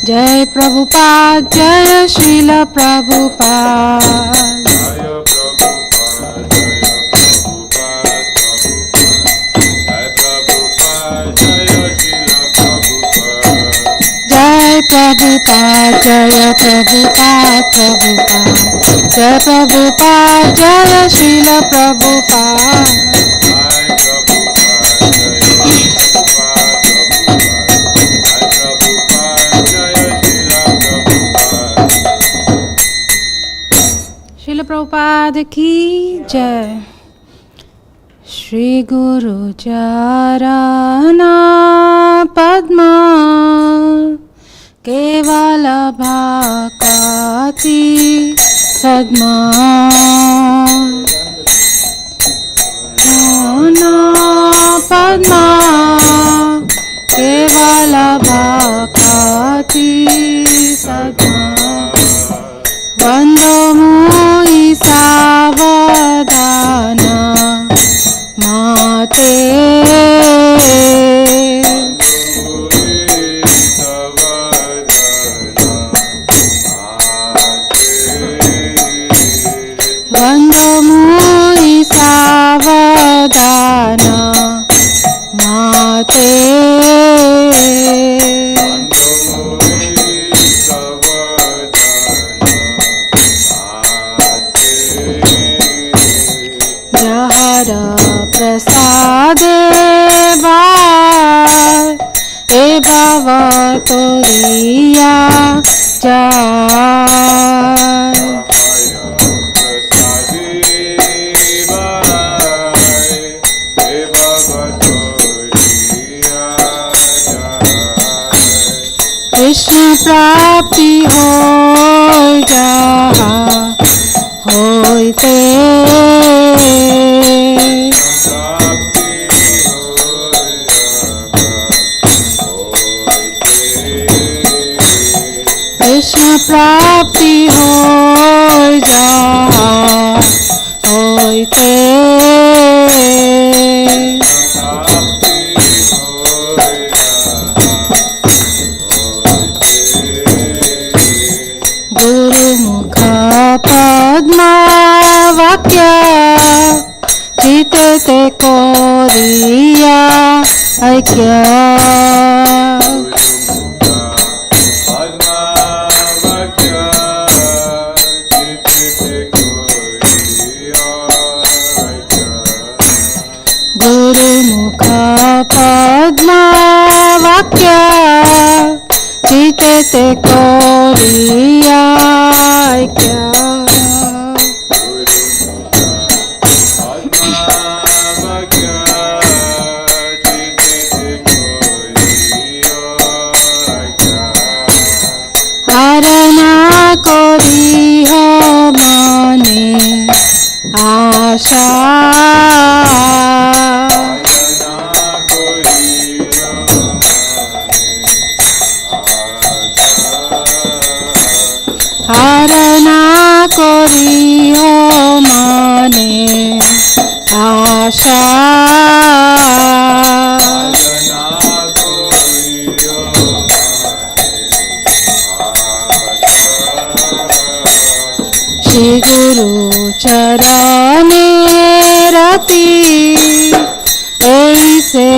जय प्रभुपाद जय श्रील प्रभुपाद जय प्रभुपाद जय प्रभुपाद प्रभुपाद जय प्रभुपाद जय श्रील प्रभुपाद श्रील प्रभुपाद की जय। श्री गुरु चरणा पद्मा केवल भाकाति सद्मा पद्मा केवल भाकाति सद्मा वंदो मुहि सावधान माते वंदो मुहि सावधान माते जहर प्रसादे हे भव तोरिया जाय कृष्ण प्राप्ति हो जहा होते कृष्ण प्राप्ति हो जहा होते गुरुमुख पद्मा वाक्य चिते कोरिया ऐक्य गुरुमुख पद्मा वाक्य चिते कोरिया ऐक्य हरणा कोरी हो माने आशा हरणा कोरी हो माने आशा श्री गुरु चरणे रति ऐसे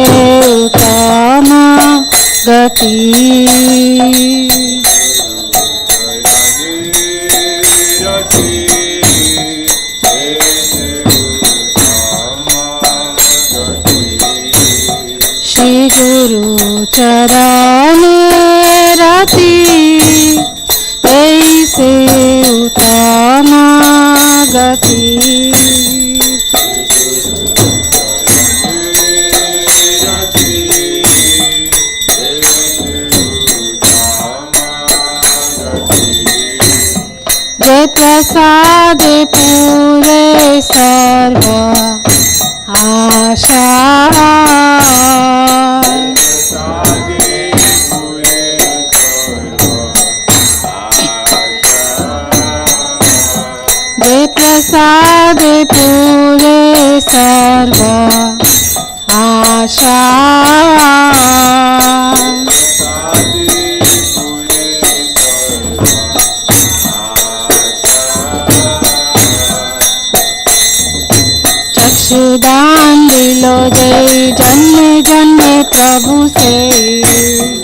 उत्तम गति श्री गुरु चरणे रति ऐसे उत्तम गति जय प्रसाद पूरे सर्व आशा जय प्रसाद पूरे सर्व आशा जय जन्मे जन्मे प्रभु से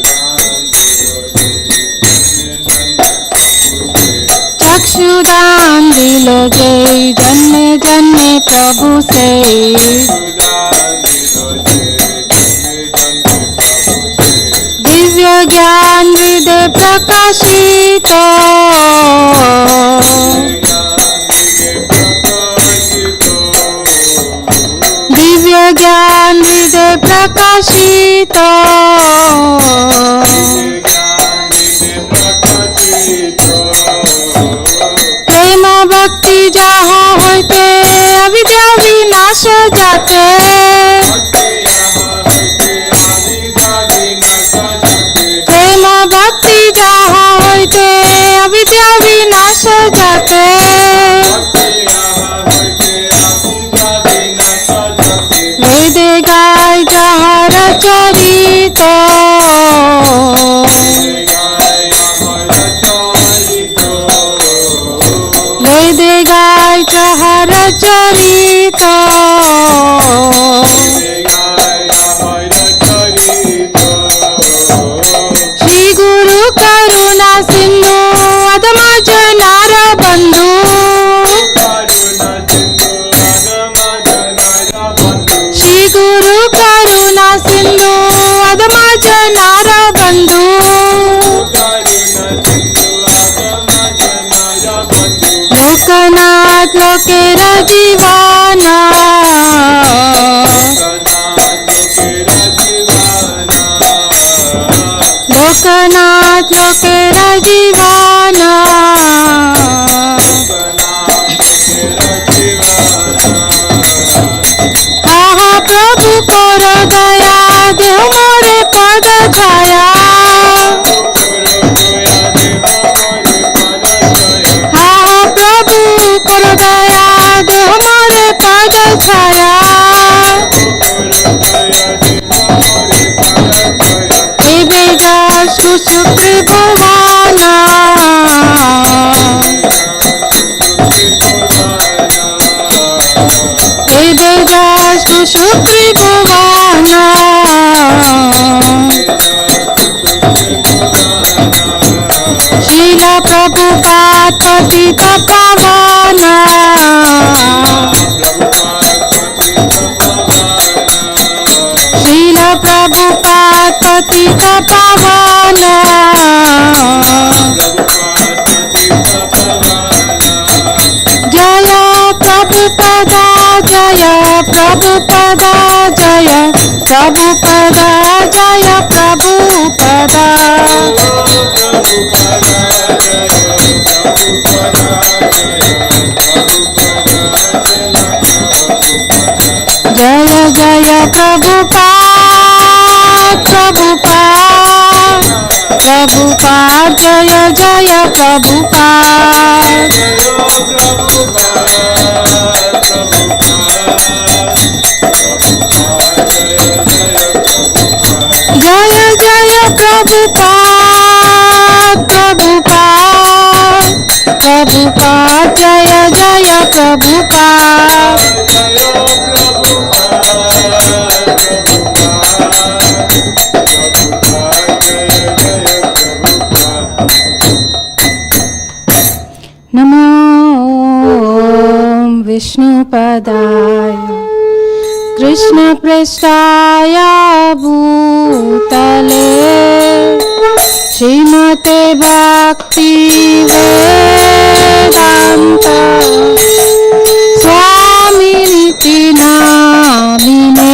चक्षुदान दिलो जय जन्मे जन्मे प्रभु से दिव्य ज्ञान हृदय प्रकाशित दिव्य ज्ञान हृदय प्रकाशित प्रेम भक्ति जहाँ होते अविद्या विनाश जाते प्रेम भक्ति जहाँ होते अविद्या विनाश जाते वेद गाय जहाँ रचरित वेद गाय जहाँ रचरित श्री गुरु करुणा सिंधु अधम जनार बंधु श्री गुरु करुणा सिंधु अधम जनार बंधु लोकनाथ लोकेर जीवाना लोकनाथ लोकेर जीवाना हा हा प्रभु कर दया देव मोरे पद छाया हा हा प्रभु कर दया देव मोरे पद छाया त्रिभुवना त्रिभुवना शील प्रभुपाद पतित पावना शील प्रभुपाद पतित पावना जय प्रभुपदा जय प्रभुपदा जय प्रभुपदा जय प्रभुपदा जय जय प्रभुपाद प्रभुपाद प्रभुपाद जय जय प्रभुपाद जय जय प्रभुपाद प्रभुपाद प्रभुपाद जय जय प्रभुपाद नमो विष्णुपदाय कृष्णपृष्ठाय भूतले श्रीमते भक्ति वेदांत स्वामिनिति नामिने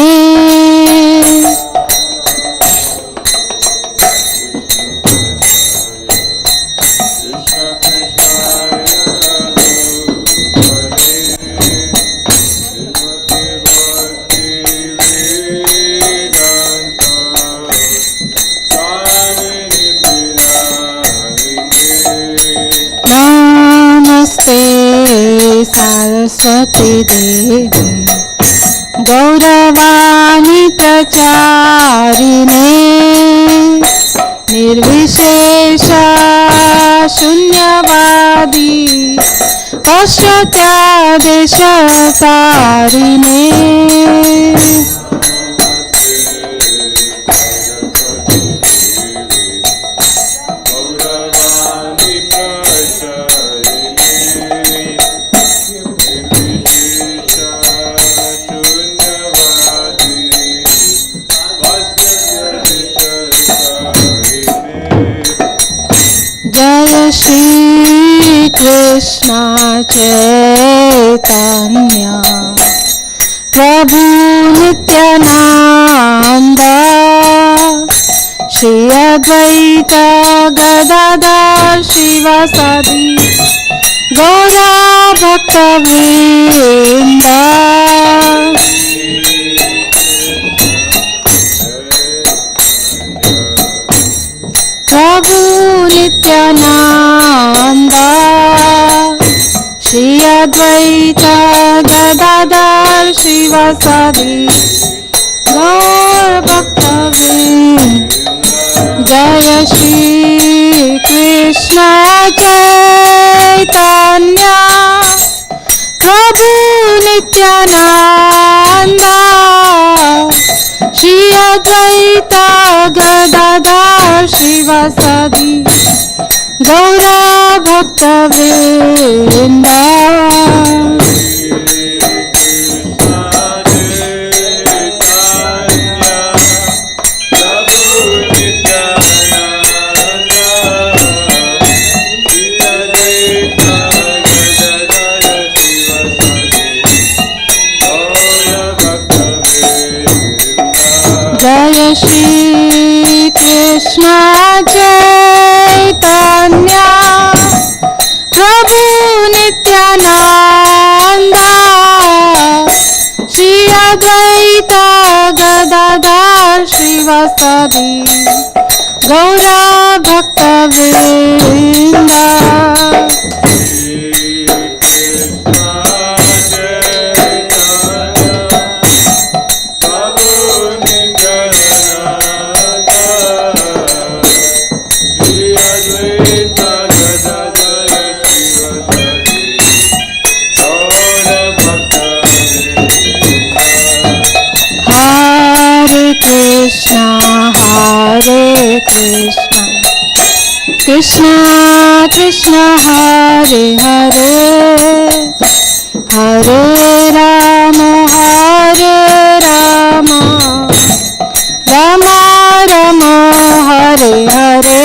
सरस्वती देवी गौरवाणी प्रचारिणे निर्विशेष शून्यवादी पश्चात्यादेश तारिणे Shri Krishna Chaitanya Prabhu Nityananda Shri Advaita Gadadhar Shivasadi Gaura Bhakta Vrinda Prabhu Nityananda Shri Advaita Gadadhar Shivasadi Gaur Bhakta Vrinda Jaya Shri Krishna Chaitanya Prabhu Nityananda Shri Advaita Gadadhar Shivasadi Gaura Bhakta Vrinda Jaya Shri Krishna Chaitanya Prabhu Nityananda Shri Advaita Gadadhar Shivasadi Gaura Bhakta Vrinda Krishna Krishna Hare Hare Hare Rama Rama Rama Hare Hare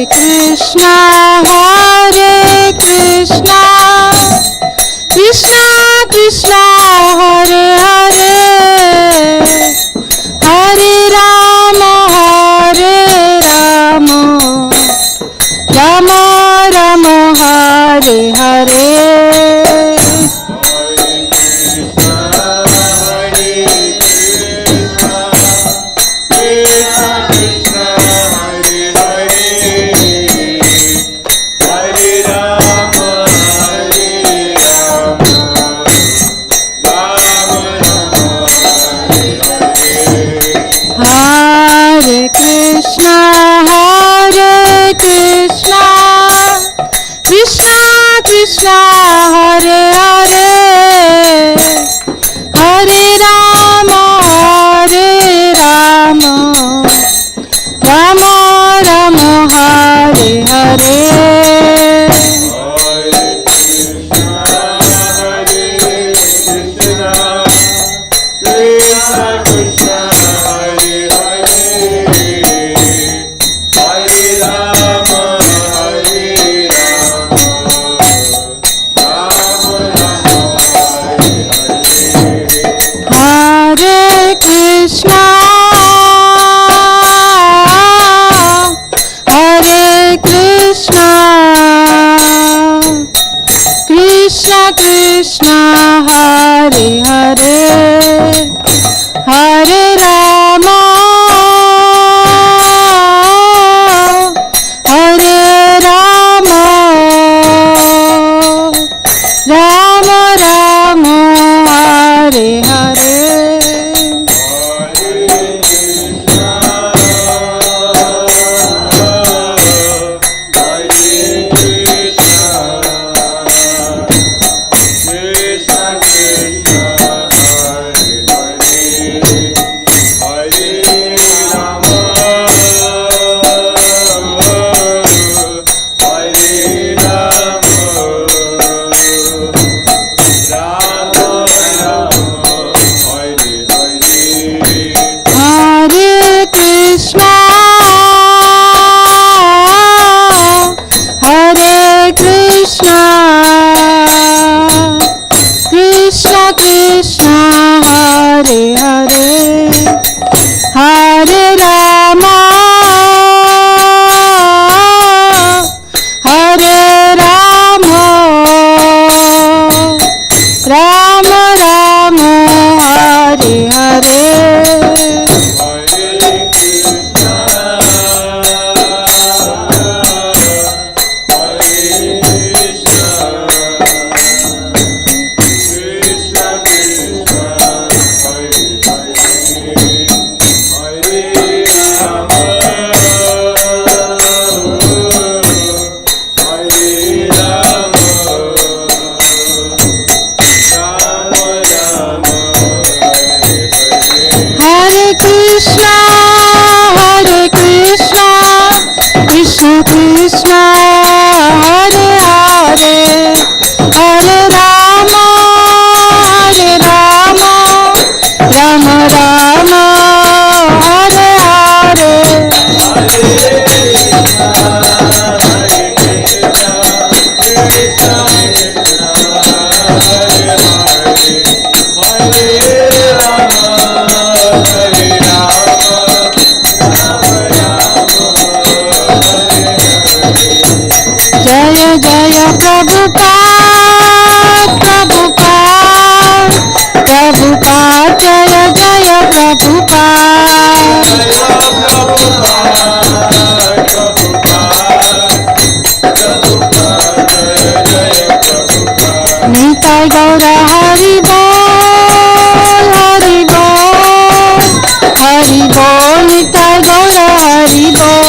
Krishna Hare Krishna Krishna Krishna Hare Hare Hare Rama Rama Rama Hare Hare Krishna Hare Hare Hare Rama Rama Rama Hare Hare Krishna Hare Hare Hare Rama Rama Rama Hare Hare Rama, Hare Hare. Krishna, Hare Hare, Hare Rama, Rama Rama, Hare Hare. Jaya Jaya Prabhupada, Prabhupada, Prabhupada, Jaya Jaya Prabhupada. Nitai Gaura Hari Bol, Hari Bol, Hari Bol, Nitai Gaura Hari Bol.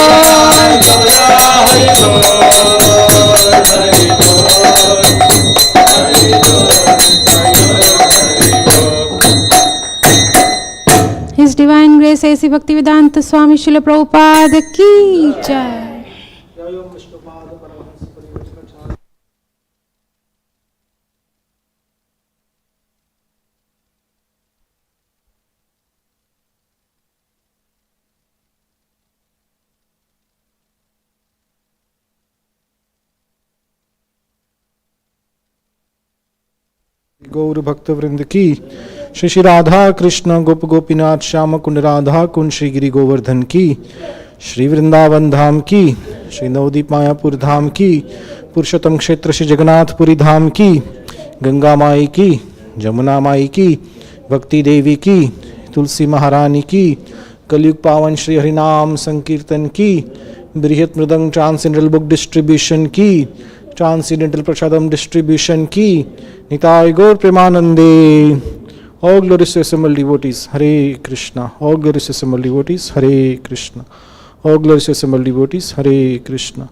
His Divine Grace A.C. Bhaktivedanta Swami Srila Prabhupada ki jai. गौर भक्त वृंद की श्री श्री राधा कृष्ण गोप गोपीनाथ श्याम कुंड राधा कुंड श्री गिरि गोवर्धन की श्री वृंदावन धाम की श्री नवदीप मायापुर धाम की पुरुषोत्तम क्षेत्र श्री जगन्नाथपुरी धाम की गंगा माई की जमुना माई की भक्ति देवी की तुलसी महारानी की कलयुग पावन श्री हरिनाम संकीर्तन की बृहत मृदंग ट्रांसेंडेंटल बुक डिस्ट्रीब्यूशन की ट्रांसेंडेंटल प्रसादम डिस्ट्रीब्यूशन की निताय गौर प्रेमानंदे. All glories to assembled devotees, Hare Krishna. All glories to assembled devotees, Hare Krishna. All glories to assembled devotees, Hare Krishna.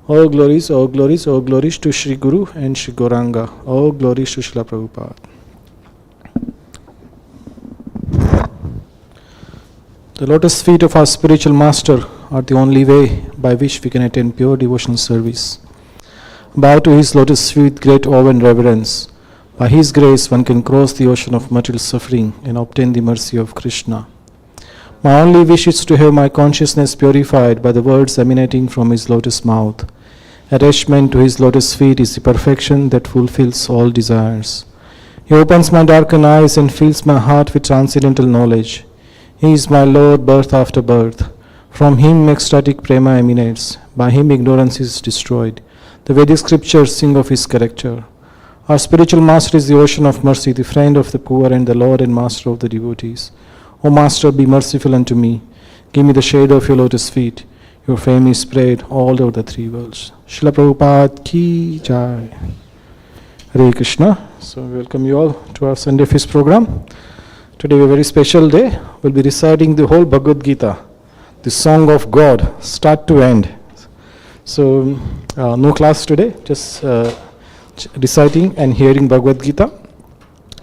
All glories, all glories, all glories to Shri Guru and Shri Gauranga. All glories to Srila Prabhupada. The lotus feet of our spiritual master are the only way by which we can attain pure devotional service. Bow to his lotus feet with great awe and reverence. By his grace, one can cross the ocean of material suffering and obtain the mercy of Krishna. My only wish is to have my consciousness purified by the words emanating from his lotus mouth. Attachment to his lotus feet is the perfection that fulfills all desires. He opens my darkened eyes and fills my heart with transcendental knowledge. He is my Lord, birth after birth. From him ecstatic prema emanates. By him ignorance is destroyed. The Vedic scriptures sing of his character. Our spiritual master is the ocean of mercy, the friend of the poor and the Lord and master of the devotees. O Master, be merciful unto me. Give me the shade of your lotus feet. Your fame is spread all over the three worlds. Srila Prabhupada ki jai. Hare Krishna. So we welcome you all to our Sunday Feast program. Today is a very special day. We'll be reciting the whole Bhagavad Gita, the song of God, start to end. So no class today, just reciting and hearing Bhagavad Gita.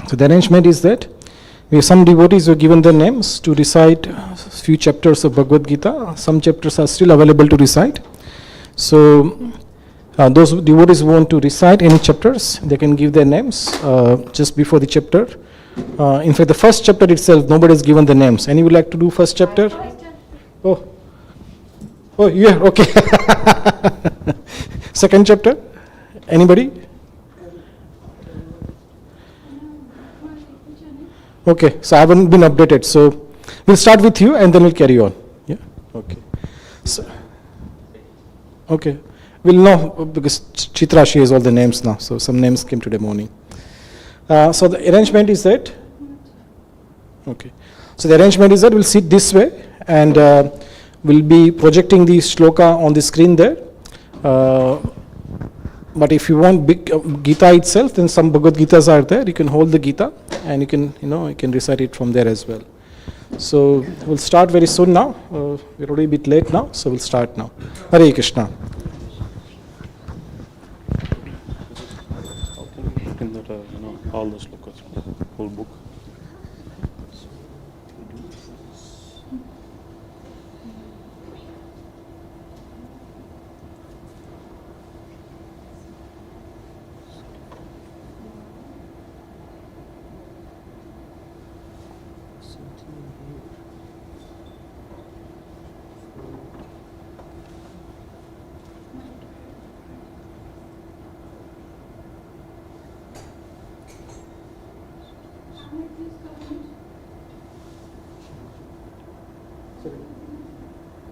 So the arrangement is that we have some devotees who have given their names to recite a few chapters of Bhagavad Gita. Some chapters are still available to recite. So those devotees who want to recite any chapters, they can give their names just before the chapter. In fact, the first chapter itself, nobody has given the names. Any would like to do first chapter? Oh, yeah, okay. Second chapter? Anybody? Okay, so I haven't been updated. So we'll start with you and then we'll carry on. Yeah, okay. So, okay, we'll know because Chitra, she has all the names now. So some names came today morning. So the arrangement is that, okay. So the arrangement is that we'll sit this way and we'll be projecting the shloka on the screen there. But if you want big Gita itself, then some Bhagavad Gitas are there. You can hold the Gita and you can recite it from there as well. So we'll start very soon now. We're already a bit late now, so we'll start now. Hare Krishna. In that, all the slokas, whole book.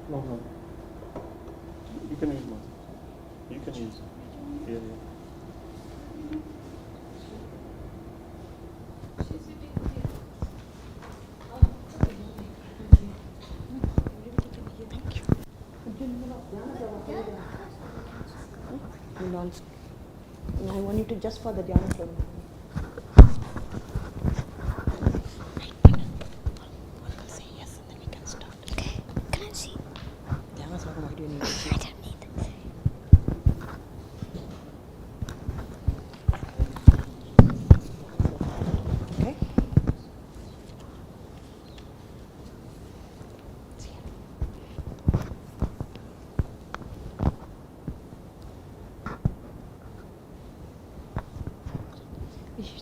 No. You can use mine. You can use. Yeah. I want you to just for the Dhyana Sloka.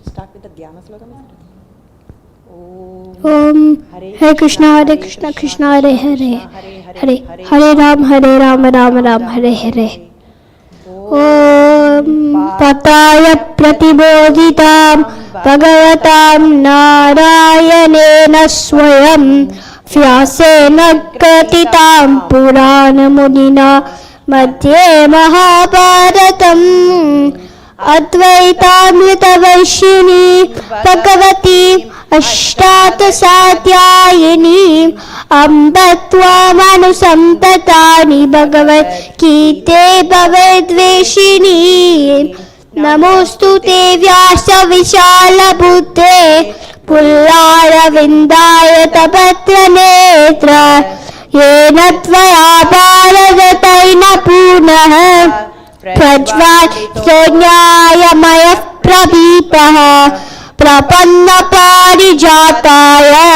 Start with the Dhyana Sloka. Om Hare Krishna, Krishna Hare Hare, Hare Ram, Ram Ram, Hare Hare. Om Pataya Pratibodhitam Bhagavatam Narayanena Swayam Vyasena Kratitam Purana Munina Madhye Mahabharatam Advaitamritavarshini Bhagavati Ashtatasathyayini Ambattvamanusamtatani Bhagavad Gite Bhavedveshini Namostu te Vyasa Vishala Buddhe Pullara Vindaya Tapatra Netra Yena Tvaya Bharadataina Punaha Prajvat Sonyaya Maya Prabhitaha Prapanna Parijataya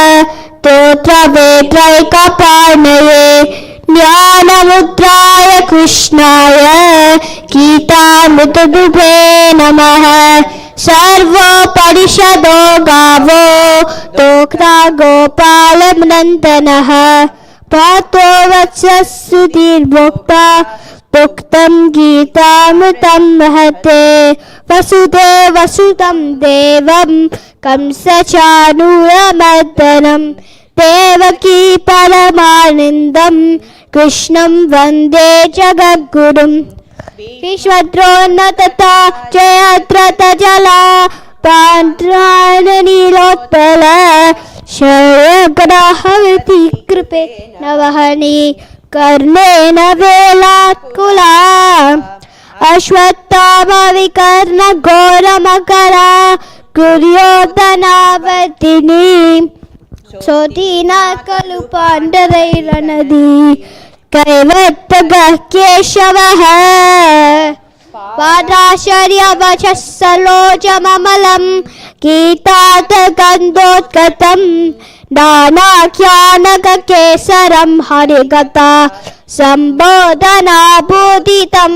Totra Vetraika Parnaye Jnana Mudraya Krishnaya Gita Mutadubhe Namaha Sarva Parishado Gavo Tokra Gopalam Nandanaha Pato Vatsasudir Bhokta Bhuktam Gitamutam Mahate Vasudeva Sudam Devam Kamsachanuramardanam Devaki Paramanindam Krishnam Vande Jagadgurum Vishwadrona Tata Jayatrata Jala Pantrana Nilotpala Sharagrahavati Kripe Navahani Karnena Velatkula Ashwattama Vikarna Gora Makara Kuryodhanavatini Sotina Kalupandavairanadi Kaivattaga Keshavaha Padasharya Vachassalojamamalam Gitata Gandotkatam Danakyanaka Kesaram Harigata Sambodhana Bodhitam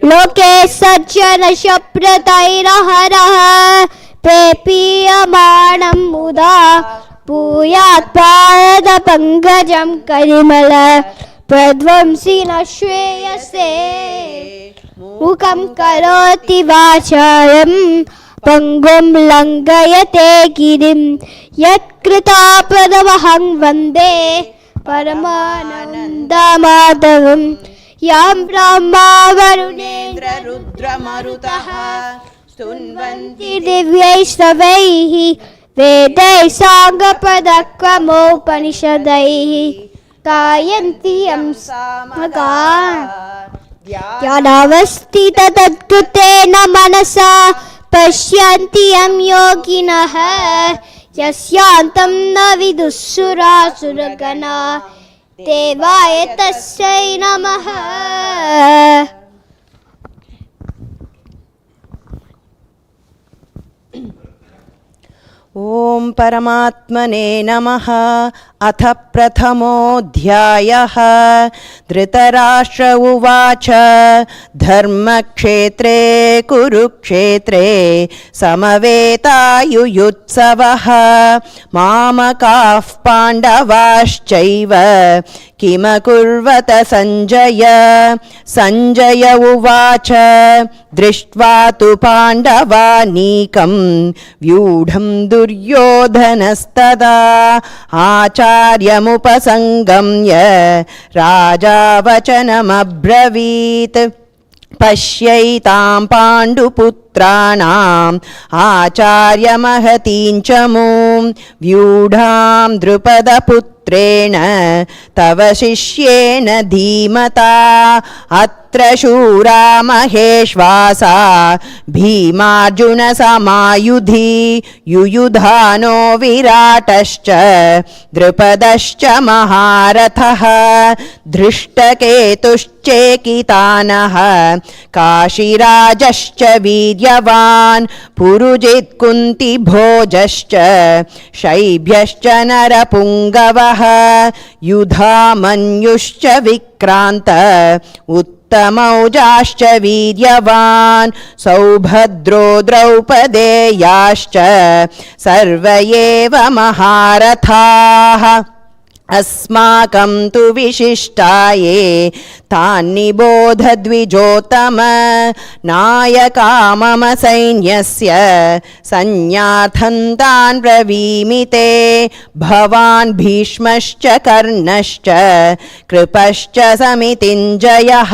Loke Sajjana Shapratairaharaha Pepiyamanam Muda Puyat Parada Pangajam Karimala Pradvamsina Shreyase Mukam Karoti Vacharam Pangum Langayate Girim Yat Krita Padavaham Vande Paramananda Madhavam Yam Brahma Varunendra Rudra Marutaha स्तुन्वन्ति दिव्यैस्तवैः वेदैः साङ्गपदक्रमोपनिषदैः गायन्ति यं सामगान् ध्यानावस्थिततद्कृतेन मनसा पश्यन्ति यं योगिनः यस्यान्तं न विदुःसुरासुरगणा देवाय तस्यै नमः। ॐ परमात्मने नमः। अथ प्रथमोऽध्यायः। धृतराष्ट्र उवाच धर्मक्षेत्रे कुरुक्षेत्रे समवेतायुयुत्सवः मामकाः पाण्डवाश्चैव किमकुर्वत सञ्जय। सञ्जय उवाच दृष्ट्वा तु पाण्डवानीकं व्यूढं दुर्योधनस्तदा आचार्यमुपसङ्गम्य राजा वचनमब्रवीत्। पश्यैतां पाण्डुपुत्राणाम् आचार्यमहतीं च मूं व्यूढां द्रुपदपुत्रेण तव शिष्येन धीमता। अत्र शूरा महेश्वासा भीमार्जुनसमायुधि युयुधानो विराटश्च द्रुपदश्च महारथः धृष्टकेतुश्चेकितानः काशीराजश्च वीर्यवान् पुरुजित् कुन्तिभोजश्च शैभ्यश्च नरपुङ्गवः युधामन्युश्च विक्रान्त उत्तमौजाश्च वीर्यवान् सौभद्रो द्रौपदेयाश्च सर्व एव महारथाः। अस्माकं तु विशिष्टाये तान्निबोध द्विजोत्तम। नायका मम सैन्यस्य संज्ञार्थं तान् ब्रवीमिते। भवान् भीष्मश्च कर्णश्च कृपश्च समितिञ्जयः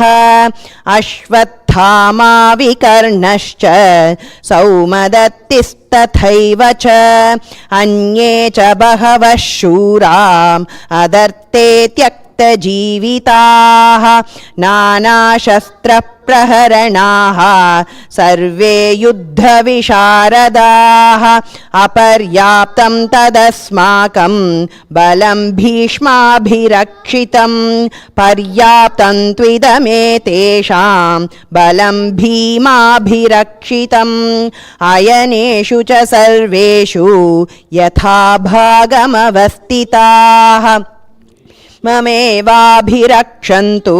अश्वत्थामा विकर्णश्च सौमदत्तिस्तथैव च अन्ये च बहवः शूराम् अदर्ते त्यक्तजीविताः नानाशस्त्रप्रहरणाः सर्वे युद्धविशारदाः। अपर्याप्तं तदस्माकं बलं भीष्माभिरक्षितं पर्याप्तं त्विदमेतेषां बलं भीमाभिरक्षितम्। अयनेषु च सर्वेषु यथा भागमवस्थिताः ममेवाभिरक्षन्तु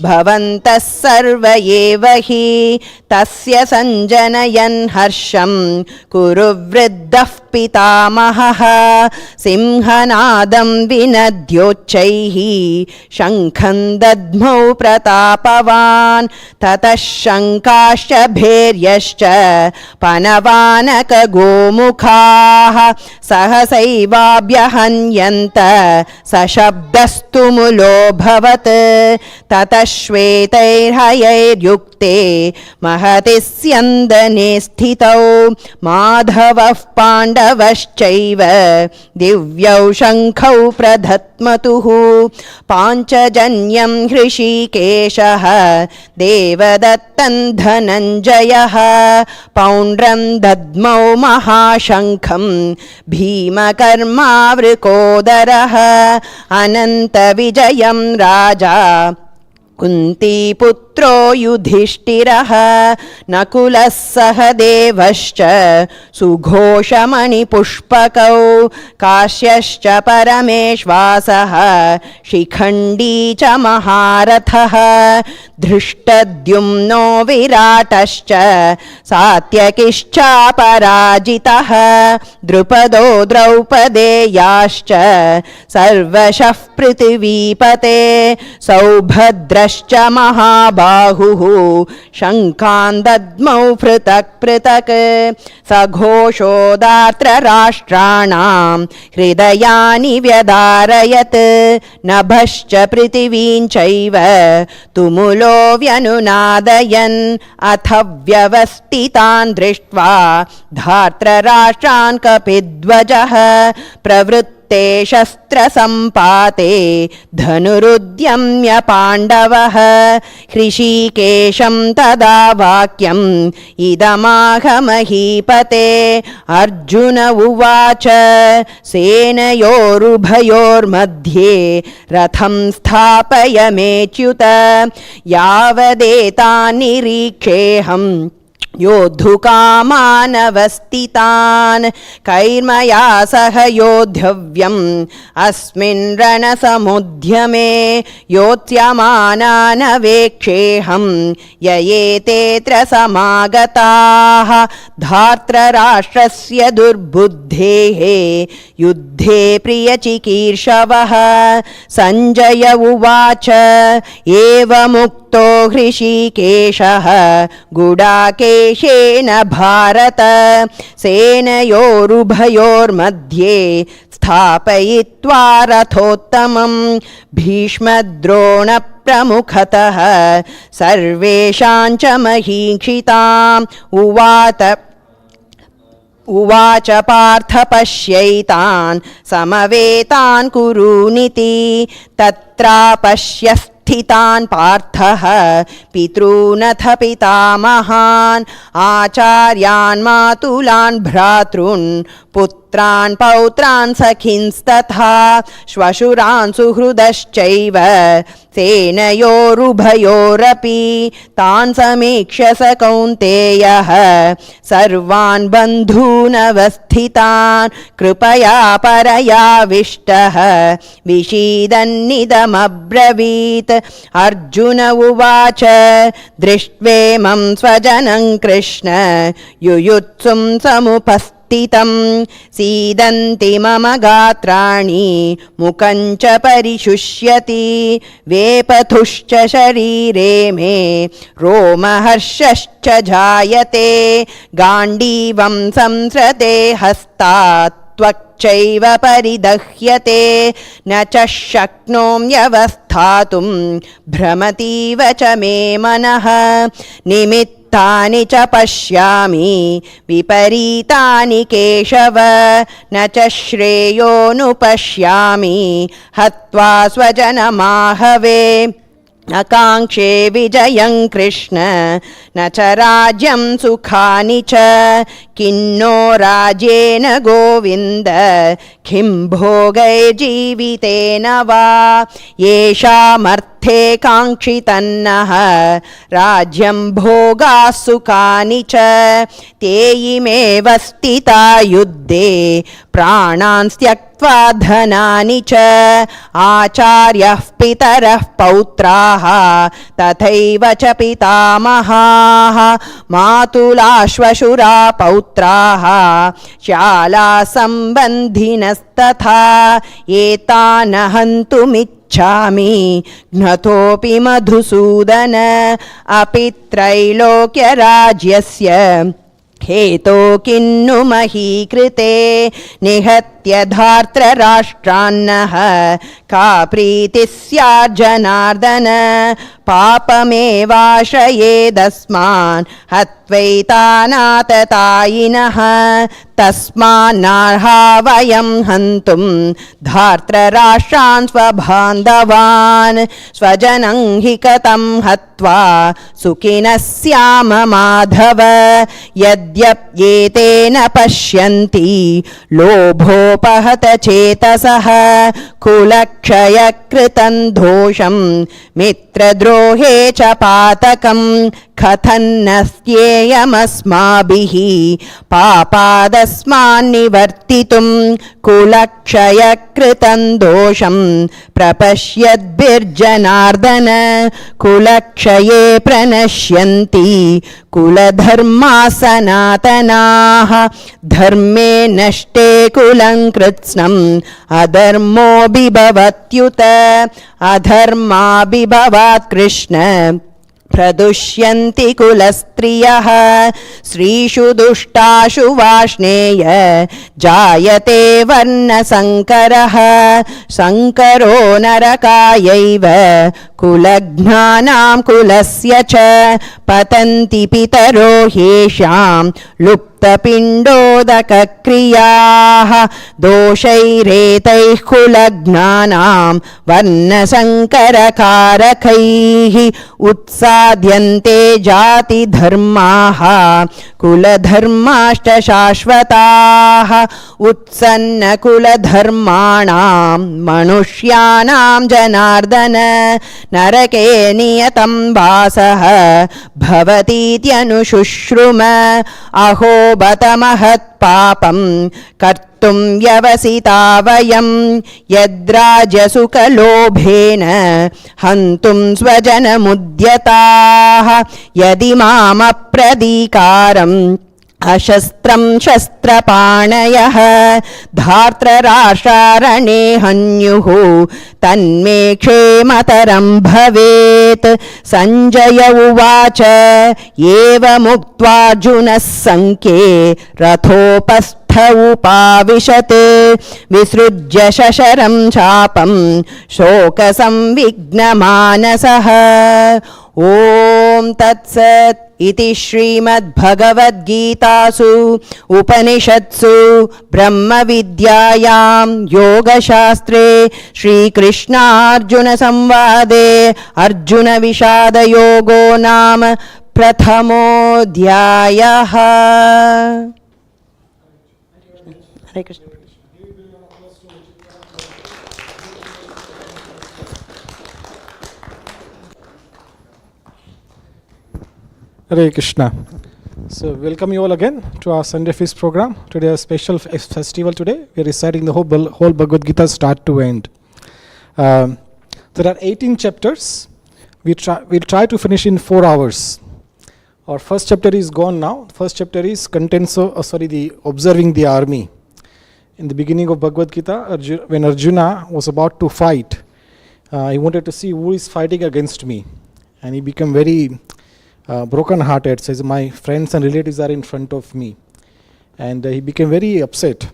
भवन्तः सर्व एव हि। तस्य सञ्जनयन् हर्षं कुरु वृद्धः पितामहः सिंहनादं विनद्योच्चैः शङ्खं दद्मौ प्रतापवान्। ततः शङ्काश्च भैर्यश्च पनवानकगोमुखाः सहसैवाभ्यहन्यन्त सशब्दस्तु मुलोऽभवत्। ततः श्वेतैर्हयैर्युक्ते महति स्यन्दने स्थितौ माधवः पाण्डवश्चैव दिव्यौ शङ्खौ प्रधत्मतुः। पाञ्चजन्यं हृषीकेशः देवदत्तं धनञ्जयः पौण्ड्रं दद्मौ महाशङ्खं भीमकर्मावृकोदरः अनन्तविजयं राजा कुन्तीपुत्रो युधिष्ठिरः नकुलः सह देवश्च सुघोषमणिपुष्पकौ काश्यश्च परमेश्वासः शिखण्डी च महारथः धृष्टद्युम्नो विराटश्च सात्यकिश्चापराजितः द्रुपदो द्रौपदेयाश्च सर्वशः पृथिवीपते सौभद्रश्च महाबाहुः बाहुः शङ्खान् दद्मौ पृथक् पृथक् सघोषोदार्त्रराष्ट्राणां हृदयानि व्यदारयत् नभश्च पृथिवीं चैव तुमुलो व्यनुनादयन् अथ व्यवस्थितान् दृष्ट्वा धार्तराष्ट्रान् कपिध्वजः प्रवृत्ते शस्त्रसम्पाते धनुरुद्यम्य पाण्डवः हृषीकेशं तदा वाक्यम् इदमाह महीपते अर्जुन उवाच सेनयोरुभयोर्मध्ये रथं स्थापयमेच्युत यावदेतान् निरीक्षेऽहम् योद्धुकामानवस्थितान् कैर्मया सह योद्धव्यम् अस्मिन् रणसमुद्यमे योत्स्यमानानवेक्षेऽहम् ययेतेऽत्र समागताः धार्तराष्ट्रस्य दुर्बुद्धेः युद्धे प्रियचिकीर्षवः सञ्जय उवाच एवमुक्तो हृषीकेशः गुडाकेशेन भारत सेनयोरुभयोर्मध्ये स्थापयित्वा रथोत्तमं भीष्मद्रोणप्रमुखतः सर्वेषां च महीक्षिताम् उवाच पार्थ पश्यैतान् समवेतान् कुरूनिति तत्रापश्य स्थितान् पार्थः पितॄनथ पितामहान् आचार्यान् मातुलान् भ्रातॄन् पुत्रान् पौत्रान् सखींस्तथा श्वशुरान् सुहृदश्चैव सेनयोरुभयोरपि तान् समीक्ष्य स कौन्तेयः सर्वान् बन्धूनवस्थितान् कृपया परयाविष्टः विषीदन्निदमब्रवीत् अर्जुन उवाच दृष्ट्वेमं स्वजनं कृष्ण युयुत्सुं समुपस्थितं सीदन्ति मम गात्राणि मुखं च परिशुष्यति वेपथुश्च शरीरे मे रोमहर्षश्च जायते गाण्डीवं संसृते हस्तात् त्वक्चैव परिदह्यते न च शक्नोम्यवस्थातुं भ्रमतीव च मे मनः निमित्तानि च पश्यामि विपरीतानि केशव न च श्रेयोनुपश्यामि हत्वा स्वजनमाहवे न काङ्क्षे विजयं कृष्ण न च राज्यं सुखानि च किन्नो राज्येन गोविन्द किं भोगैर्जीवितेन वा येषामर्थे काङ्क्षितन्नः राज्यं भोगाः सुखानि च ते इमेव स्थिता युद्धे प्राणान् त्यक्त्वा धनानि च आचार्यः पितरः पौत्राः तथैव च पितामहाः मातुलाश्वशुरा पौत्राः शाला सम्बन्धिनस्तथा एतान् हन्तुमिच्छामि घ्नतोऽपि मधुसूदन अपि त्रैलोक्यराज्यस्य हेतो किन्नु महीकृते निहत्य धार्तराष्ट्रान्नः का प्रीतिः स्याज्जनार्दन पापमेवाश्रयेदस्मान् हत्वैतानाततायिनः तस्मान्नार्हा वयं हन्तुं धार्तराष्ट्रान् स्वबान्धवान् स्वजनं हि कथं हत्वा सुखिनः स्याम माधव यद्यप्येतेन पश्यन्ति लोभोपहत चेतसः कुलक्षयकृतं दोषं मित्रद्रोहे च पातकं कथन्नस्येयमस्माभिः पापादस्मान्निवर्तितुं कुलक्षयकृतं दोषं प्रपश्यद्भिर्जनार्दन कुलक्षये प्रणश्यन्ति कुलधर्माः सनातनाः धर्मे नष्टे कुलं कृत्स्नम् अधर्मोऽभिभवत्युत अधर्माभिभवात् कृष्ण प्रदुष्यन्ति कुलस्त्रियः स्त्रीषु दुष्टाशु वाष्णेय जायते वर्णसङ्करः सङ्करो नरकायैव कुलघ्नानां कुलस्य च पतन्ति पितरो ह्येषां लुप्तपिण्डोदकक्रियाः दोषैरेतैः कुलघ्नानां वर्णसङ्करकारकैः उत्साद्यन्ते जातिधर्माः कुलधर्माश्च शाश्वताः उत्सन्नकुलधर्माणां मनुष्याणां जनार्दन नरके नियतं वासः भवतीत्यनुशुश्रुम अहो बत महत्पापं कर्तुं व्यवसिता वयं यद्राजसुकलोभेन हन्तुं स्वजनमुद्यताः यदि मामप्रतीकारम् अशस्त्रं शस्त्रपाणयः धार्तराष्ट्रारणे हन्युः तन्मे क्षेमतरं भवेत् सञ्जय उवाच एवमुक्त्वार्जुनः सङ्ख्ये रथोपस्थ उपाविशत् विसृज्य शशरं चापं शोकसंविघ्नमानसः ॐ तत्सत् इति श्रीमद्भगवद्गीतासु उपनिषत्सु ब्रह्मविद्यायां योगशास्त्रे श्रीकृष्णार्जुनसंवादे अर्जुनविषादयोगो नाम प्रथमोऽध्यायः। हरे Krishna. Hare Krishna. So welcome you all again to our Sunday Feast program. Today a special festival today. We are reciting the whole Bhagavad Gita start to end. There are 18 chapters. We'll try to finish in 4 hours. Our first chapter is gone now. First chapter is observing the army. In the beginning of Bhagavad Gita, when Arjuna was about to fight, he wanted to see who is fighting against me. And he became very broken hearted, says my friends and relatives are in front of me, and he became very upset.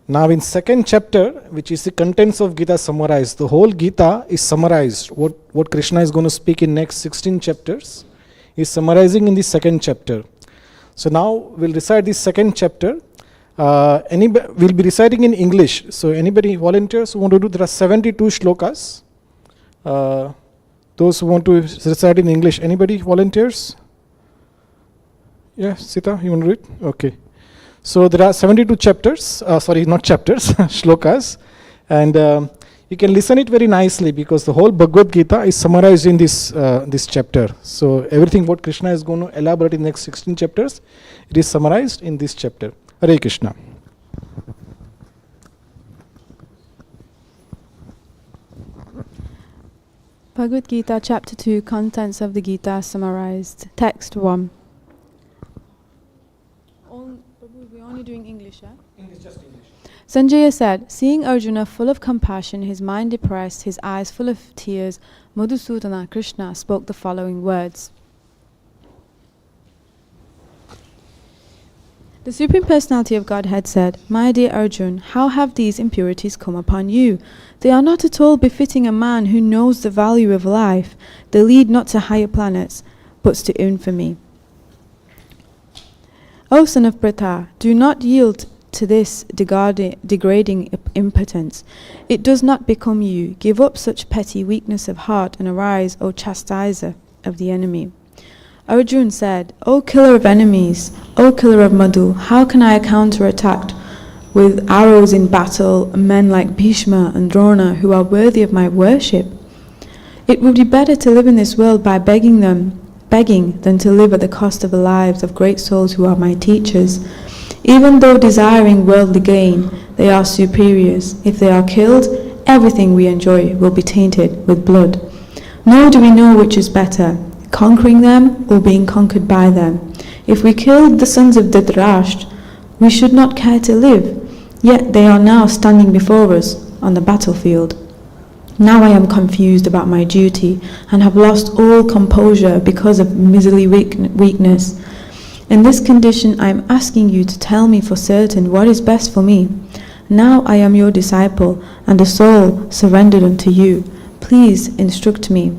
Now in second chapter, which is the contents of Gita summarized, the whole Gita is summarized. What Krishna is going to speak in next 16 chapters is summarizing in the second chapter. So now we'll recite this second chapter. We'll be reciting in English, so anybody volunteers who want to do, there are 72 shlokas. Those who want to recite in English, anybody volunteers? Yeah, Sita, you want to read? Okay. So there are 72 chapters, not chapters, shlokas. And you can listen it very nicely because the whole Bhagavad Gita is summarized in this chapter. So everything what Krishna is going to elaborate in the next 16 chapters, it is summarized in this chapter. Hare Krishna. Bhagavad Gita, Chapter 2, Contents of the Gita summarized. Text 1. We're only doing English, yeah? English, just English. Sanjaya said, seeing Arjuna full of compassion, his mind depressed, his eyes full of tears, Madhusudana, Krishna, spoke the following words. The Supreme Personality of Godhead said, my dear Arjuna, how have these impurities come upon you? They are not at all befitting a man who knows the value of life. They lead not to higher planets, but to infamy. O son of Pratha, do not yield to this degrading impotence. It does not become you. Give up such petty weakness of heart and arise, O chastiser of the enemy. Arjuna said, O killer of enemies, O killer of Madhu, how can I counterattack with arrows in battle men like Bhishma and Drona who are worthy of my worship? It would be better to live in this world by begging than to live at the cost of the lives of great souls who are my teachers. Even though desiring worldly gain, they are superiors. If they are killed, everything we enjoy will be tainted with blood. Nor do we know which is better, conquering them or being conquered by them. If we killed the sons of Dhritarashtra, we should not care to live, yet they are now standing before us on the battlefield. Now I am confused about my duty and have lost all composure because of miserly weakness. In this condition, I am asking you to tell me for certain what is best for me. Now I am your disciple and a soul surrendered unto you. Please instruct me.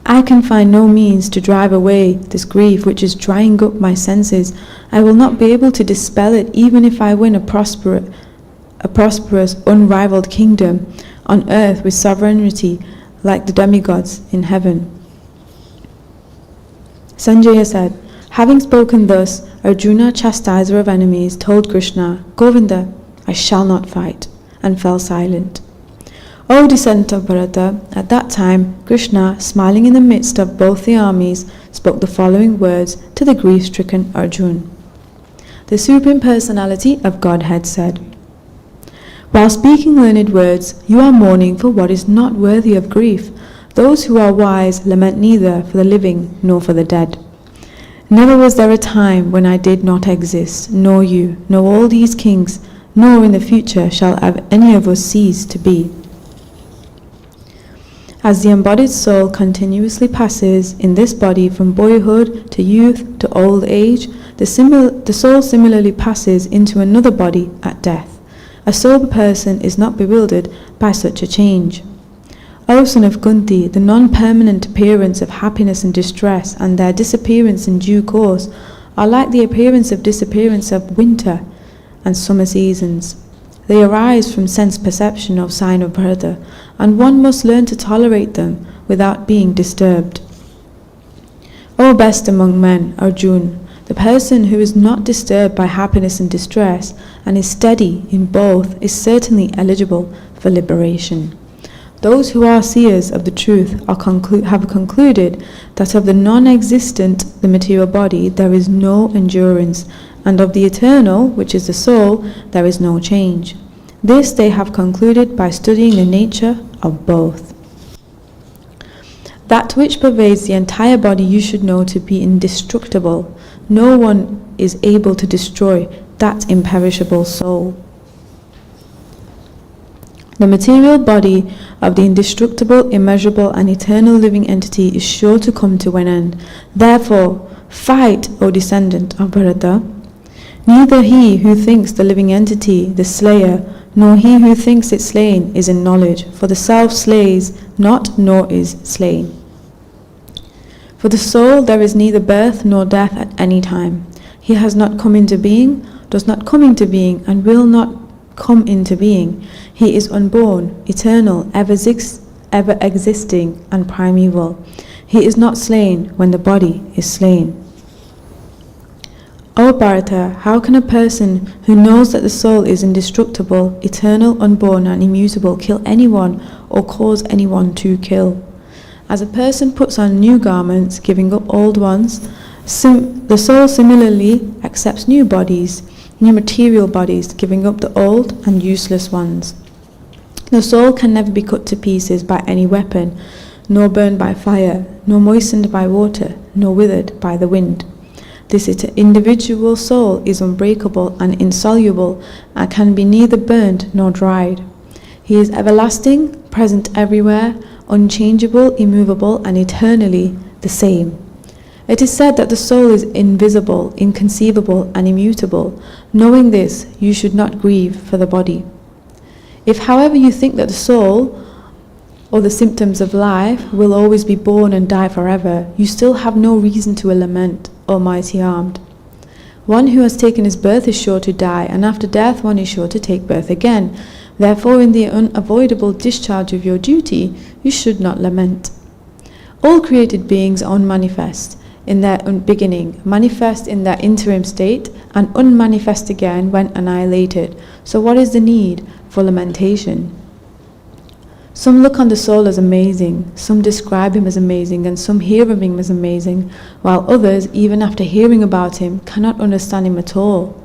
I can find no means to drive away this grief which is drying up my senses. I will not be able to dispel it even if I win a prosperous, unrivaled kingdom on earth with sovereignty like the demigods in heaven. Sanjaya said, having spoken thus, Arjuna, chastiser of enemies, told Krishna, Govinda, I shall not fight, and fell silent. O descendant of Bharata, at that time, Krishna, smiling in the midst of both the armies, spoke the following words to the grief-stricken Arjuna. The Supreme Personality of Godhead said, while speaking learned words, you are mourning for what is not worthy of grief. Those who are wise lament neither for the living nor for the dead. Never was there a time when I did not exist, nor you, nor all these kings, nor in the future shall any of us cease to be. As the embodied soul continuously passes in this body from boyhood to youth to old age, the soul similarly passes into another body at death. A sober person is not bewildered by such a change. O son of Kunti, the non-permanent appearance of happiness and distress and their disappearance in due course are like the appearance of disappearance of winter and summer seasons. They arise from sense perception of sign of Bharata, and one must learn to tolerate them without being disturbed. O best among men, Arjuna, the person who is not disturbed by happiness and distress and is steady in both is certainly eligible for liberation. Those who are seers of the truth have concluded that of the non-existent, the material body, there is no endurance, and of the eternal, which is the soul, there is no change. This they have concluded by studying the nature of both. That which pervades the entire body you should know to be indestructible. No one is able to destroy that imperishable soul. The material body of the indestructible, immeasurable, and eternal living entity is sure to come to an end. Therefore, fight, O descendant of Bharata. Neither he who thinks the living entity, the slayer, nor he who thinks it slain is in knowledge, for the self slays not, nor is slain. For the soul there is neither birth nor death at any time. He has not come into being, does not come into being, and will not come into being. He is unborn, eternal, ever existing, and primeval. He is not slain when the body is slain. O Bharata, how can a person who knows that the soul is indestructible, eternal, unborn, and immutable kill anyone or cause anyone to kill? As a person puts on new garments, giving up old ones, the soul similarly accepts new bodies, new material bodies, giving up the old and useless ones. The soul can never be cut to pieces by any weapon, nor burned by fire, nor moistened by water, nor withered by the wind. This individual soul is unbreakable and insoluble, and can be neither burned nor dried. He is everlasting, present everywhere, unchangeable, immovable, and eternally the same. It is said that the soul is invisible, inconceivable, and immutable. Knowing this, you should not grieve for the body. If, however, you think that the soul, or the symptoms of life, will always be born and die forever, you still have no reason to lament, Almighty Armed. One who has taken his birth is sure to die, and after death one is sure to take birth again. Therefore, in the unavoidable discharge of your duty, you should not lament. All created beings are unmanifest in their beginning, manifest in their interim state, and unmanifest again when annihilated. So what is the need for lamentation? Some look on the soul as amazing, some describe him as amazing, and some hear of him as amazing, while others, even after hearing about him, cannot understand him at all.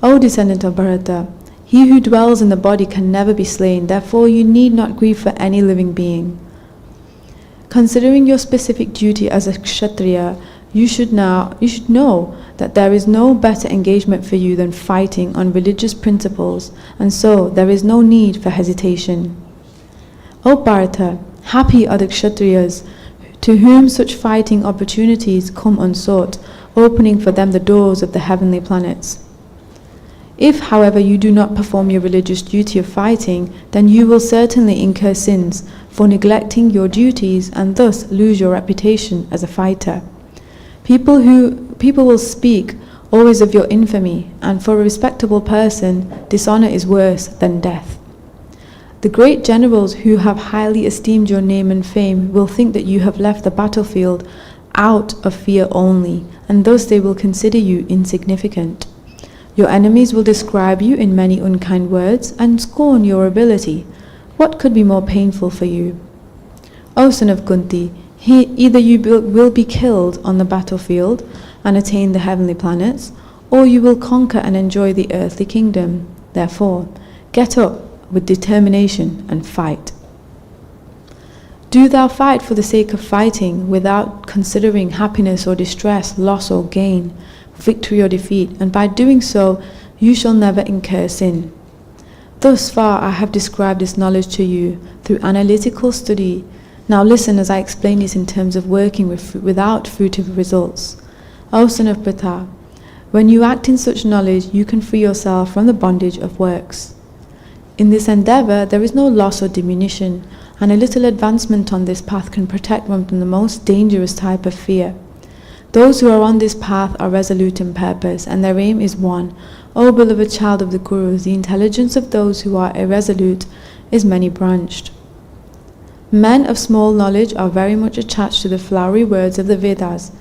O descendant of Bharata, he who dwells in the body can never be slain, therefore you need not grieve for any living being. Considering your specific duty as a Kshatriya, you should know that there is no better engagement for you than fighting on religious principles, and so there is no need for hesitation. O Bharata, happy are the Kshatriyas, to whom such fighting opportunities come unsought, opening for them the doors of the heavenly planets. If, however, you do not perform your religious duty of fighting, then you will certainly incur sins for neglecting your duties and thus lose your reputation as a fighter. People will speak always of your infamy, and for a respectable person, dishonor is worse than death. The great generals who have highly esteemed your name and fame will think that you have left the battlefield out of fear only, and thus they will consider you insignificant. Your enemies will describe you in many unkind words and scorn your ability. What could be more painful for you? O son of Kunti, either you will be killed on the battlefield and attain the heavenly planets, or you will conquer and enjoy the earthly kingdom. Therefore, get up with determination and fight. Do thou fight for the sake of fighting, without considering happiness or distress, loss or gain, victory or defeat, and by doing so you shall never incur sin. Thus far I have described this knowledge to you through analytical study. Now listen as I explain it in terms of working without fruitive results. O son of Pritha, when you act in such knowledge, you can free yourself from the bondage of works. In this endeavor there is no loss or diminution, and a little advancement on this path can protect one from the most dangerous type of fear. Those who are on this path are resolute in purpose, and their aim is one. O beloved child of the Guru, the intelligence of those who are irresolute is many-branched. Men of small knowledge are very much attached to the flowery words of the Vedas,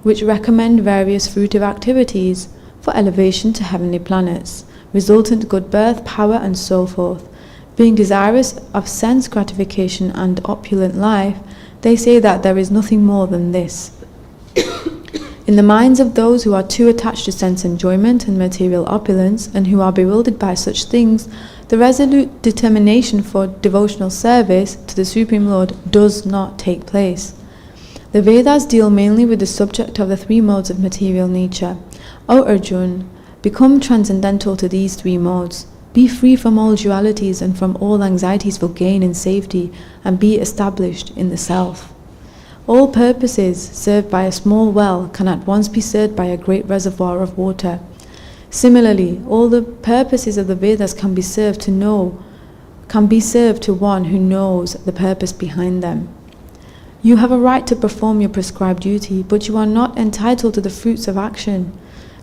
which recommend various fruitive activities for elevation to heavenly planets, resultant good birth, power, and so forth. Being desirous of sense gratification and opulent life, they say that there is nothing more than this. In the minds of those who are too attached to sense enjoyment and material opulence, and who are bewildered by such things, the resolute determination for devotional service to the Supreme Lord does not take place. The Vedas deal mainly with the subject of the three modes of material nature. O Arjuna, become transcendental to these three modes. Be free from all dualities and from all anxieties for gain and safety, and be established in the self. All purposes served by a small well can at once be served by a great reservoir of water. Similarly, all the purposes of the Vedas can be served to one who knows the purpose behind them. You have a right to perform your prescribed duty, but you are not entitled to the fruits of action.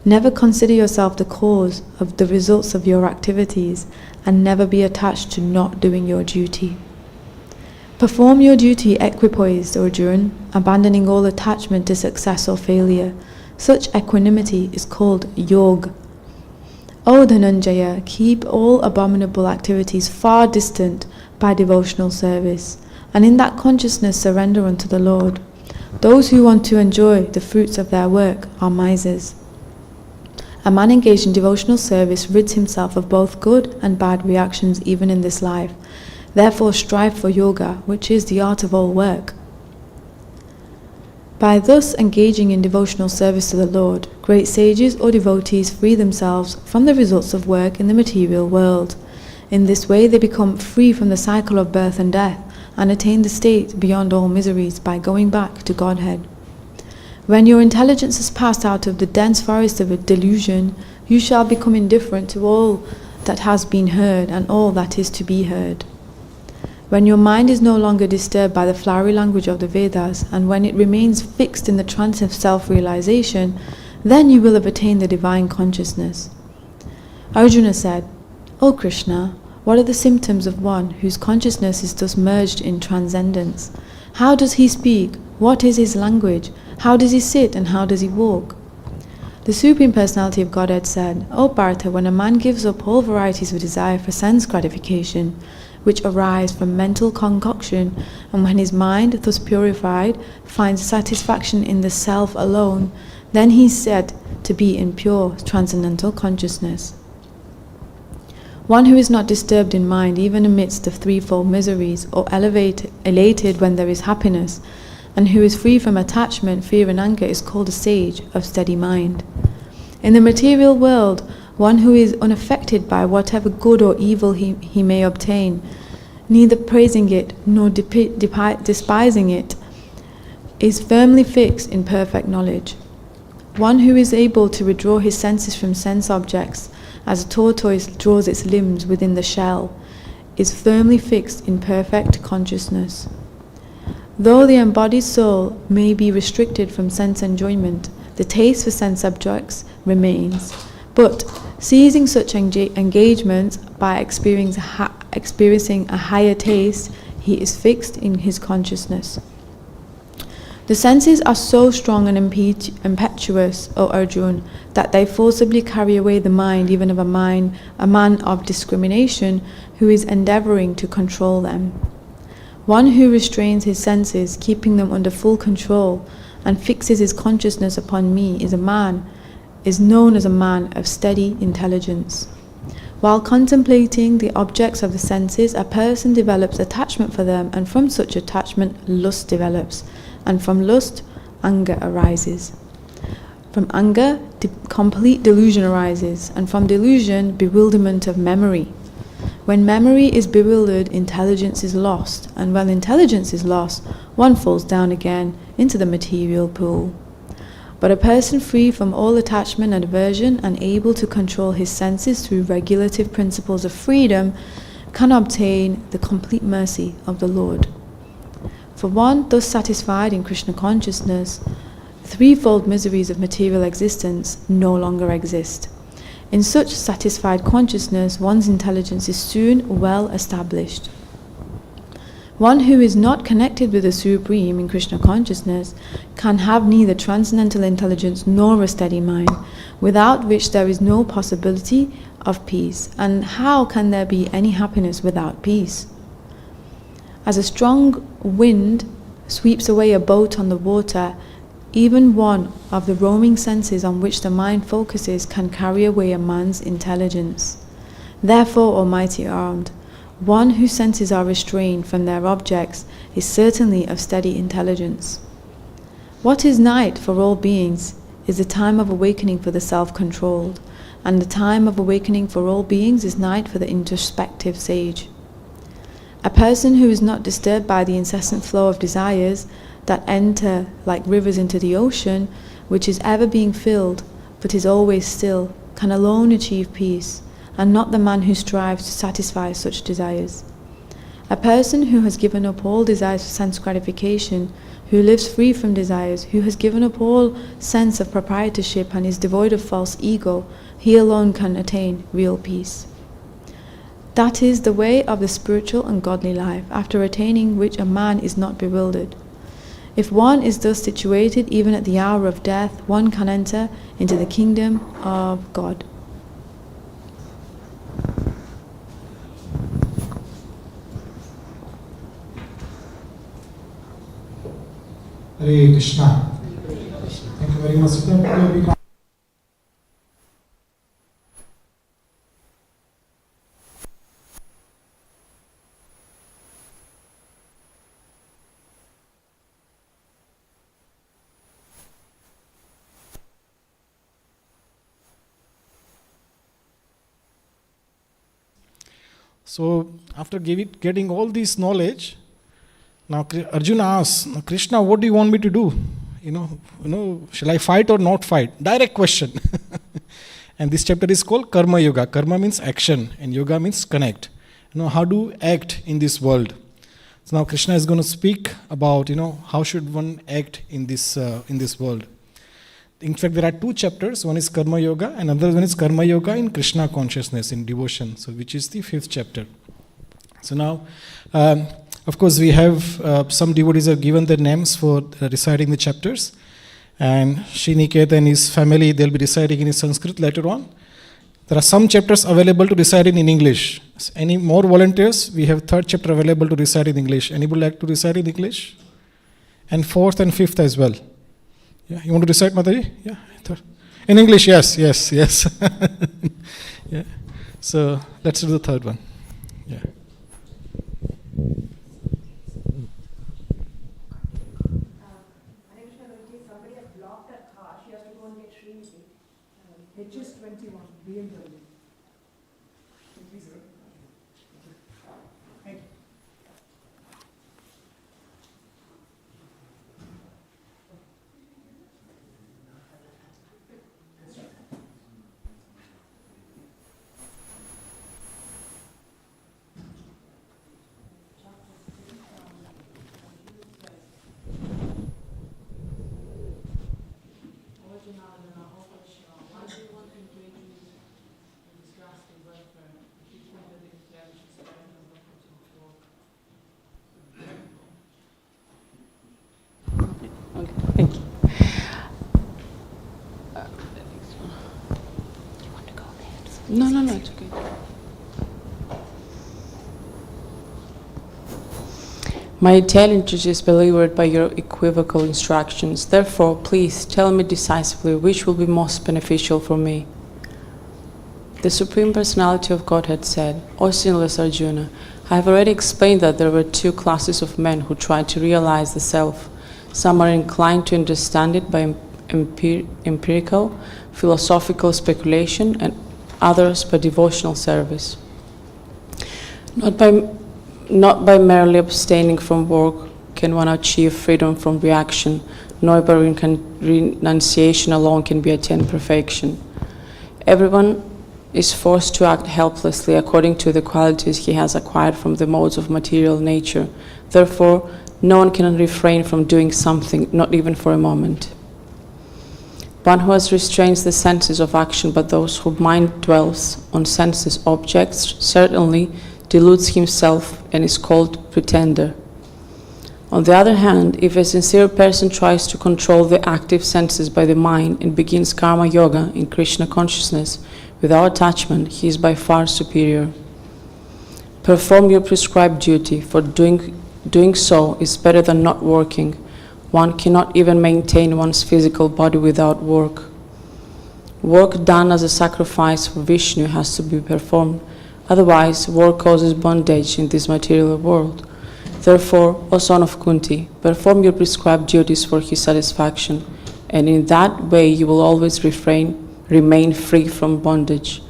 Never consider yourself the cause of the results of your activities, and never be attached to not doing your duty. Perform your duty equipoised, Arjuna, abandoning all attachment to success or failure. Such equanimity is called yog. O Dhananjaya, keep all abominable activities far distant by devotional service, and in that consciousness surrender unto the Lord. Those who want to enjoy the fruits of their work are misers. A man engaged in devotional service rids himself of both good and bad reactions even in this life. Therefore strive for yoga, which is the art of all work. By thus engaging in devotional service to the Lord, great sages or devotees free themselves from the results of work in the material world. In this way they become free from the cycle of birth and death, and attain the state beyond all miseries by going back to Godhead. When your intelligence has passed out of the dense forest of a delusion, you shall become indifferent to all that has been heard and all that is to be heard. When your mind is no longer disturbed by the flowery language of the Vedas, and when it remains fixed in the trance of self-realization, then you will have attained the divine consciousness. Arjuna said, O Krishna, what are the symptoms of one whose consciousness is thus merged in transcendence? How does he speak? What is his language? How does he sit and how does he walk? The Supreme Personality of Godhead said, O Bharata, when a man gives up all varieties of desire for sense gratification, which arise from mental concoction, and when his mind, thus purified, finds satisfaction in the self alone, then he is said to be in pure transcendental consciousness. One who is not disturbed in mind even amidst the threefold miseries, or elated when there is happiness, and who is free from attachment, fear and anger, is called a sage of steady mind. In the material world, one who is unaffected by whatever good or evil he may obtain neither praising it nor despising it, is firmly fixed in perfect knowledge. One who is able to withdraw his senses from sense objects, as a tortoise draws its limbs within the shell, is firmly fixed in perfect consciousness. Though the embodied soul may be restricted from sense enjoyment, the taste for sense objects remains. But seizing such engagements by experiencing a higher taste, he is fixed in his consciousness. The senses are so strong and impetuous, O Arjuna, that they forcibly carry away the mind even of a man of discrimination who is endeavoring to control them. One who restrains his senses, keeping them under full control, and fixes his consciousness upon me is known as a man of steady intelligence. While contemplating the objects of the senses, a person develops attachment for them, and from such attachment lust develops, and from lust anger arises. From anger complete delusion arises, and from delusion bewilderment of memory. When memory is bewildered, intelligence is lost, and when intelligence is lost, one falls down again into the material pool. But a person free from all attachment and aversion and able to control his senses through regulative principles of freedom can obtain the complete mercy of the Lord. For one thus satisfied in Krishna consciousness, the threefold miseries of material existence no longer exist. In such satisfied consciousness, one's intelligence is soon well established. One who is not connected with the Supreme in Krishna consciousness can have neither transcendental intelligence nor a steady mind, without which there is no possibility of peace. And how can there be any happiness without peace? As a strong wind sweeps away a boat on the water, even one of the roaming senses on which the mind focuses can carry away a man's intelligence. Therefore, Almighty Armed, one whose senses are restrained from their objects is certainly of steady intelligence. What is night for all beings is the time of awakening for the self-controlled, and the time of awakening for all beings is night for the introspective sage. A person who is not disturbed by the incessant flow of desires that enter like rivers into the ocean, which is ever being filled but is always still, can alone achieve peace, and not the man who strives to satisfy such desires. A person who has given up all desires for sense gratification, who lives free from desires, who has given up all sense of proprietorship and is devoid of false ego, he alone can attain real peace. That is the way of the spiritual and godly life, after attaining which a man is not bewildered. If one is thus situated, even at the hour of death, one can enter into the kingdom of God. Hare Krishna. Thank you very much. So, after getting all this knowledge, now Arjuna asks, Krishna, what do you want me to do? Shall I fight or not fight? Direct question. And this chapter is called Karma Yoga. Karma means action, and Yoga means connect. How to act in this world. So now Krishna is going to speak about, how should one act in this world. In fact, there are two chapters. One is Karma Yoga, and another one is Karma Yoga in Krishna consciousness, in devotion. So, which is the 5th chapter. So now, of course, we have some devotees have given their names for reciting the chapters. And Sri Niketa and his family, they'll be reciting in Sanskrit later on. There are some chapters available to recite in English. Any more volunteers? We have 3rd chapter available to recite in English. Anybody like to recite in English? And 4th and 5th as well. Yeah, you want to recite, Mataji? Yeah, in English, yes. Yeah. So let's do the 3rd one. Yeah. Somebody has blocked that car. She has to go and get Srimati. HS21 BMW. Thank you. No, it's okay. My intelligence is beleaguered by your equivocal instructions. Therefore, please tell me decisively which will be most beneficial for me. The Supreme Personality of Godhead said, O sinless Arjuna, I have already explained that there were two classes of men who try to realize the self. Some are inclined to understand it by empirical, philosophical speculation, and others by devotional service. Not by merely abstaining from work can one achieve freedom from reaction, nor by renunciation alone can be attained perfection. Everyone is forced to act helplessly according to the qualities he has acquired from the modes of material nature. Therefore, no one can refrain from doing something, not even for a moment. One who has restrained the senses of action, but those whose mind dwells on senses objects, certainly deludes himself and is called pretender. On the other hand, if a sincere person tries to control the active senses by the mind and begins karma yoga in Krishna consciousness without attachment, he is by far superior. Perform your prescribed duty, for doing so is better than not working. One cannot even maintain one's physical body without work. Work done as a sacrifice for Vishnu has to be performed. Otherwise, work causes bondage in this material world. Therefore, O son of Kunti, perform your prescribed duties for his satisfaction, and in that way you will always remain free from bondage.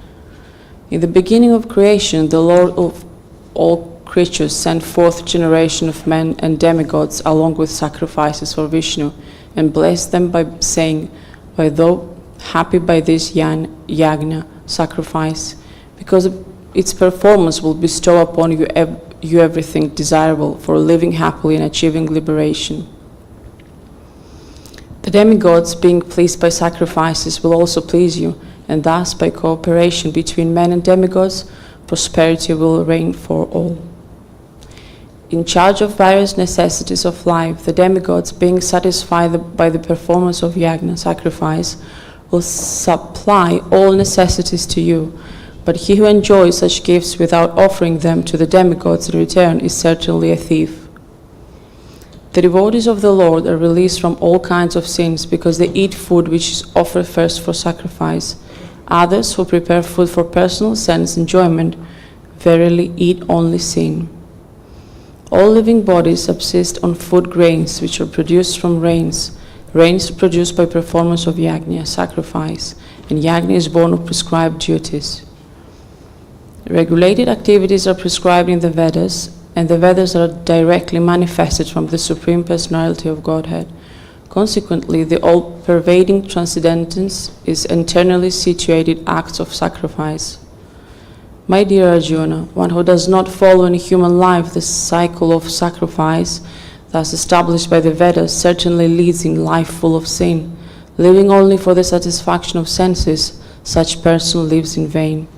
In the beginning of creation, the Lord of all creatures sent forth generation of men and demigods along with sacrifices for Vishnu, and blessed them by saying, by thou happy by this yagna sacrifice, because its performance will bestow upon you everything desirable for living happily and achieving liberation. The demigods, being pleased by sacrifices, will also please you, and thus by cooperation between men and demigods, prosperity will reign for all. In charge of various necessities of life, the demigods, being satisfied by the performance of yagna sacrifice, will supply all necessities to you. But he who enjoys such gifts without offering them to the demigods in return is certainly a thief. The devotees of the Lord are released from all kinds of sins because they eat food which is offered first for sacrifice. Others who prepare food for personal sense enjoyment verily eat only sin. All living bodies subsist on food grains which are produced from rains produced by performance of yagna, sacrifice, and yagna is born of prescribed duties. Regulated activities are prescribed in the Vedas, and the Vedas are directly manifested from the Supreme Personality of Godhead. Consequently, the all-pervading transcendence is internally situated acts of sacrifice. My dear Arjuna, one who does not follow in human life the cycle of sacrifice, thus established by the Vedas, certainly leads in life full of sin. Living only for the satisfaction of senses, such person lives in vain.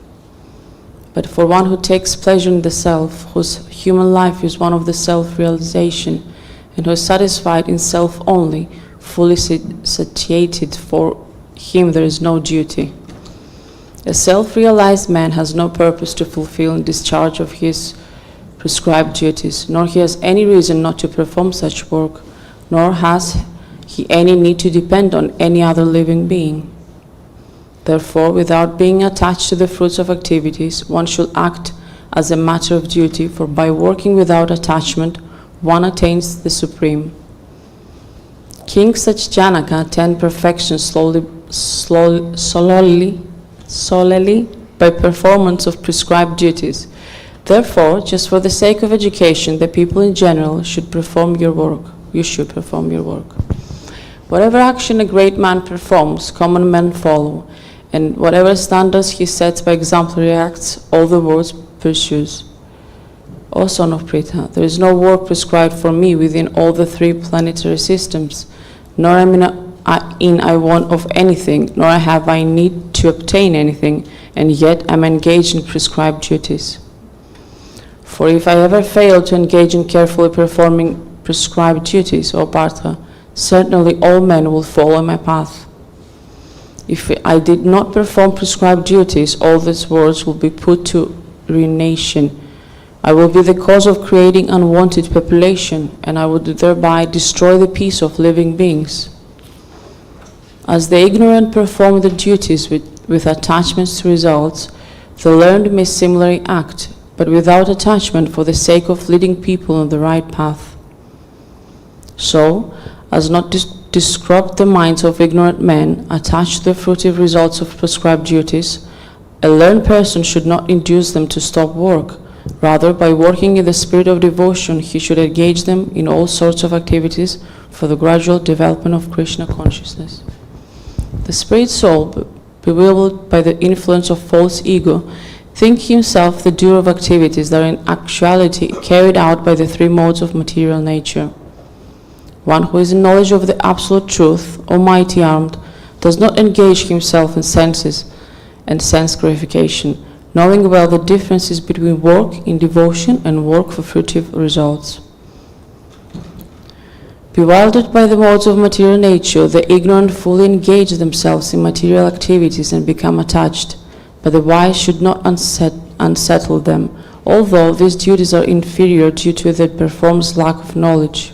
But for one who takes pleasure in the self, whose human life is one of the self-realization, and who is satisfied in self only, fully satiated, for him there is no duty. A self-realized man has no purpose to fulfill in discharge of his prescribed duties, nor he has any reason not to perform such work, nor has he any need to depend on any other living being. Therefore, without being attached to the fruits of activities, one should act as a matter of duty, for by working without attachment, one attains the Supreme. King Janaka attained perfection solely by performance of prescribed duties. Therefore, just for the sake of education, the people in general should perform your work. You should perform your work. Whatever action a great man performs, common men follow, and whatever standards he sets by exemplary acts, all the world pursues. O son of Pritha, there is no work prescribed for me within all the three planetary systems, nor am I want of anything, nor have I need to obtain anything, and yet I am engaged in prescribed duties. For if I ever fail to engage in carefully performing prescribed duties, O Partha, certainly all men will follow my path. If I did not perform prescribed duties, all these worlds will be put to ruination. I will be the cause of creating unwanted population, and I would thereby destroy the peace of living beings. As the ignorant perform their duties with attachments to results, the learned may similarly act, but without attachment for the sake of leading people on the right path. So, as not to disrupt the minds of ignorant men attached to the fruitive results of prescribed duties, a learned person should not induce them to stop work. Rather, by working in the spirit of devotion, he should engage them in all sorts of activities for the gradual development of Krishna consciousness. The spirit soul, bewildered by the influence of false ego, thinks himself the doer of activities that are in actuality carried out by the three modes of material nature. One who is in knowledge of the absolute truth, almighty armed, does not engage himself in senses and sense gratification, knowing well the differences between work in devotion and work for fruitive results. Bewildered by the modes of material nature, the ignorant fully engage themselves in material activities and become attached, but the wise should not unsettle them, although these duties are inferior due to their performance lack of knowledge.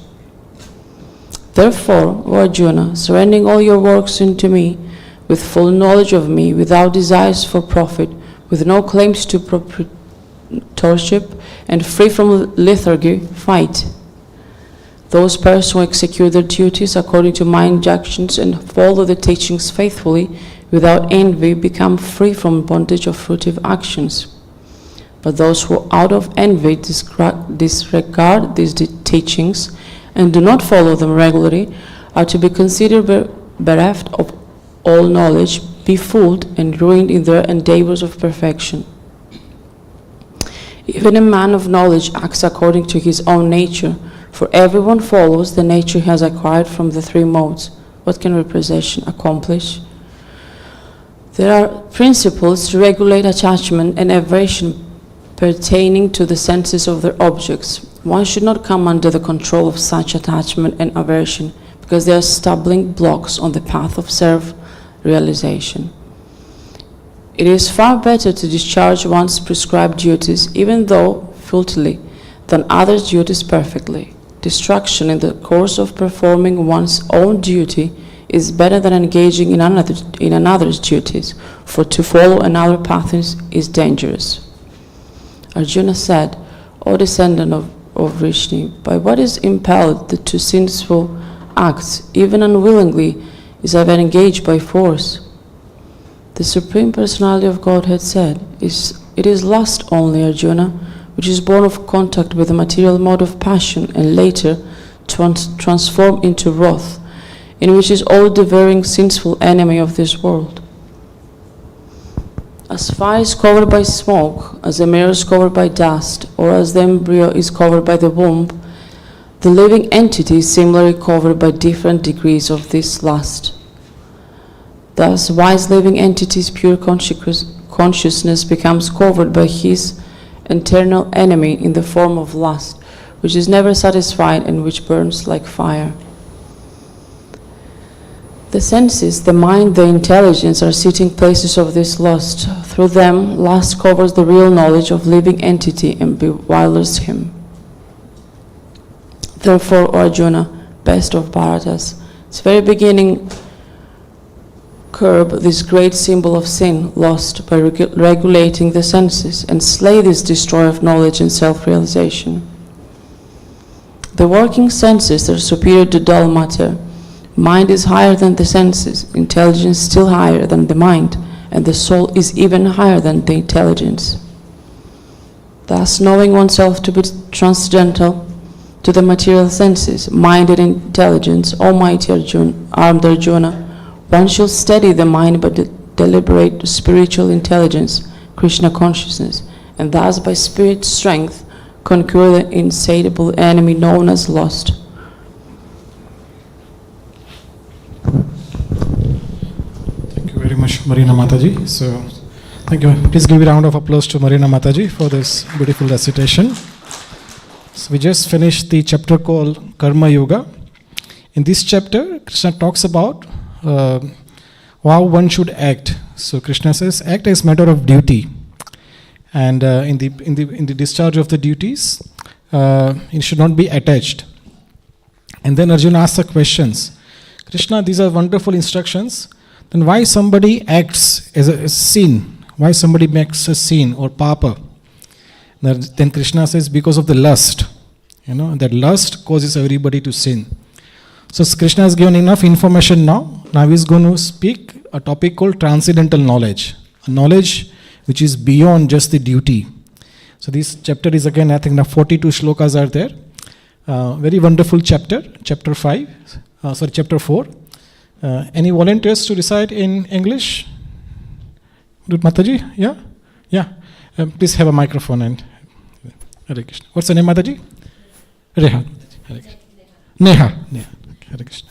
Therefore, O Arjuna, surrendering all your works unto me, with full knowledge of me, without desires for profit, with no claims to proprietorship, and free from lethargy, fight. Those persons who execute their duties according to my injunctions and follow the teachings faithfully, without envy, become free from bondage of fruitive actions. But those who out of envy disregard these teachings and do not follow them regularly are to be considered bereft of all knowledge, befooled and ruined in their endeavors of perfection. Even a man of knowledge acts according to his own nature, for everyone follows the nature he has acquired from the three modes. What can representation accomplish? There are principles to regulate attachment and aversion pertaining to the senses of their objects. One should not come under the control of such attachment and aversion, because they are stumbling blocks on the path of self-realization. It is far better to discharge one's prescribed duties, even though futilely, than others' duties perfectly. Distraction in the course of performing one's own duty is better than engaging in another's duties, for to follow another path is dangerous. Arjuna said, O descendant of Vishnu, by what is impelled to sinful acts, even unwillingly, is I engaged by force? The Supreme Personality of Godhead said, it is lust only, Arjuna, which is born of contact with the material mode of passion and later transformed into wrath, in which is all-devouring sinful enemy of this world. As fire is covered by smoke, as a mirror is covered by dust, or as the embryo is covered by the womb, the living entity is similarly covered by different degrees of this lust. Thus, wise living entity's pure consciousness becomes covered by his internal enemy in the form of lust, which is never satisfied and which burns like fire. The senses, the mind, the intelligence are sitting places of this lust. Through them, lust covers the real knowledge of living entity and bewilders him. Therefore, O Arjuna, best of Bharatas, its very beginning curb this great symbol of sin, lust, by regulating the senses, and slay this destroyer of knowledge and self-realization. The working senses are superior to dull matter. Mind is higher than the senses, intelligence still higher than the mind, and the soul is even higher than the intelligence. Thus, knowing oneself to be transcendental to the material senses, mind and intelligence, almighty armed Arjuna, one should steady the mind by deliberate spiritual intelligence, Krishna consciousness, and thus by spirit strength conquer the insatiable enemy known as lust. Thank you very much, Marina Mataji. So, thank you. Please give a round of applause to Marina Mataji for this beautiful recitation. So, we just finished the chapter called Karma Yoga. In this chapter, Krishna talks about how one should act. So Krishna says, act as matter of duty, and in the discharge of the duties, it should not be attached. And then Arjuna asks the questions. Krishna, these are wonderful instructions. Then why somebody acts as a sin? Why somebody makes a sin or papa? Then Krishna says, because of the lust. That lust causes everybody to sin. So Krishna has given enough information now. Now he is going to speak a topic called transcendental knowledge. A knowledge which is beyond just the duty. So this chapter is again, I think now 42 shlokas are there. Very wonderful chapter, chapter 4. Any volunteers to recite in English? Mataji? Yeah? Yeah. Please have a microphone and Hare Krishna. What's the name, Mataji? Reha. Hare Krishna. Neha. Hare Krishna.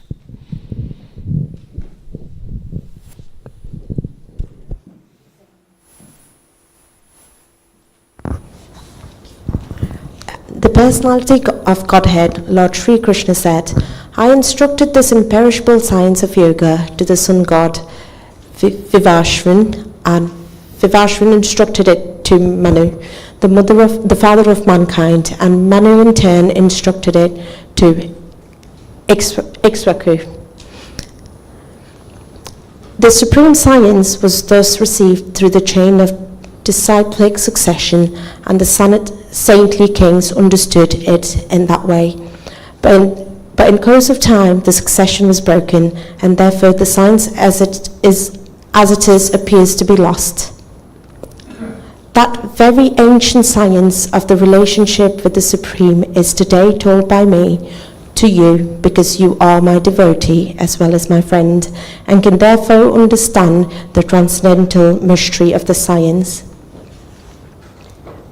The personality of Godhead, Lord Sri Krishna said, I instructed this imperishable science of yoga to the sun god Vivashvan, and Vivashvan instructed it to Manu, the father of mankind, and Manu in turn instructed it to Ikshvaku. The supreme science was thus received through the chain of disciplic succession, and the saintly kings understood it in that way. But in course of time, the succession was broken, and therefore the science as it is appears to be lost. That very ancient science of the relationship with the Supreme is today told by me to you, because you are my devotee as well as my friend, and can therefore understand the transcendental mystery of the science.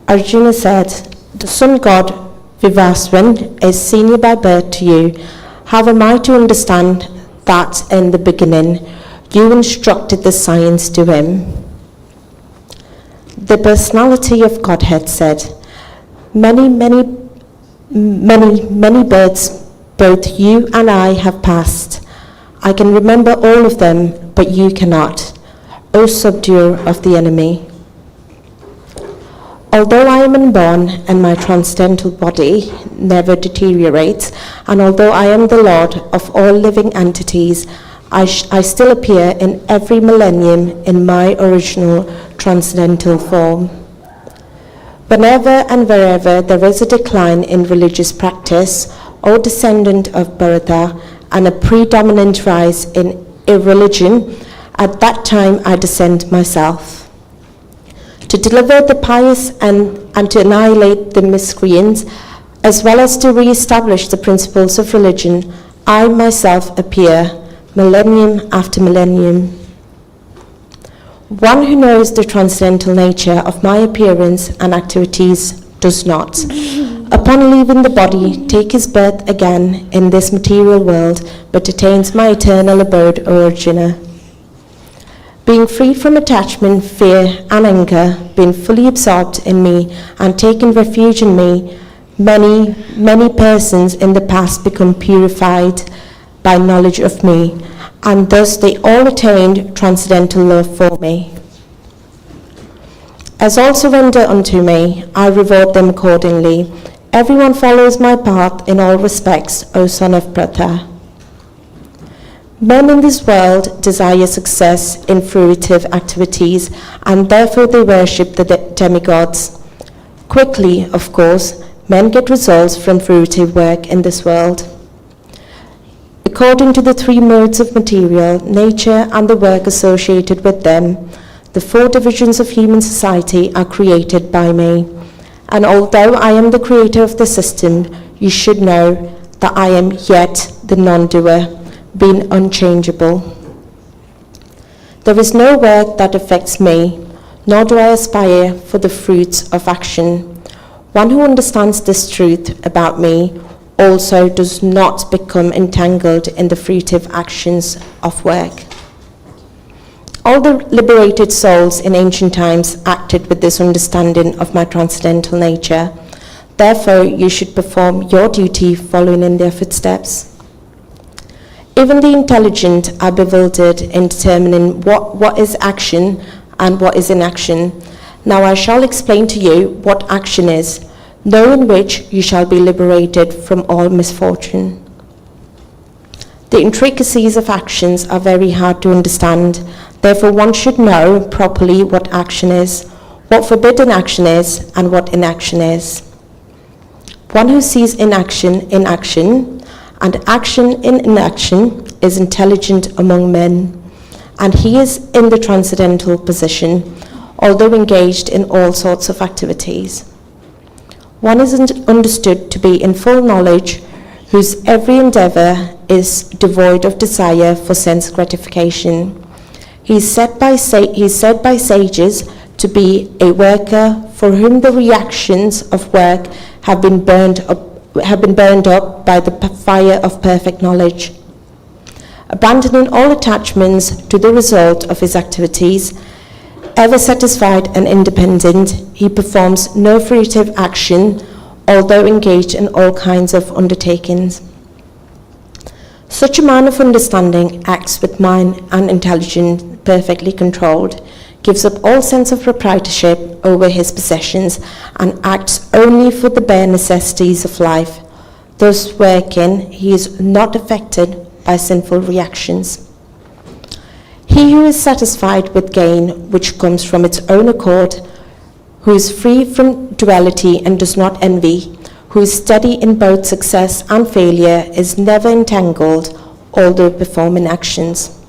Arjuna said, the sun god Vivaswan is senior by birth to you. How am I to understand that in the beginning you instructed the science to him? The personality of Godhead said, many births both you and I have passed. I can remember all of them, but you cannot, O subduer of the enemy. Although I am unborn and my transcendental body never deteriorates, and although I am the Lord of all living entities, I still appear in every millennium in my original transcendental form. Whenever and wherever there is a decline in religious practice, or descendant of Bharata, and a predominant rise in irreligion, at that time I descend myself. To deliver the pious and to annihilate the miscreants, as well as to re-establish the principles of religion, I myself appear, millennium after millennium. One who knows the transcendental nature of my appearance and activities does not, upon leaving the body, take his birth again in this material world, but attains my eternal abode, O Arjuna. Being freed from attachment, fear, and anger, being fully absorbed in me, and taking refuge in me, many persons in the past become purified by knowledge of me, and thus they all attained transcendental love for me. As all surrender unto me, I reward them accordingly. Everyone follows my path in all respects, O son of Pratha. Men in this world desire success in fruitive activities, and therefore they worship the demigods. Quickly, of course, men get results from fruitive work in this world. According to the three modes of material, nature, and the work associated with them, the four divisions of human society are created by me. And although I am the creator of the system, you should know that I am yet the non-doer, being unchangeable. There is no work that affects me, nor do I aspire for the fruits of action. One who understands this truth about me also does not become entangled in the fruitive actions of work. All the liberated souls in ancient times acted with this understanding of my transcendental nature. Therefore, you should perform your duty following in their footsteps. Even the intelligent are bewildered in determining what is action and what is inaction. Now I shall explain to you what action is, knowing which you shall be liberated from all misfortune. The intricacies of actions are very hard to understand. Therefore, one should know properly what action is, what forbidden action is, and what inaction is. One who sees inaction in action and action in inaction is intelligent among men, and he is in the transcendental position, although engaged in all sorts of activities. One is understood to be in full knowledge, whose every endeavor is devoid of desire for sense gratification. He is said by sages to be a worker for whom the reactions of work have been burned up by the fire of perfect knowledge. Abandoning all attachments to the result of his activities, ever satisfied and independent, he performs no fruitive action, although engaged in all kinds of undertakings. Such a man of understanding acts with mind and intelligence perfectly controlled, gives up all sense of proprietorship over his possessions, and acts only for the bare necessities of life. Thus working, he is not affected by sinful reactions. He who is satisfied with gain which comes from its own accord, who is free from duality and does not envy, who is steady in both success and failure, is never entangled, although performing actions.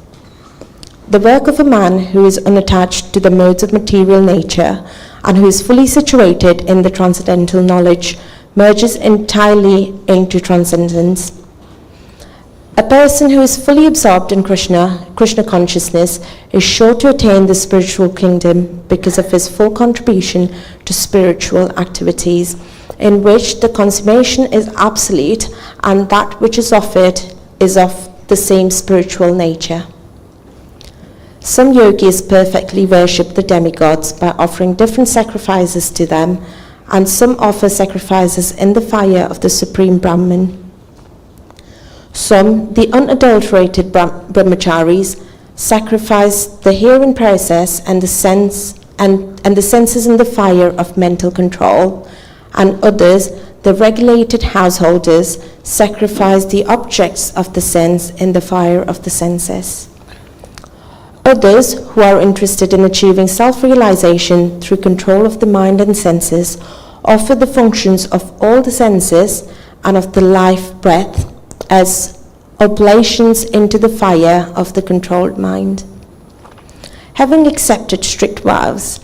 The work of a man who is unattached to the modes of material nature and who is fully situated in the transcendental knowledge merges entirely into transcendence. A person who is fully absorbed in Krishna consciousness is sure to attain the spiritual kingdom because of his full contribution to spiritual activities, in which the consummation is absolute and that which is offered is of the same spiritual nature. Some yogis perfectly worship the demigods by offering different sacrifices to them, and some offer sacrifices in the fire of the Supreme Brahman. Some, the unadulterated brahmacharis, sacrifice the hearing process and the senses in the fire of mental control, and others, the regulated householders, sacrifice the objects of the sense in the fire of the senses. Others, who are interested in achieving self-realization through control of the mind and senses, offer the functions of all the senses and of the life breath as oblations into the fire of the controlled mind. Having accepted strict vows,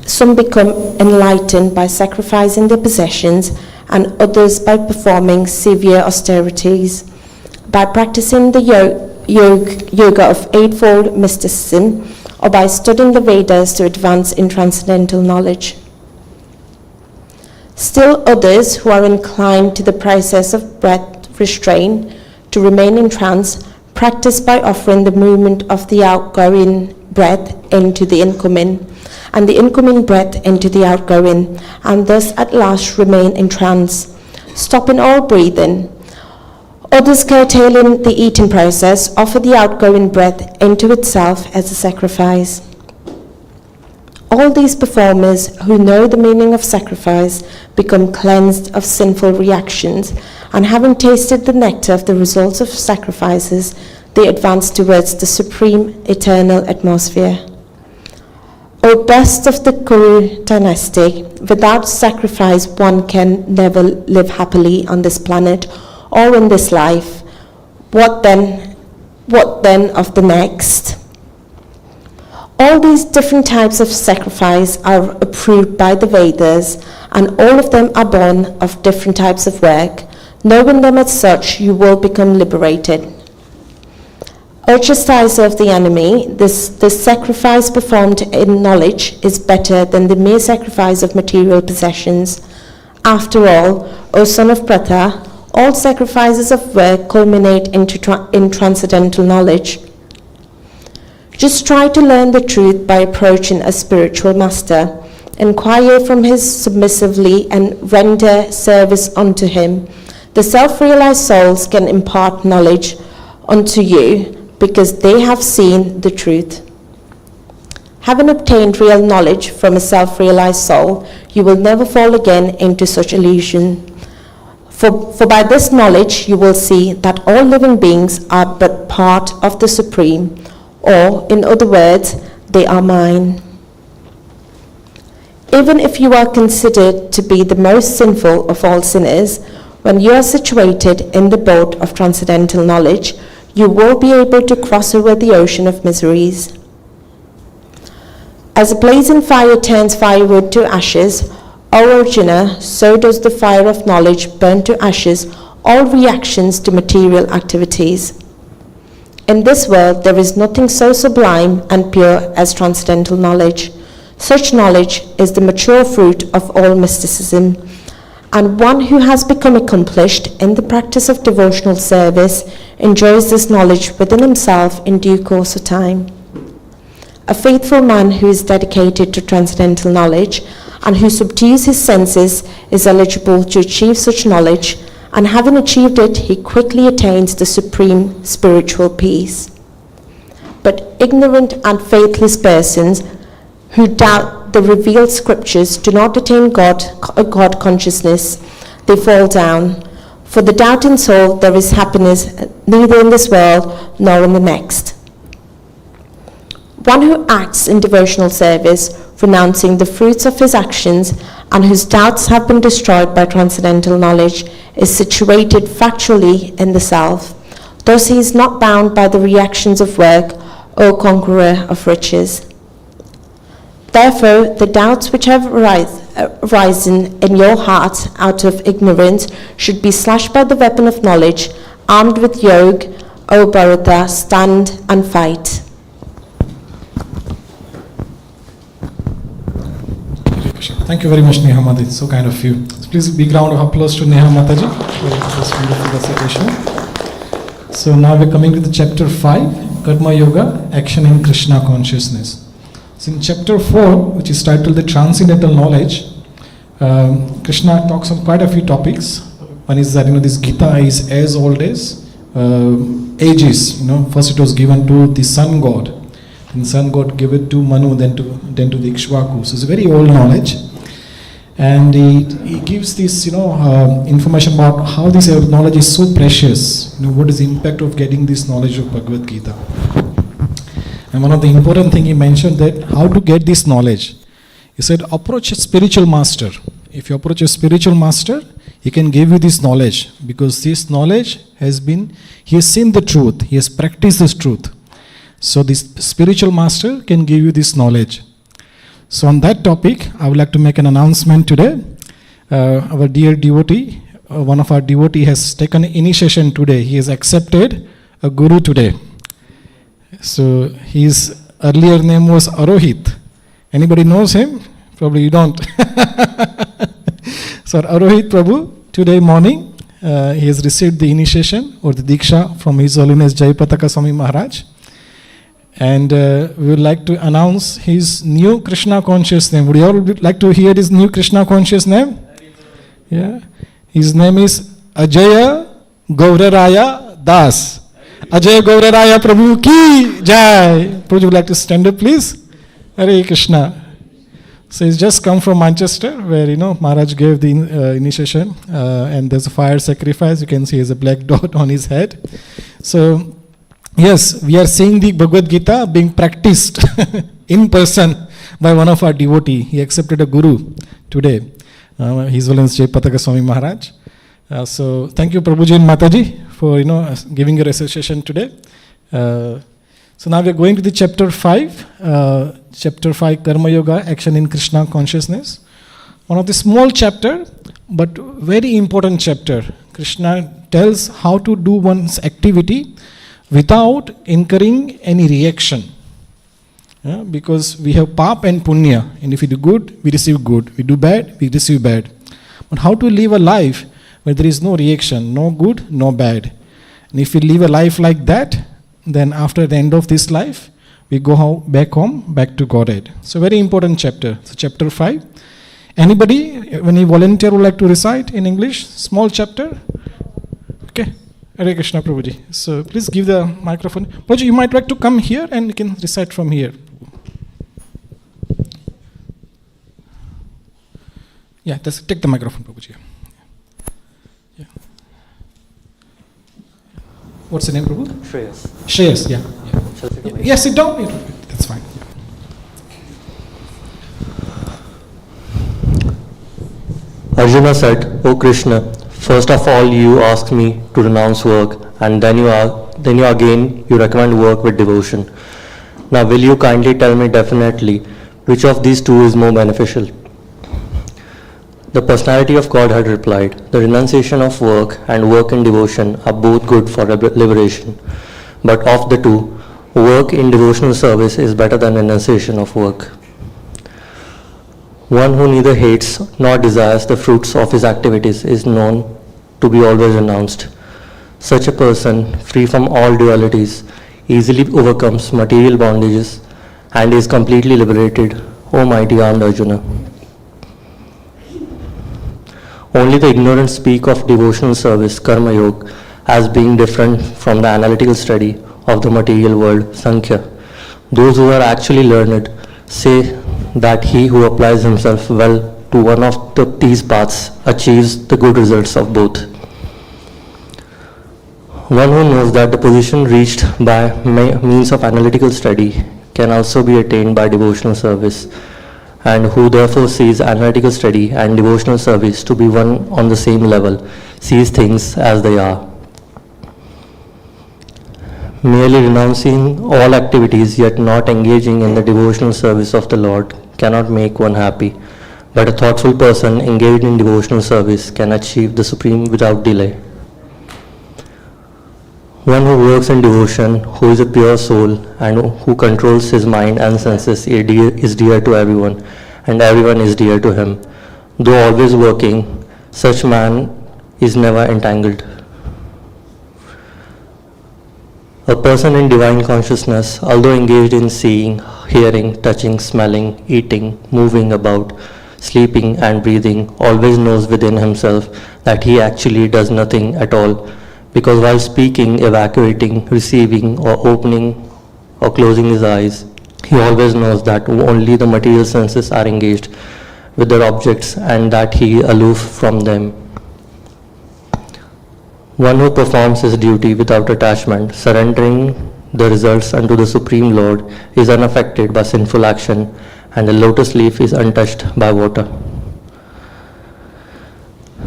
some become enlightened by sacrificing their possessions, and others by performing severe austerities. By practicing the yoga of eightfold mysticism, or by studying the Vedas to advance in transcendental knowledge. Still others, who are inclined to the process of breath restraint to remain in trance, practice by offering the movement of the outgoing breath into the incoming, and the incoming breath into the outgoing, and thus at last remain in trance, stopping all breathing. Others, curtailing the eating process, offer the outgoing breath into itself as a sacrifice. All these performers who know the meaning of sacrifice become cleansed of sinful reactions, and having tasted the nectar of the results of sacrifices, they advance towards the supreme eternal atmosphere. O best of the Kuru dynasty, without sacrifice one can never live happily on this planet or in this life. What then of the next? All these different types of sacrifice are approved by the Vedas, and all of them are born of different types of work. Knowing them as such, you will become liberated. O chastiser of the enemy, this sacrifice performed in knowledge is better than the mere sacrifice of material possessions. After all, O son of Pratha, all sacrifices of work culminate in transcendental knowledge. Just try to learn the truth by approaching a spiritual master. Inquire from him submissively and render service unto him. The self-realized souls can impart knowledge unto you, because they have seen the truth. Having obtained real knowledge from a self-realized soul, you will never fall again into such illusion. For by this knowledge you will see that all living beings are but part of the Supreme, or, in other words, they are mine. Even if you are considered to be the most sinful of all sinners, when you are situated in the boat of transcendental knowledge, you will be able to cross over the ocean of miseries. As a blazing fire turns firewood to ashes, O Arjuna, so does the fire of knowledge burn to ashes all reactions to material activities. In this world, there is nothing so sublime and pure as transcendental knowledge. Such knowledge is the mature fruit of all mysticism, and one who has become accomplished in the practice of devotional service enjoys this knowledge within himself in due course of time. A faithful man who is dedicated to transcendental knowledge and who subdues his senses is eligible to achieve such knowledge, and having achieved it, he quickly attains the supreme spiritual peace. But ignorant and faithless persons who doubt the revealed scriptures do not attain God consciousness. They fall down. For the doubting soul, there is happiness neither in this world nor in the next. One who acts in devotional service, renouncing the fruits of his actions, and whose doubts have been destroyed by transcendental knowledge, is situated factually in the self. Thus he is not bound by the reactions of work, O conqueror of riches. Therefore, the doubts which have arisen in your heart out of ignorance should be slashed by the weapon of knowledge. Armed with yoga, O Bharata, stand and fight. Thank you very much, Neha Mataji. It's so kind of you. So please, big round of applause to Neha Mataji for this beautiful recitation. So now we're coming to the chapter 5, Karma Yoga, Action in Krishna Consciousness. So in chapter 4, which is titled The Transcendental Knowledge, Krishna talks on quite a few topics. One is that this Gita is as old as ages. First it was given to the sun god, and sun god gave it to Manu, then to the Ikshvaku. So it's a very old knowledge, and he gives this information about how this knowledge is so precious. What is the impact of getting this knowledge of Bhagavad Gita? And one of the important thing he mentioned, that how to get this knowledge. He said, approach a spiritual master. If you approach a spiritual master, he can give you this knowledge, because this knowledge he has seen the truth, he has practiced this truth. So this spiritual master can give you this knowledge. So on that topic, I would like to make an announcement today. Our dear devotee, one of our devotee has taken initiation today. He has accepted a guru today. So his earlier name was Arohit. Anybody knows him? Probably you don't. So Arohit Prabhu, today morning, he has received the initiation or the Diksha from His Holiness Jayapataka Swami Maharaj. And we would like to announce his new Krishna conscious name. Would you all like to hear his new Krishna conscious name? Yeah. His name is Ajaya Gauraraya Das. Ajay Gauraraya Prabhu ki jai. Prabhu, would you like to stand up, please? Hare Krishna. So he's just come from Manchester, where Maharaj gave the initiation, and there's a fire sacrifice. You can see there's a black dot on his head. So yes, we are seeing the Bhagavad Gita being practiced in person by one of our devotee. He accepted a guru today, His Holiness Jayapataka Swami Maharaj. So thank you, Prabhuji and Mataji, for giving a recitation today. So now we are going to the chapter 5. Chapter 5, Karma Yoga, Action in Krishna Consciousness. One of the small chapter, but very important chapter. Krishna tells how to do one's activity without incurring any reaction. Because we have pap and punya, and if we do good, we receive good. We do bad, we receive bad. But how to live a life where there is no reaction, no good, no bad. And if we live a life like that, then after the end of this life, we go back home, back to Godhead. So very important chapter. So chapter 5. Anybody, any volunteer would like to recite in English? Small chapter? Okay. Hare Krishna, Prabhuji. So please give the microphone. Prabhuji, you might like to come here and you can recite from here. Yeah, take the microphone, Prabhuji. Yeah. What's the name, Prabhu? Shreyas. Shreyas, yeah. Yeah, sit down. Yeah, that's fine. Arjuna said, O Krishna, first of all you ask me to renounce work, and then you recommend work with devotion. Now will you kindly tell me definitely which of these two is more beneficial? The personality of God had replied, the renunciation of work and work in devotion are both good for liberation. But of the two, work in devotional service is better than renunciation of work. One who neither hates nor desires the fruits of his activities is known to be always renounced. Such a person, free from all dualities, easily overcomes material bondages and is completely liberated, O mighty armed Arjuna. Only the ignorant speak of devotional service, karma yoga, as being different from the analytical study of the material world, Sankhya. Those who are actually learned say that he who applies himself well to one of these paths achieves the good results of both. One who knows that the position reached by means of analytical study can also be attained by devotional service, and who therefore sees analytical study and devotional service to be one on the same level, sees things as they are. Merely renouncing all activities yet not engaging in the devotional service of the Lord cannot make one happy, but a thoughtful person engaged in devotional service can achieve the supreme without delay. One who works in devotion, who is a pure soul and who controls his mind and senses is dear to everyone, and everyone is dear to him. Though always working, such man is never entangled. A person in divine consciousness, although engaged in seeing, hearing, touching, smelling, eating, moving about, sleeping and breathing, always knows within himself that he actually does nothing at all, because while speaking, evacuating, receiving, or opening or closing his eyes, he always knows that only the material senses are engaged with their objects and that he is aloof from them. One who performs his duty without attachment, surrendering the results unto the Supreme Lord, is unaffected by sinful action, and the lotus leaf is untouched by water.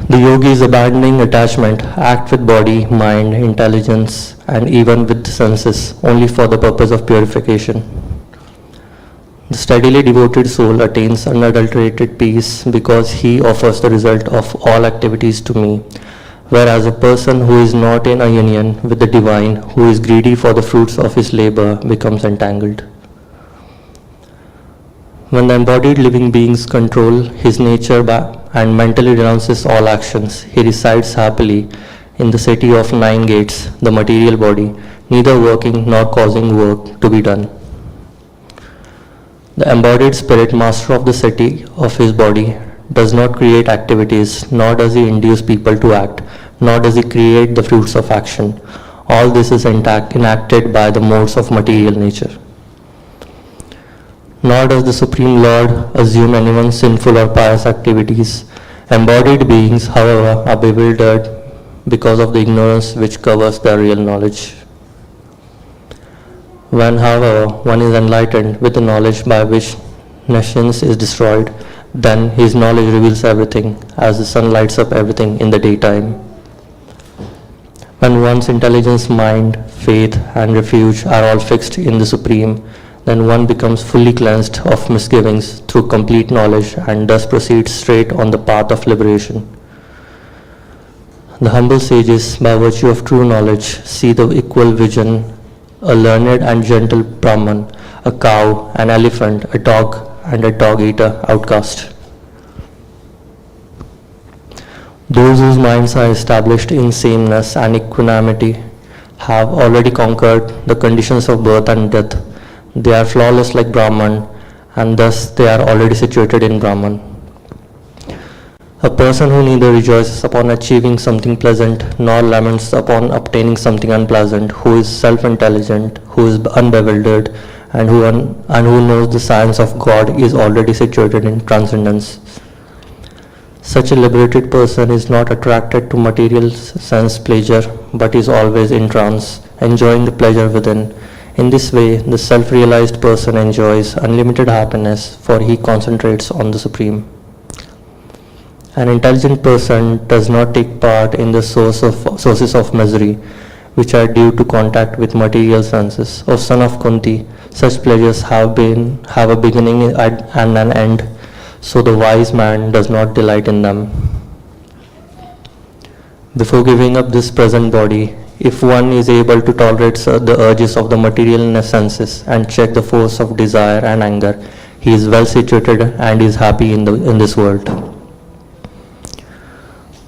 The yogis, abandoning attachment, act with body, mind, intelligence, and even with the senses, only for the purpose of purification. The steadily devoted soul attains unadulterated peace because he offers the result of all activities to me, whereas a person who is not in a union with the divine, who is greedy for the fruits of his labor, becomes entangled. When the embodied living beings control his nature and mentally renounces all actions, he resides happily in the city of 9 gates, the material body, neither working nor causing work to be done. The embodied spirit, master of the city of his body, does not create activities, nor does he induce people to act, nor does he create the fruits of action. All this is enacted by the modes of material nature. Nor does the Supreme Lord assume anyone's sinful or pious activities. Embodied beings, however, are bewildered because of the ignorance which covers their real knowledge. When, however, one is enlightened with the knowledge by which nescience is destroyed, then his knowledge reveals everything, as the sun lights up everything in the daytime. When one's intelligence, mind, faith, and refuge are all fixed in the Supreme, then one becomes fully cleansed of misgivings through complete knowledge and thus proceeds straight on the path of liberation. The humble sages, by virtue of true knowledge, see the equal vision, a learned and gentle Brahman, a cow, an elephant, a dog, and a dog-eater outcast. Those whose minds are established in sameness and equanimity have already conquered the conditions of birth and death. They are flawless like Brahman, and thus they are already situated in Brahman. A person who neither rejoices upon achieving something pleasant nor laments upon obtaining something unpleasant, who is self-intelligent, who is unbewildered, and who knows the science of God, is already situated in transcendence. Such a liberated person is not attracted to material sense pleasure, but is always in trance, enjoying the pleasure within. In this way, the self-realized person enjoys unlimited happiness, for he concentrates on the Supreme. An intelligent person does not take part in the sources of misery, which are due to contact with material senses. O son of Kunti, such pleasures have a beginning and an end, so the wise man does not delight in them. Before giving up this present body, if one is able to tolerate the urges of the material senses and check the force of desire and anger, he is well situated and is happy in this world.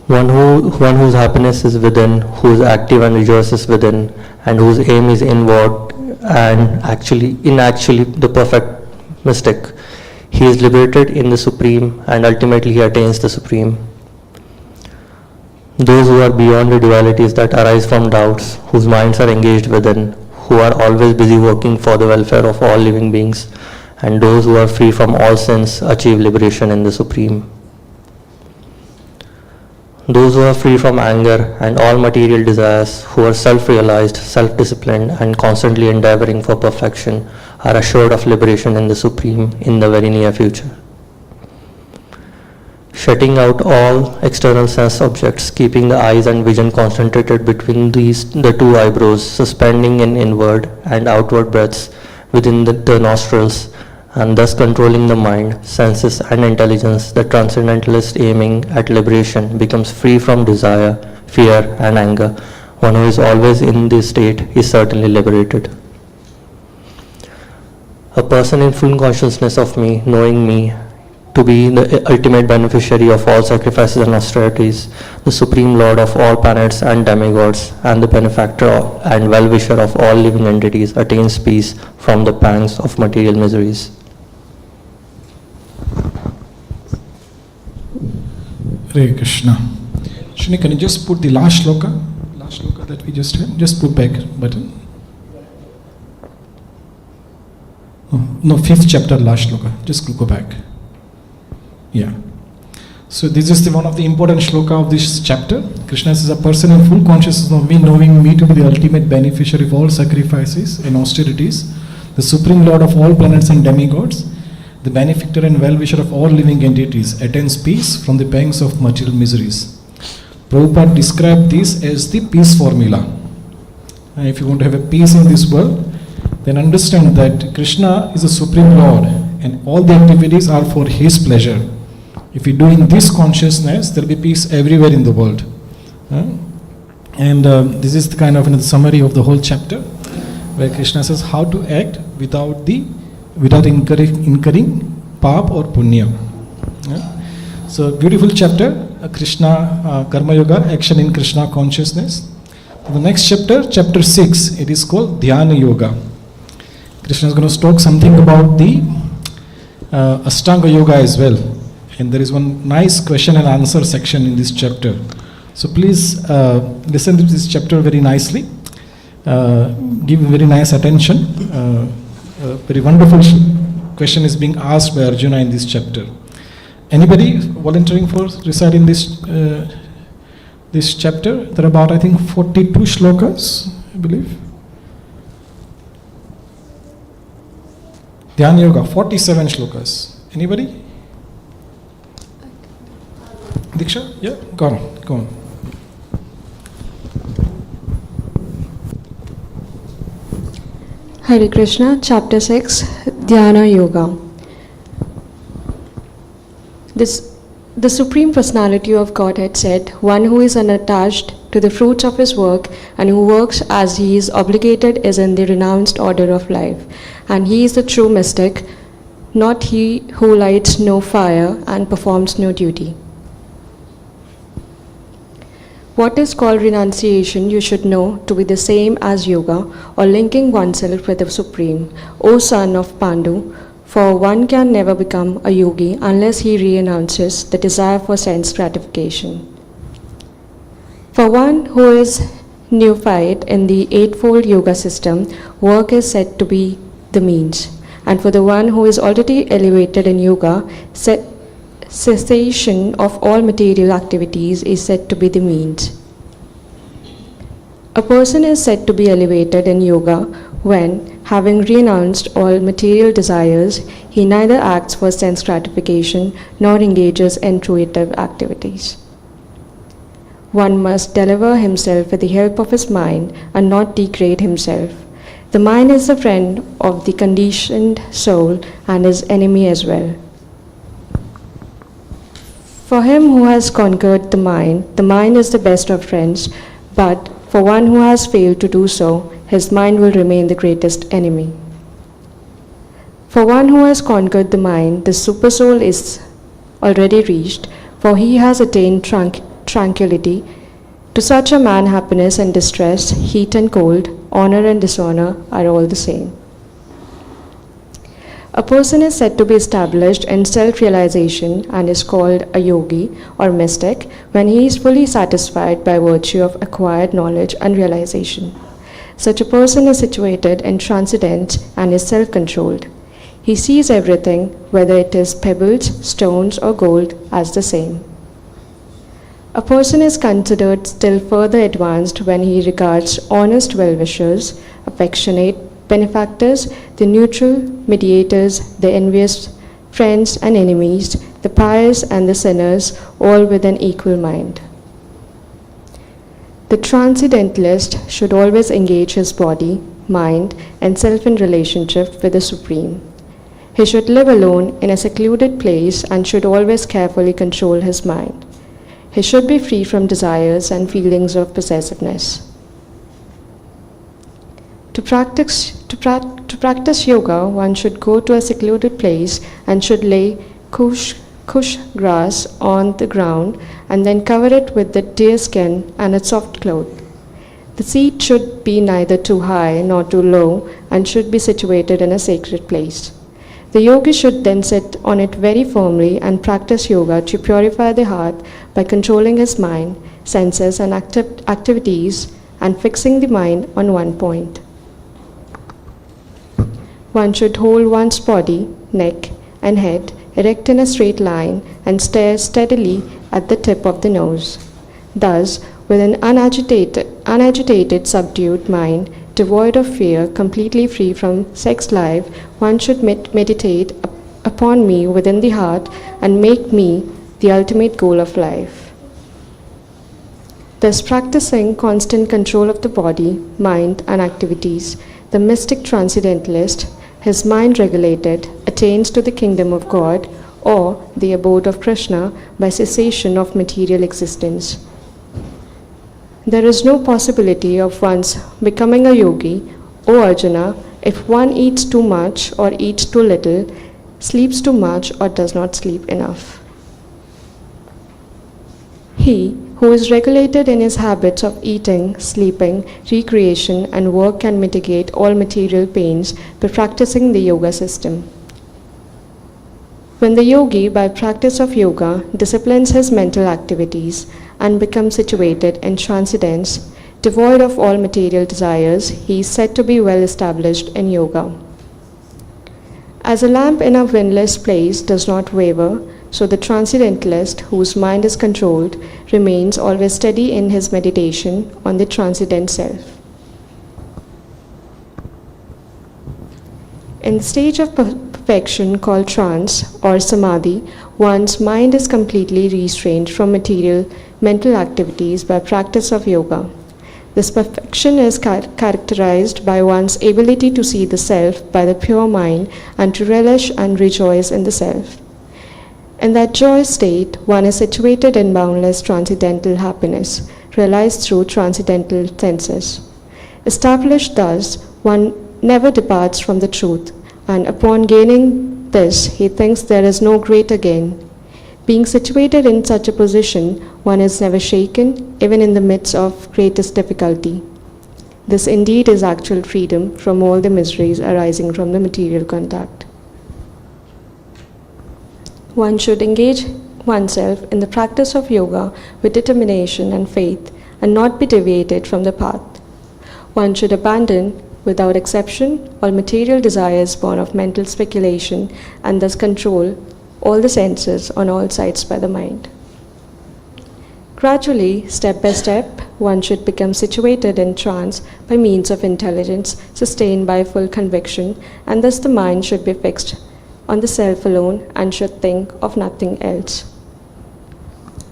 One whose happiness is within, who is active and rejoices within, and whose aim is inward and actually the perfect mystic. He is liberated in the Supreme, and ultimately he attains the Supreme. Those who are beyond the dualities that arise from doubts, whose minds are engaged within, who are always busy working for the welfare of all living beings, and those who are free from all sins achieve liberation in the Supreme. Those who are free from anger and all material desires, who are self-realized, self-disciplined, and constantly endeavoring for perfection, are assured of liberation in the Supreme in the very near future. Shutting out all external sense objects, keeping the eyes and vision concentrated between the two eyebrows, suspending in inward and outward breaths within the nostrils, and thus controlling the mind, senses, and intelligence, the transcendentalist aiming at liberation becomes free from desire, fear, and anger. One who is always in this state is certainly liberated. A person in full consciousness of me, knowing me to be the ultimate beneficiary of all sacrifices and austerities, the Supreme Lord of all planets and demigods, and the benefactor and well-wisher of all living entities, attains peace from the pangs of material miseries. Hare Krishna. Shuni, can you just put the last shloka that we just had? Just put back button. No, 5th chapter, last shloka. Just go back. Yeah. So this is one of the important shloka of this chapter. Krishna says, a person in full consciousness of me, knowing me to be the ultimate beneficiary of all sacrifices and austerities, the Supreme Lord of all planets and demigods, the benefactor and well-wisher of all living entities, attains peace from the pangs of material miseries. Prabhupada described this as the peace formula. And if you want to have a peace in this world, then understand that Krishna is the Supreme Lord and all the activities are for His pleasure. If you do in this consciousness, there will be peace everywhere in the world. And this is the kind of the summary of the whole chapter, where Krishna says how to act without incurring pap or punya. So beautiful chapter, Krishna Karma Yoga, action in Krishna consciousness. The next chapter, chapter 6, it is called Dhyana Yoga. Krishna is going to talk something about the Ashtanga Yoga as well. And there is one nice question and answer section in this chapter. So please listen to this chapter very nicely. Give very nice attention. Very wonderful question is being asked by Arjuna in this chapter. Anybody volunteering for reciting this chapter? There are about, I think, 42 shlokas, I believe. Dhyana Yoga, 47 shlokas. Anybody? Diksha? Yeah, go on. Hare Krishna, Chapter 6, Dhyana Yoga. The Supreme Personality of Godhead said, one who is unattached to the fruits of his work and who works as he is obligated is in the renounced order of life. And he is the true mystic, not he who lights no fire and performs no duty. What is called renunciation you should know to be the same as yoga or linking oneself with the Supreme. O son of Pandu, For one can never become a yogi unless he renounces the desire for sense gratification. For one who is neophyte in the Eightfold Yoga system, work is said to be the means. And for the one who is already elevated in yoga, cessation of all material activities is said to be the means. A person is said to be elevated in yoga when, having renounced all material desires, he neither acts for sense gratification nor engages in intuitive activities. One must deliver himself with the help of his mind and not degrade himself. The mind is the friend of the conditioned soul and his enemy as well. For him who has conquered the mind is the best of friends, but for one who has failed to do so, his mind will remain the greatest enemy. For one who has conquered the mind, the supersoul is already reached, for he has attained tranquility. To such a man, happiness and distress, heat and cold, honor and dishonor are all the same. A person is said to be established in self-realization and is called a yogi or mystic when he is fully satisfied by virtue of acquired knowledge and realization. Such a person is situated in transcendence and is self-controlled. He sees everything, whether it is pebbles, stones, or gold, as the same. A person is considered still further advanced when he regards honest well-wishers, affectionate benefactors, the neutral mediators, the envious friends and enemies, the pious and the sinners, all with an equal mind. The transcendentalist should always engage his body, mind, and self in relationship with the Supreme. He should live alone in a secluded place and should always carefully control his mind. He should be free from desires and feelings of possessiveness. To practice yoga, one should go to a secluded place and should lay kush grass on the ground and then cover it with the deer skin and a soft cloth. The seat should be neither too high nor too low and should be situated in a sacred place. The yogi should then sit on it very firmly and practice yoga to purify the heart by controlling his mind, senses, and activities and fixing the mind on one point. One should hold one's body, neck, and head erect in a straight line and stare steadily at the tip of the nose. Thus, with an unagitated, subdued mind, devoid of fear, completely free from sex life, one should meditate upon me within the heart and make me the ultimate goal of life. Thus, practicing constant control of the body, mind, and activities, the mystic transcendentalist, his mind regulated, attains to the kingdom of God or the abode of Krishna by cessation of material existence. There is no possibility of one's becoming a yogi, O Arjuna, if one eats too much or eats too little, sleeps too much or does not sleep enough. He who is regulated in his habits of eating, sleeping, recreation, and work can mitigate all material pains by practicing the yoga system. When the yogi, by practice of yoga, disciplines his mental activities and becomes situated in transcendence, devoid of all material desires, he is said to be well established in yoga. As a lamp in a windless place does not waver, so the transcendentalist, whose mind is controlled, remains always steady in his meditation on the transcendent self. In the stage of perfection called trance or samadhi, one's mind is completely restrained from material mental activities by practice of yoga. This perfection is characterized by one's ability to see the self by the pure mind and to relish and rejoice in the self. In that joy state, one is situated in boundless transcendental happiness, realized through transcendental senses. Established thus, one never departs from the truth, and upon gaining this, he thinks there is no greater gain. Being situated in such a position, one is never shaken, even in the midst of greatest difficulty. This indeed is actual freedom from all the miseries arising from the material contact. One should engage oneself in the practice of yoga with determination and faith and not be deviated from the path. One should abandon, without exception, all material desires born of mental speculation and thus control all the senses on all sides by the mind. Gradually, step by step, one should become situated in trance by means of intelligence sustained by full conviction, and thus the mind should be fixed on the self alone and should think of nothing else.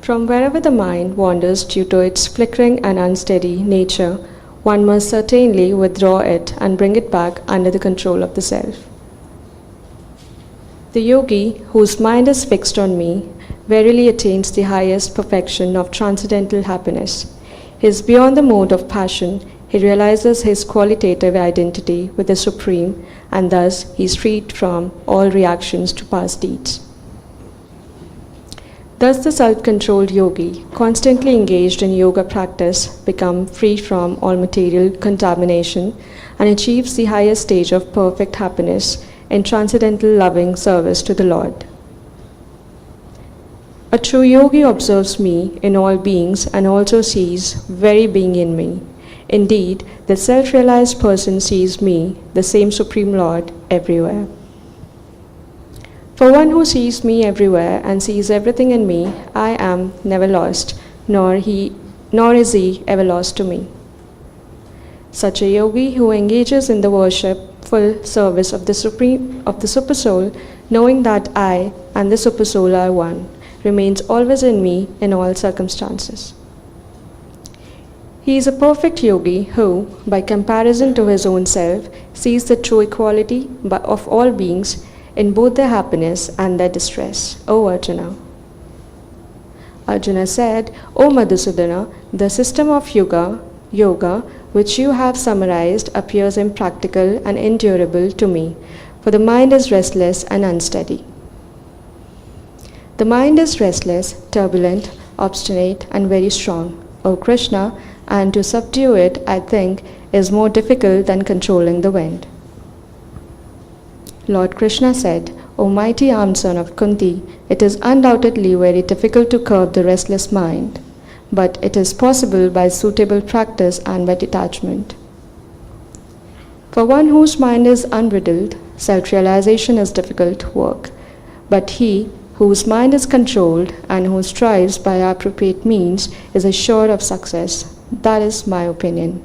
From wherever the mind wanders due to its flickering and unsteady nature, one must certainly withdraw it and bring it back under the control of the self. The yogi, whose mind is fixed on me, verily attains the highest perfection of transcendental happiness. He is beyond the mode of passion, he realizes his qualitative identity with the Supreme, and thus he is freed from all reactions to past deeds. Thus the self-controlled yogi, constantly engaged in yoga practice, becomes free from all material contamination and achieves the highest stage of perfect happiness in transcendental loving service to the Lord. A true yogi observes me in all beings and also sees very being in me. Indeed, the self-realized person sees me, the same Supreme Lord, everywhere. For one who sees me everywhere and sees everything in me, I am never lost, nor is he ever lost to me. Such a yogi who engages in the worshipful service of the Supersoul, knowing that I and the Supersoul are one, remains always in me in all circumstances. He is a perfect yogi who, by comparison to his own self, sees the true equality of all beings in both their happiness and their distress. O Arjuna. Arjuna said, O Madhusudana, the system of yoga, which you have summarized, appears impractical and endurable to me, for the mind is restless and unsteady. The mind is restless, turbulent, obstinate, and very strong, O Krishna, and to subdue it, I think, is more difficult than controlling the wind. Lord Krishna said, O mighty armed son of Kunti, it is undoubtedly very difficult to curb the restless mind, but it is possible by suitable practice and by detachment. For one whose mind is unbridled, self-realization is difficult work, but he whose mind is controlled and who strives by appropriate means is assured of success. That is my opinion.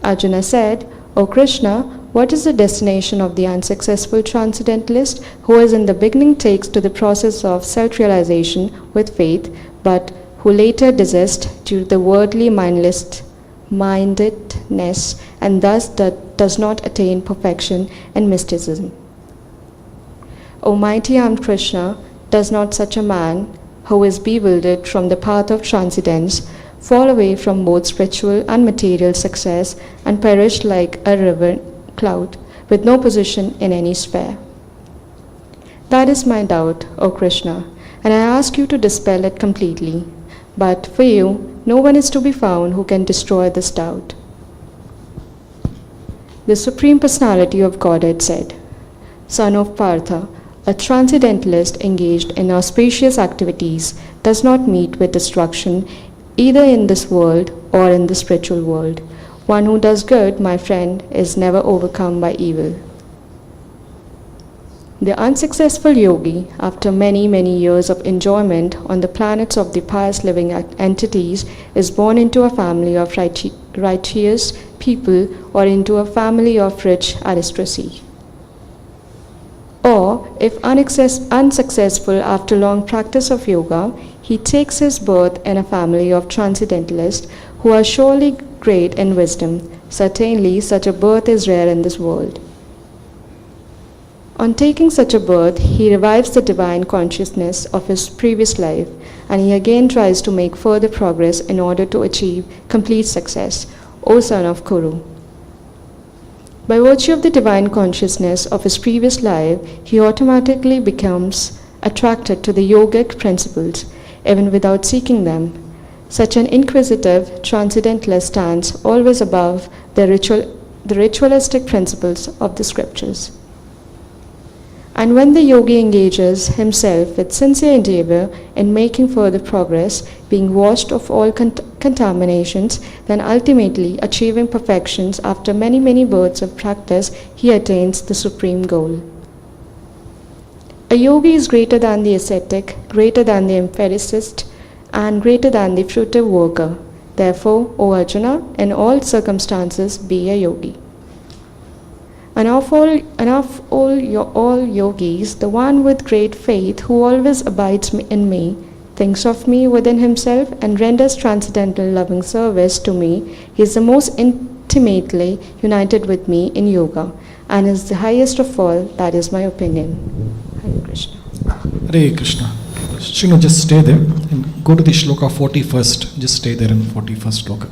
Arjuna said, O Krishna, what is the destination of the unsuccessful transcendentalist who is in the beginning takes to the process of self-realization with faith, but who later desists due to the worldly mindedness and thus does not attain perfection and mysticism? O mighty armed Krishna, does not such a man, who is bewildered from the path of transcendence, fall away from both spiritual and material success and perish like a river cloud with no position in any sphere? That is my doubt, O Krishna, and I ask you to dispel it completely. But for you, no one is to be found who can destroy this doubt. The Supreme Personality of Godhead said, Son of Partha, a transcendentalist engaged in auspicious activities does not meet with destruction either in this world or in the spiritual world. One who does good, my friend, is never overcome by evil. The unsuccessful yogi, after many, many years of enjoyment on the planets of the pious living entities, is born into a family of righteous people or into a family of rich aristocracy. Or, if unsuccessful after long practice of yoga, he takes his birth in a family of transcendentalists who are surely great in wisdom. Certainly, such a birth is rare in this world. On taking such a birth, he revives the divine consciousness of his previous life, and he again tries to make further progress in order to achieve complete success, O son of Kuru. By virtue of the divine consciousness of his previous life, he automatically becomes attracted to the yogic principles, even without seeking them. Such an inquisitive transcendentalist stands always above the ritualistic principles of the scriptures. And when the yogi engages himself with sincere endeavor in making further progress, being washed of all contaminations, then ultimately achieving perfections after many, many births of practice, he attains the supreme goal. A yogi is greater than the ascetic, greater than the empiricist, and greater than the fruitive worker. Therefore, O Arjuna, in all circumstances be a yogi. And of all yogis, the one with great faith, who always abides in me, thinks of me within himself, and renders transcendental loving service to me, he is the most intimately united with me in yoga, and is the highest of all. That is my opinion. Hare Krishna. Hare Krishna. Shinu, just stay there and go to the shloka 41st. Just stay there in 41st shloka.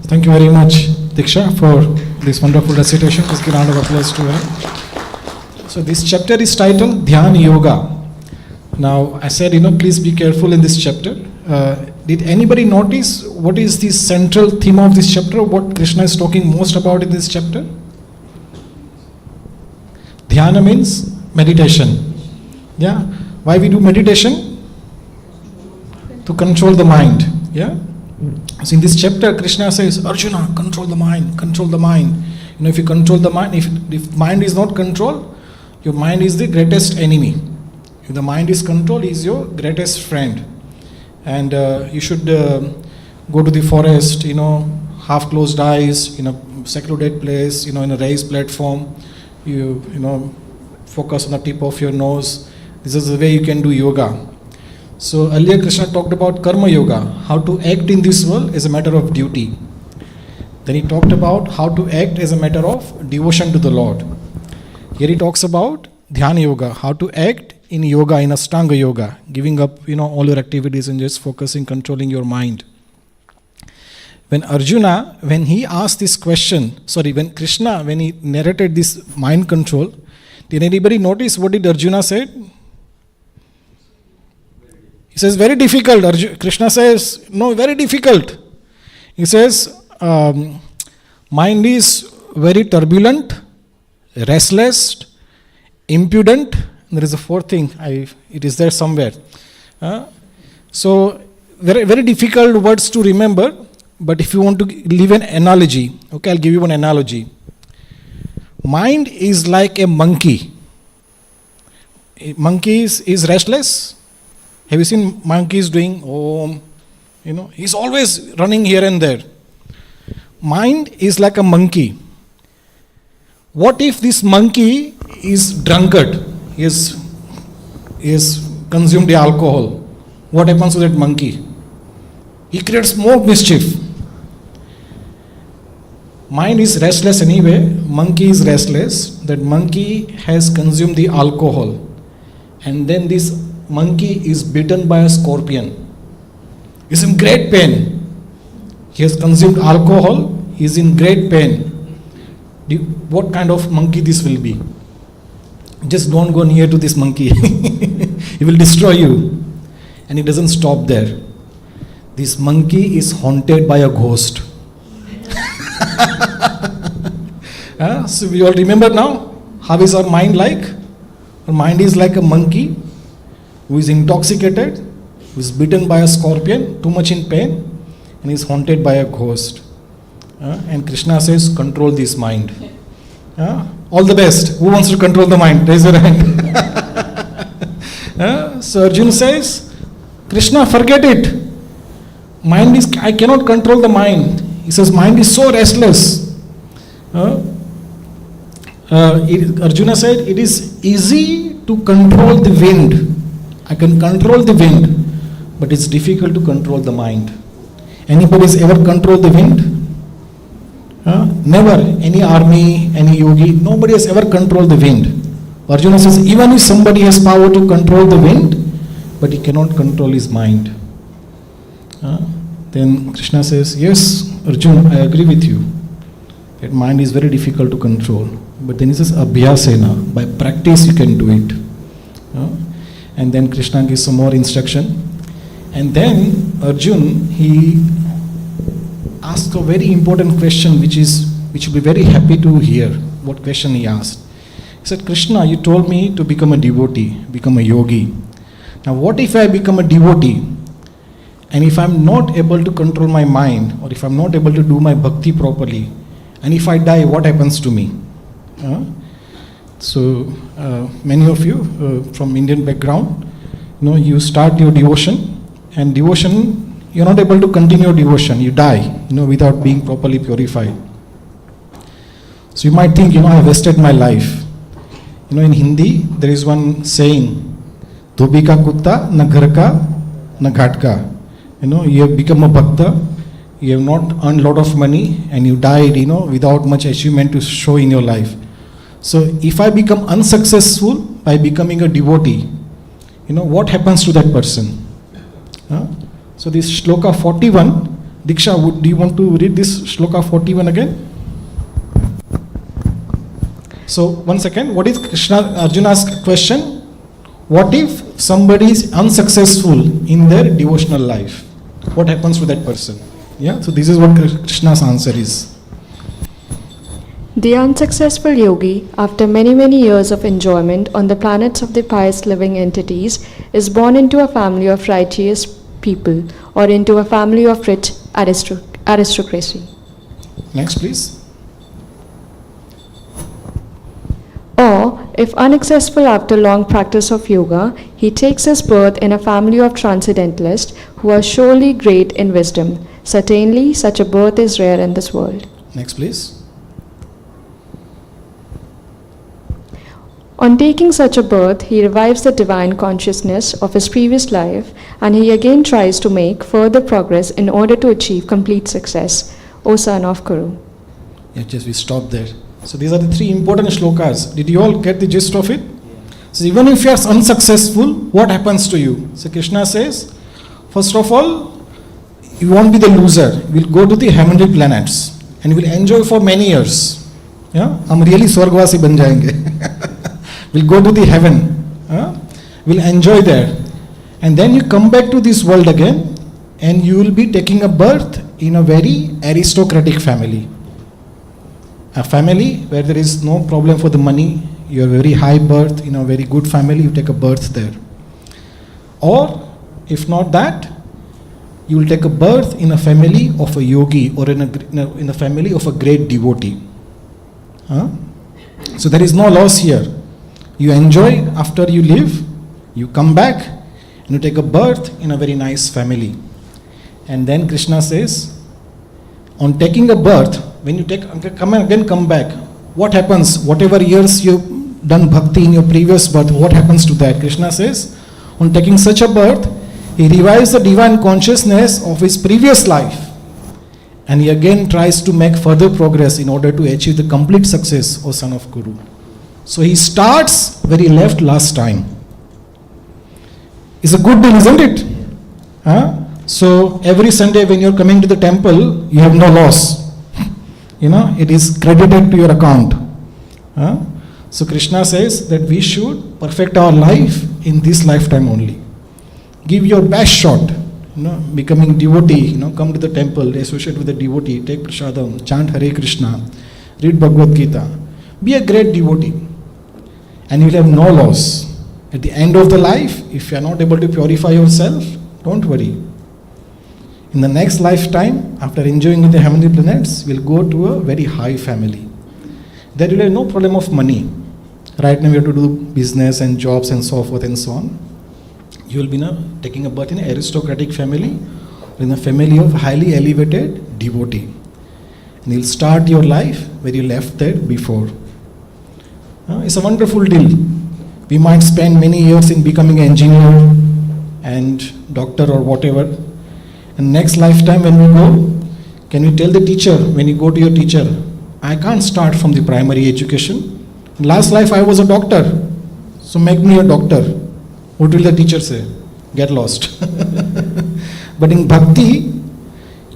Thank you very much, Diksha, for this wonderful recitation. Just give a round of applause to her. So this chapter is titled Dhyana Yoga. Now, I said, please be careful in this chapter. Did anybody notice what is the central theme of this chapter? What Krishna is talking most about in this chapter? Dhyana means meditation. Yeah. Why we do meditation? To control the mind. Yeah. So in this chapter, Krishna says, Arjuna, control the mind, control the mind. If you control the mind, if mind is not controlled, your mind is the greatest enemy. If the mind is controlled, is your greatest friend. And you should go to the forest, half closed eyes, in a secluded place, in a raised platform. You focus on the tip of your nose. This is the way you can do yoga. So earlier Krishna talked about karma yoga, how to act in this world as a matter of duty. Then he talked about how to act as a matter of devotion to the Lord. Here he talks about dhyana yoga, how to act in yoga, in Ashtanga yoga, giving up all your activities and just focusing, controlling your mind. When Arjuna, when he asked this question, when Krishna, when he narrated this mind control, did anybody notice what did Arjuna say? He says, very difficult. Krishna says, no, very difficult. He says, mind is very turbulent, restless, impudent. There is a fourth thing, it is there somewhere. So, very, very difficult words to remember, but if you want to leave an analogy, okay, I'll give you one analogy. Mind is like a monkey. A monkey is restless. Have you seen monkeys doing om? He's always running here and there. Mind is like a monkey. What if this monkey is drunkard? He has consumed the alcohol. What happens to that monkey? He creates more mischief. Mind is restless anyway. Monkey is restless. That monkey has consumed the alcohol. And then this monkey is bitten by a scorpion. He's in great pain. He has consumed alcohol. He is in great pain. What kind of monkey this will be? Just don't go near to this monkey. He will destroy you. And it doesn't stop there. This monkey is haunted by a ghost. So we all remember now? How is our mind like? Our mind is like a monkey who is intoxicated, who is bitten by a scorpion, too much in pain, and is haunted by a ghost. And Krishna says, control this mind. All the best. Who wants to control the mind? Raise your hand. So Arjuna says, Krishna, forget it. I cannot control the mind. He says, mind is so restless. Arjuna said, it is easy to control the wind. I can control the wind, but it's difficult to control the mind. Anybody has ever controlled the wind? Never. Any army, any yogi, nobody has ever controlled the wind. Arjuna says, even if somebody has power to control the wind, but he cannot control his mind. Then Krishna says, yes, Arjuna, I agree with you. That mind is very difficult to control. But then he says, abhyasena, by practice you can do it. And then Krishna gives some more instruction. And then Arjuna, he asks a very important question which will be very happy to hear what question he asked. He said, Krishna, you told me to become a devotee, become a yogi. Now what if I become a devotee and if I'm not able to control my mind, or if I'm not able to do my bhakti properly, and if I die, what happens to me? So many of you from Indian background, you start your devotion, and devotion, you're not able to continue devotion, you die, without being properly purified. So you might think, I wasted my life. In Hindi, there is one saying, Dhobi ka kutta, na ghar ka, na ghat ka. You have become a bhakta, you have not earned a lot of money, and you died, without much achievement to show in your life. So if I become unsuccessful by becoming a devotee, what happens to that person? So this shloka 41, Diksha, do you want to read this shloka 41 again? So once again, what is Arjuna's question? What if somebody is unsuccessful in their devotional life? What happens to that person? Yeah, so this is what Krishna's answer is. The unsuccessful yogi, after many years of enjoyment on the planets of the pious living entities, is born into a family of righteous people or into a family of rich aristocracy. Next, please. Or, if unsuccessful after long practice of yoga, he takes his birth in a family of transcendentalists who are surely great in wisdom. Certainly, such a birth is rare in this world. Next, please. On taking such a birth, he revives the divine consciousness of his previous life, and he again tries to make further progress in order to achieve complete success. O son of Kuru. Yeah, just we stop there. So these are the three important shlokas. Did you all get the gist of it? So even if you are unsuccessful, what happens to you? So Krishna says, first of all, you won't be the loser. You will go to the heavenly planets and you will enjoy for many years. Yeah, हम really स्वर्गवासी बन जाएंगे. We'll go to the heaven. We'll enjoy there, and then you come back to this world again, and you will be taking a birth in a very aristocratic family. A family where there is no problem for the money, you have a very high birth in a very good family, you take a birth there. Or, if not that, you will take a birth in a family of a yogi or in a family of a great devotee. So there is no loss here. You enjoy after you live, you come back, and you take a birth in a very nice family. And then Krishna says, on taking a birth, when you come back, what happens? Whatever years you've done bhakti in your previous birth, what happens to that? Krishna says, on taking such a birth, he revives the divine consciousness of his previous life, and he again tries to make further progress in order to achieve the complete success, O son of Kuru. So he starts where he left last time. It's a good deal, isn't it? So every Sunday when you're coming to the temple, you have no loss. It is credited to your account. So Krishna says that we should perfect our life in this lifetime only. Give your best shot. Becoming devotee, come to the temple, associate with the devotee, take prasadam, chant Hare Krishna, read Bhagavad Gita. Be a great devotee, and you'll have no loss. At the end of the life, if you are not able to purify yourself, don't worry. In the next lifetime, after enjoying the heavenly planets, we'll go to a very high family. There will be no problem of money. Right now we have to do business and jobs and so forth and so on. You will be taking a birth in an aristocratic family, in a family of highly elevated devotee. And you'll start your life where you left there before. It's a wonderful deal. We might spend many years in becoming an engineer and doctor or whatever. And next lifetime when we go, can you tell the teacher, when you go to your teacher, I can't start from the primary education. Last life I was a doctor, so make me a doctor. What will the teacher say? Get lost. But in bhakti,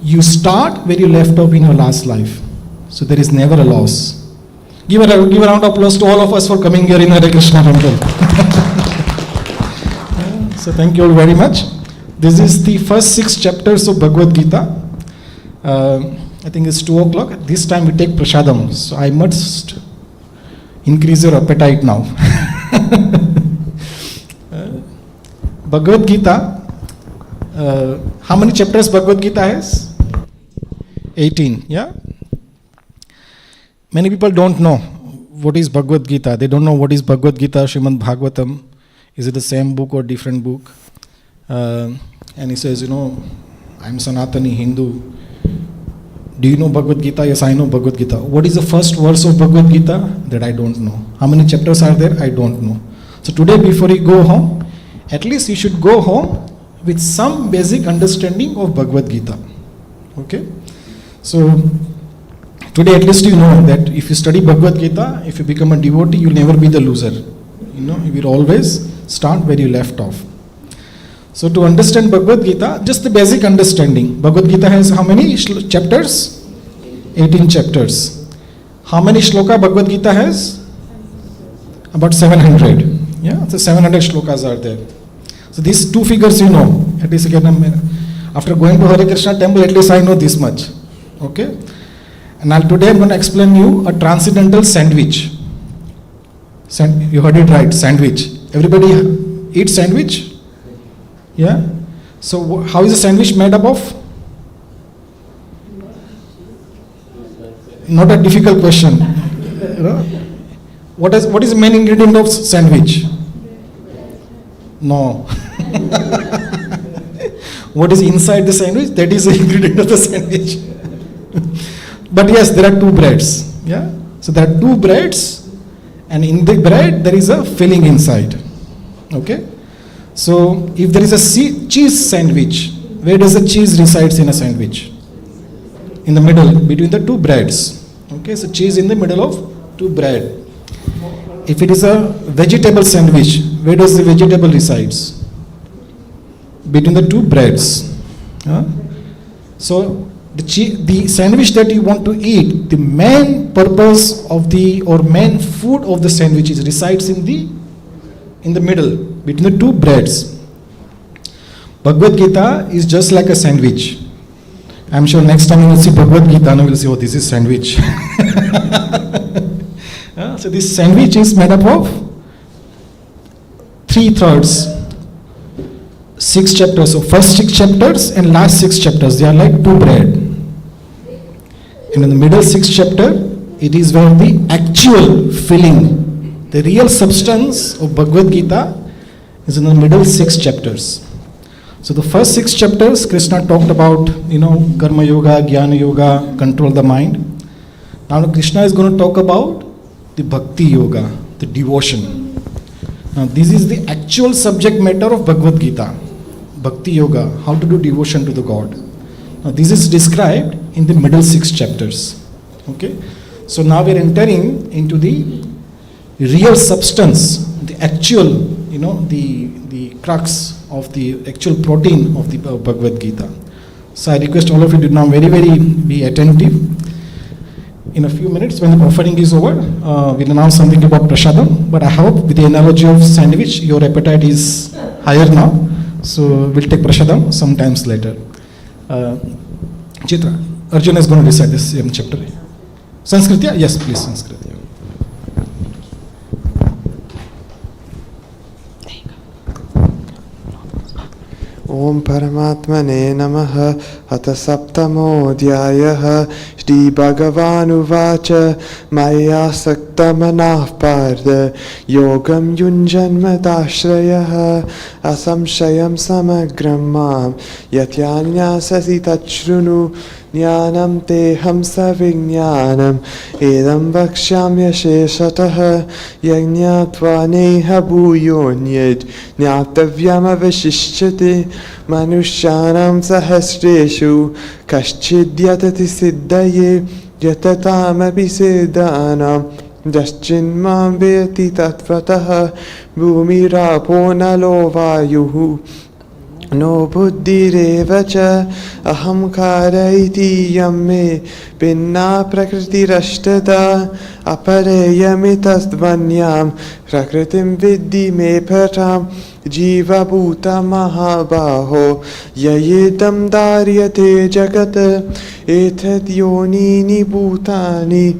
you start where you left off in your last life. So there is never a loss. Give a round of applause to all of us for coming here in Hare Krishna temple. So thank you all very much. This is the first 6 chapters of Bhagavad Gita. I think it's 2 o'clock. This time we take prasadam. So I must increase your appetite now. Bhagavad Gita, how many chapters Bhagavad Gita has? 18, yeah? Many people don't know what is Bhagavad Gita. They don't know what is Bhagavad Gita, Srimad Bhagavatam. Is it the same book or different book? And he says, I'm Sanatani Hindu. Do you know Bhagavad Gita? Yes, I know Bhagavad Gita. What is the first verse of Bhagavad Gita? That I don't know. How many chapters are there? I don't know. So today, before you go home, at least you should go home with some basic understanding of Bhagavad Gita. Okay? So today at least you know that if you study Bhagavad Gita, if you become a devotee, you'll never be the loser. You will always start where you left off. So to understand Bhagavad Gita, just the basic understanding. Bhagavad Gita has how many chapters? 18 chapters. How many shloka Bhagavad Gita has? About 700. Yeah, so 700 shlokas are there. So these two figures you know. At least again, after going to Hare Krishna temple, at least I know this much. Okay? And today I'm going to explain you a transcendental sandwich. You heard it right, sandwich. Everybody eat sandwich? Yeah? So how is a sandwich made up of? Not a difficult question. What is the main ingredient of sandwich? No. What is inside the sandwich? That is the ingredient of the sandwich. But yes, there are two breads. Yeah? So there are two breads, and in the bread there is a filling inside. Okay? So if there is a cheese sandwich, where does the cheese resides in a sandwich? In the middle, between the two breads. Okay, so cheese in the middle of two bread. If it is a vegetable sandwich, where does the vegetable resides? Between the two breads. So the sandwich that you want to eat, the main purpose of main food of the sandwich resides in the middle, between the two breads. Bhagavad Gita is just like a sandwich. I'm sure next time you will see Bhagavad Gita, you will say, oh, this is sandwich. So this sandwich is made up of 3/3. 6 chapters. So first 6 chapters and last 6 chapters, they are like two bread. And in the middle 6th chapter, it is where the actual filling, the real substance of Bhagavad Gita is in the middle 6 chapters. So the first 6 chapters, Krishna talked about, Karma Yoga, Jnana Yoga, control the mind. Now Krishna is going to talk about the Bhakti Yoga, the devotion. Now this is the actual subject matter of Bhagavad Gita. Bhakti Yoga, how to do devotion to the God. Now this is described in the middle 6 chapters. Okay? So now we are entering into the real substance, the actual, the crux of the actual protein of the Bhagavad Gita. So I request all of you to now very, very be attentive. In a few minutes, when the offering is over, we'll announce something about prasadam. But I hope with the analogy of sandwich, your appetite is higher now. So we'll take prasadam sometimes later. Chitra, Arjuna is going to recite this same chapter. Sanskrit? Yes, please, Sanskrit. Om Paramatmane Namaha Hatha Saptamodhyayah Shri Bhagavanu Vacha Maya Saktamanah Partha Yogam Yunjanmatashrayah Asamshayam Samagram Mam Yatyanyasasi Tachrunu Jnanam Teham Savijnanam Edam Vakshamya Sheshatah Yajñatva Neha Bhuyonyad Jnatavyam Avashishyate Manushyanam Sahasreshu Kaschidyatati Siddhaye Yatataamapi Siddhanam Jaschinmam Veti Tatvatah Bhumirapo Nalo Vayuhu No buddhirevacha ahamkara iti yamme pinna prakriti rashtata apareyamitastvanyam prakritim vidhi me param jiva bhuta mahabaho yayedam daryate jagat etad yonini bhutani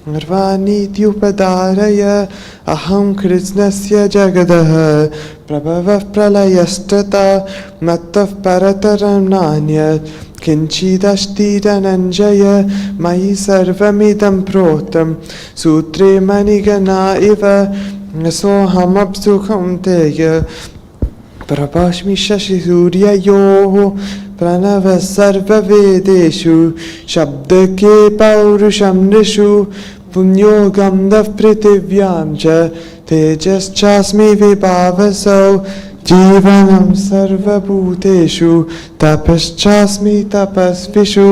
सर्वानीत्युपधारय अहं कृष्णस्य जगदः प्रभवः प्रलयस्तथा मत्तः परतरं नान्यत् किञ्चिदस्ति धनञ्जय मयि सर्वमिदं प्रोक्तं सूत्रे मणिगणा इव सोऽहमप्सुखं तेय प्रभास्मि शशिसूर्ययोः प्रणवः सर्ववेदेषु शब्दके पौरुषं नृषु पुण्यो गन्धः पृथिव्यां च तेजश्चास्मि विभावसौ जीवनं सर्वभूतेषु तपश्चास्मि तपस्विषु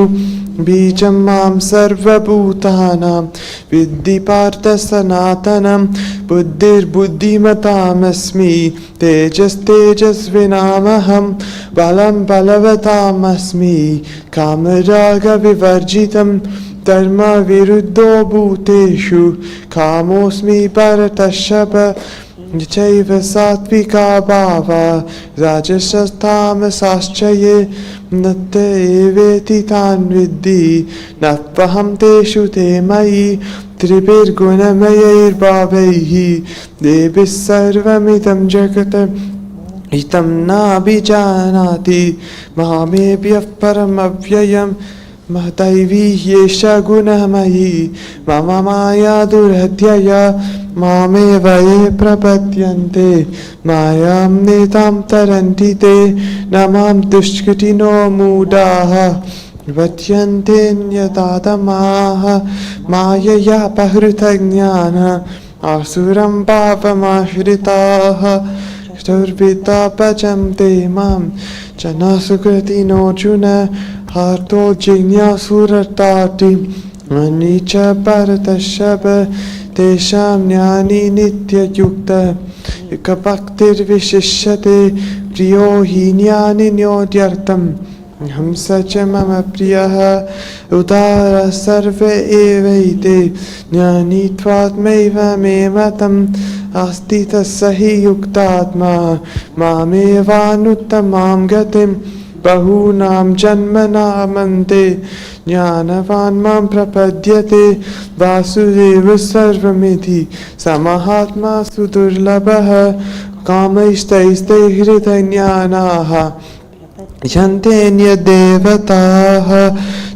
बीजं मां सर्वभूतानां विद्धि पार्थ सनातनं बुद्धिर्बुद्धिमतामस्मि तेजस्तेजस्विनामहं बलं बलवतामस्मि कामरागविवर्जितं धर्मविरुद्धो भूतेषु कामोऽस्मि भरतर्षभ चैव सात्विका भावा राजसस्तामसाश्च ये न ते एवेति तान् विद्धि नत्वहं तेषु ते मयि त्रिभिर्गुणमयैर्भावैः देभिः सर्वमिदं जगत् इतं नाभिजानाति मामेभ्यः परमव्ययम् महदैवी एषा गुणमयी मम माया दुरत्यया मामेव ये प्रपद्यन्ते मायां नेतां तरन्ति ते न मां दुष्कृतिनो मूढाः वच्यन्तेऽन्यतातमाः माययापहृतज्ञान आसुरं पापमाश्रिताः दुर्विद्या भजन्ते मां जनासुकृतिनोऽर्जुन हार्तो जिज्ञासुरताति मन्ये च भरतर्षभ तेषां ज्ञानी नित्ययुक्त एकभक्तिर्विशिष्यते प्रियो हि ज्ञानिनोऽध्यर्थम् हंस च मम प्रियः उदारः सर्व एवैते ज्ञानीत्वात्मैव मे मतम् अस्ति तस्य हि युक्तात्मा मामेवानुत्तमां गतिं बहूनां जन्मनामन्ते ज्ञानवान् मां प्रपद्यते वासुदेव सर्वमिति समहात्मा सुदुर्लभः कामैस्तैस्ते हृदयज्ञानाः यन्तेऽन्यदेवताः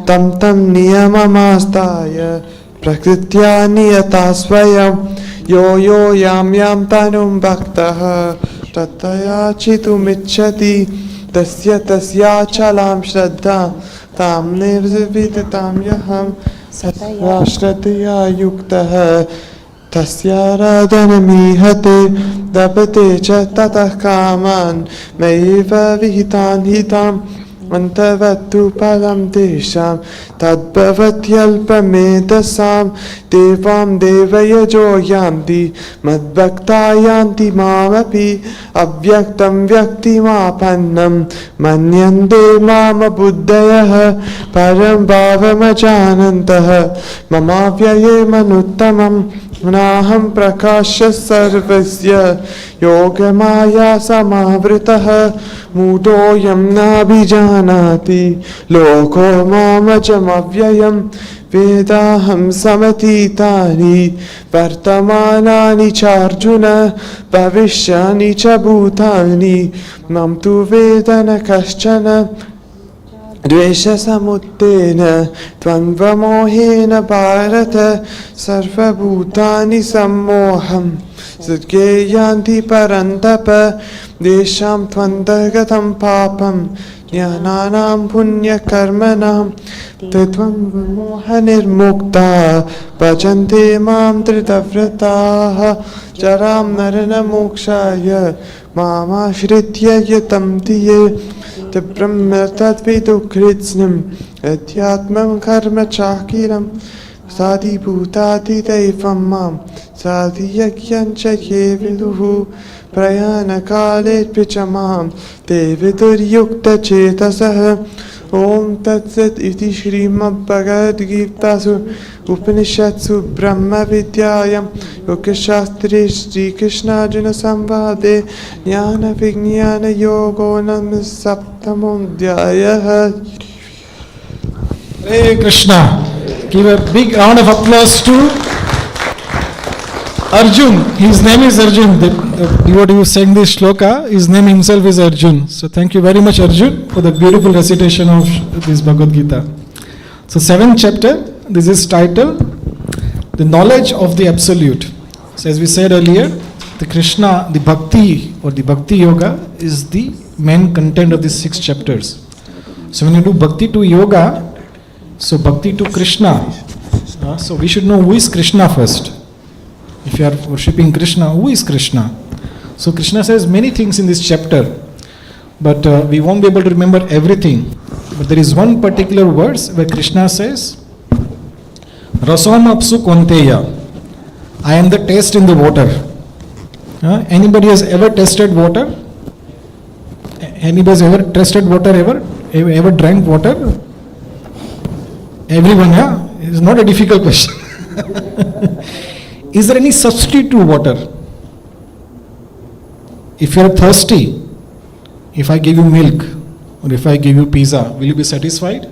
तं तं नियममास्ताय प्रकृत्या नियता स्वयं यो यो यां यां तनुं भक्तः तत्तयाचितुमिच्छति तस्य तस्याचलां श्रद्धां तां निर्विदितां यहं सतया श्रद्धया युक्तः तस्याराधनमीहते दपते च ततः कामान् मयैव विहितान् हिताम् अन्तवत्तु पदं तेषां तद्भवत्यल्पमेधसां देवां देवयजो यान्ति मद्भक्ता यान्ति मामपि अव्यक्तं व्यक्तिमापन्नं मन्यन्ते माम बुद्धयः परं भावमजानन्तः ममाव्यये मनुत्तमं नाहं प्रकाशः सर्वस्य योगमाया समावृतः मूढोऽयं नाभिजानाति लोको मामजमव्ययं वेदाहं समतीतानि वर्तमानानि चार्जुन भविष्यानि च भूतानि मम तु वेद न कश्चन द्वेषसमुत्थेन द्वन्द्वमोहेन भारत सर्वभूतानि सम्मोहं सर्गे यान्ति परन्तप तेषां त्वन्तगतं पापं ज्ञानानां पुण्यकर्मणां ते द्वन्द्वमोहनिर्मुक्ता भजन्ते मां धृतव्रताः जरां नरनमोक्षाय मामाश्रित्य यतन्ति ये ब्रह्म तद्विदुकृत्स्नम् अध्यात्मं कर्म चाकिलं साधिभूतादिदैवं मां साधियज्ञं च ये विदुः प्रयाणकालेऽपि च मां ते विदुर्युक्तचेतसः ॐ तत्सत् इति श्रीमद्भगवद्गीतासु उपनिषत्सु ब्रह्मविद्यायां योगशास्त्रे श्रीकृष्णार्जुनसंवादे ज्ञानविज्ञानयोगो नाम सप्तमोऽध्यायः। Hare Krishna. Give a big round of applause to Arjun. His name is Arjun. The devotee who sang this shloka, his name himself is Arjun. So thank you very much, Arjun, for the beautiful recitation of this Bhagavad Gita. So 7th chapter, this is titled The Knowledge of the Absolute. So as we said earlier, the Krishna, the Bhakti or the Bhakti Yoga is the main content of these 6 chapters. So when you do Bhakti to Yoga, so Bhakti to Krishna, so we should know who is Krishna first. If you are worshipping Krishna, who is Krishna? So Krishna says many things in this chapter, but we won't be able to remember everything. But there is one particular verse where Krishna says, Rasam apsu konteya, I am the taste in the water. Anybody has ever tasted water? Anybody has ever tasted water ever drank water? Everyone, yeah? It's not a difficult question. Is there any substitute to water? If you are thirsty, if I give you milk or if I give you pizza, will you be satisfied?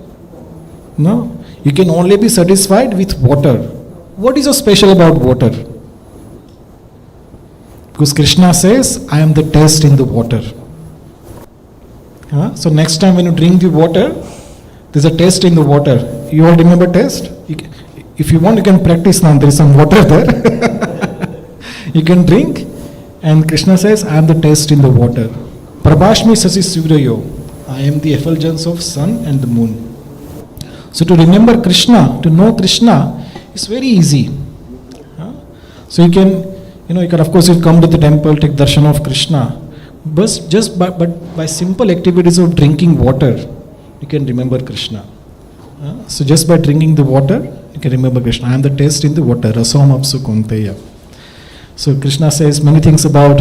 No. You can only be satisfied with water. What is so special about water? Because Krishna says, I am the taste in the water. So next time when you drink the water, there's a taste in the water. You all remember taste? If you want, you can practice now. There is some water there. You can drink. And Krishna says, I am the taste in the water. Prabhashmi sasi suryayo. I am the effulgence of sun and the moon. So to remember Krishna, to know Krishna, is very easy. So you can of course, you come to the temple, take darshan of Krishna. But just by simple activities of drinking water, you can remember Krishna. So just by drinking the water, you can remember Krishna. I am the taste in the water. Rasam apsu konteya. So Krishna says many things about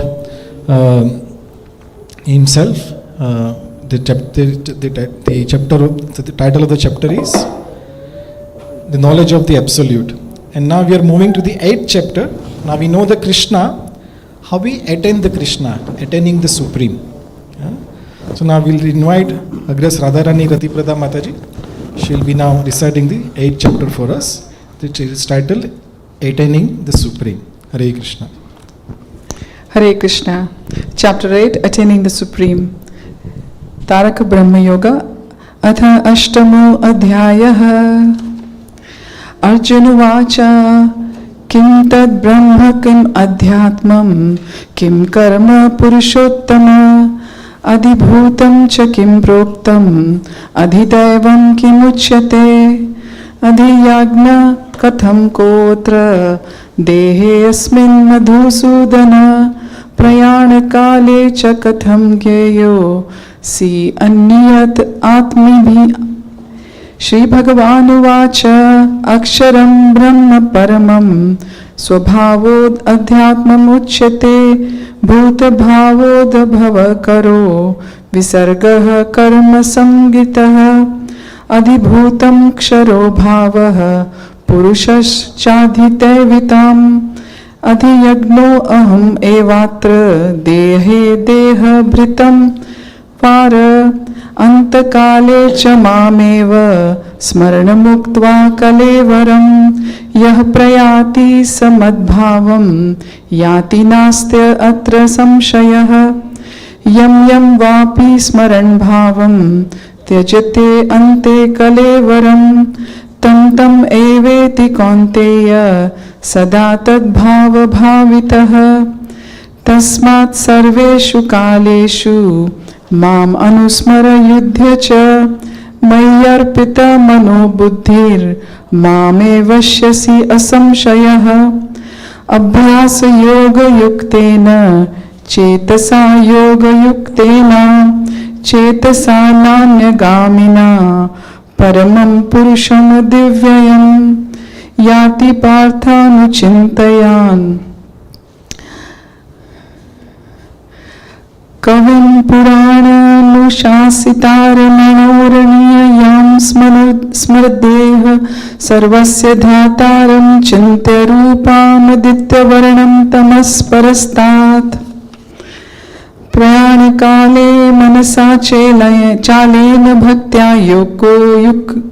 himself. The title of the chapter is The Knowledge of the Absolute. And now we are moving to the 8th chapter. Now we know the Krishna, how we attain the Krishna, attaining the Supreme. So now we'll invite Agras Radharani Ratiprada Mataji. She'll be now reciting the 8th chapter for us. It is titled Attaining the Supreme. Hare Krishna. Hare Krishna. Chapter 8, Attaining the Supreme. Taraka Brahma Yoga. Atha Ashtamo Adhyayah. Arjuna Vacha. Kim tad brahma kim adhyatmam. Kim karma purushottama. Adhibhutam cha kim proktam. Adhidaivam kim uchyate. Adhiyagna katham kotra. Dehe asmin madhusudana. Prayana kale cha katham geyo. Si anniyat atmibhi. Shri Bhagavan Uvacha. Aksharam brahma paramam. Swabhavod adhyatmam uchyate. Bhuta bhavod bhava karo. Visargah karma samgitah. Adhibhutam ksharo bhavah. Purushas chadhite vitam. Adhiyagno aham evatra. Dehe deha bhritam. Vara antakale cha mameva. Smarana muktva kalevaram. Yah prayati samadbhavam. Yati nastya atra samshayah. Yam yam vapi smaran bhavam. Tyajate ante kalevaram. Tam tam eveti kaunteya. Sada tad bhava bhavitah. Tasmat sarveshu kaleshu. Mam anusmara yudhya cha. Mayyarpita mano buddhir. Mame vashyasi asamshayah. Abhyasa yoga yuktena. Chetasa yoga yuktena. Chetasa nanya-gamina. Paramam purusham divyayam. Yati parthanuchintayan. Kavim purana nushasitara manoraniyayam smaradeha. Sarvasya dhataram chintya rupam aditya varanam tamasparastat. Prayanakale manasa chalena bhaktya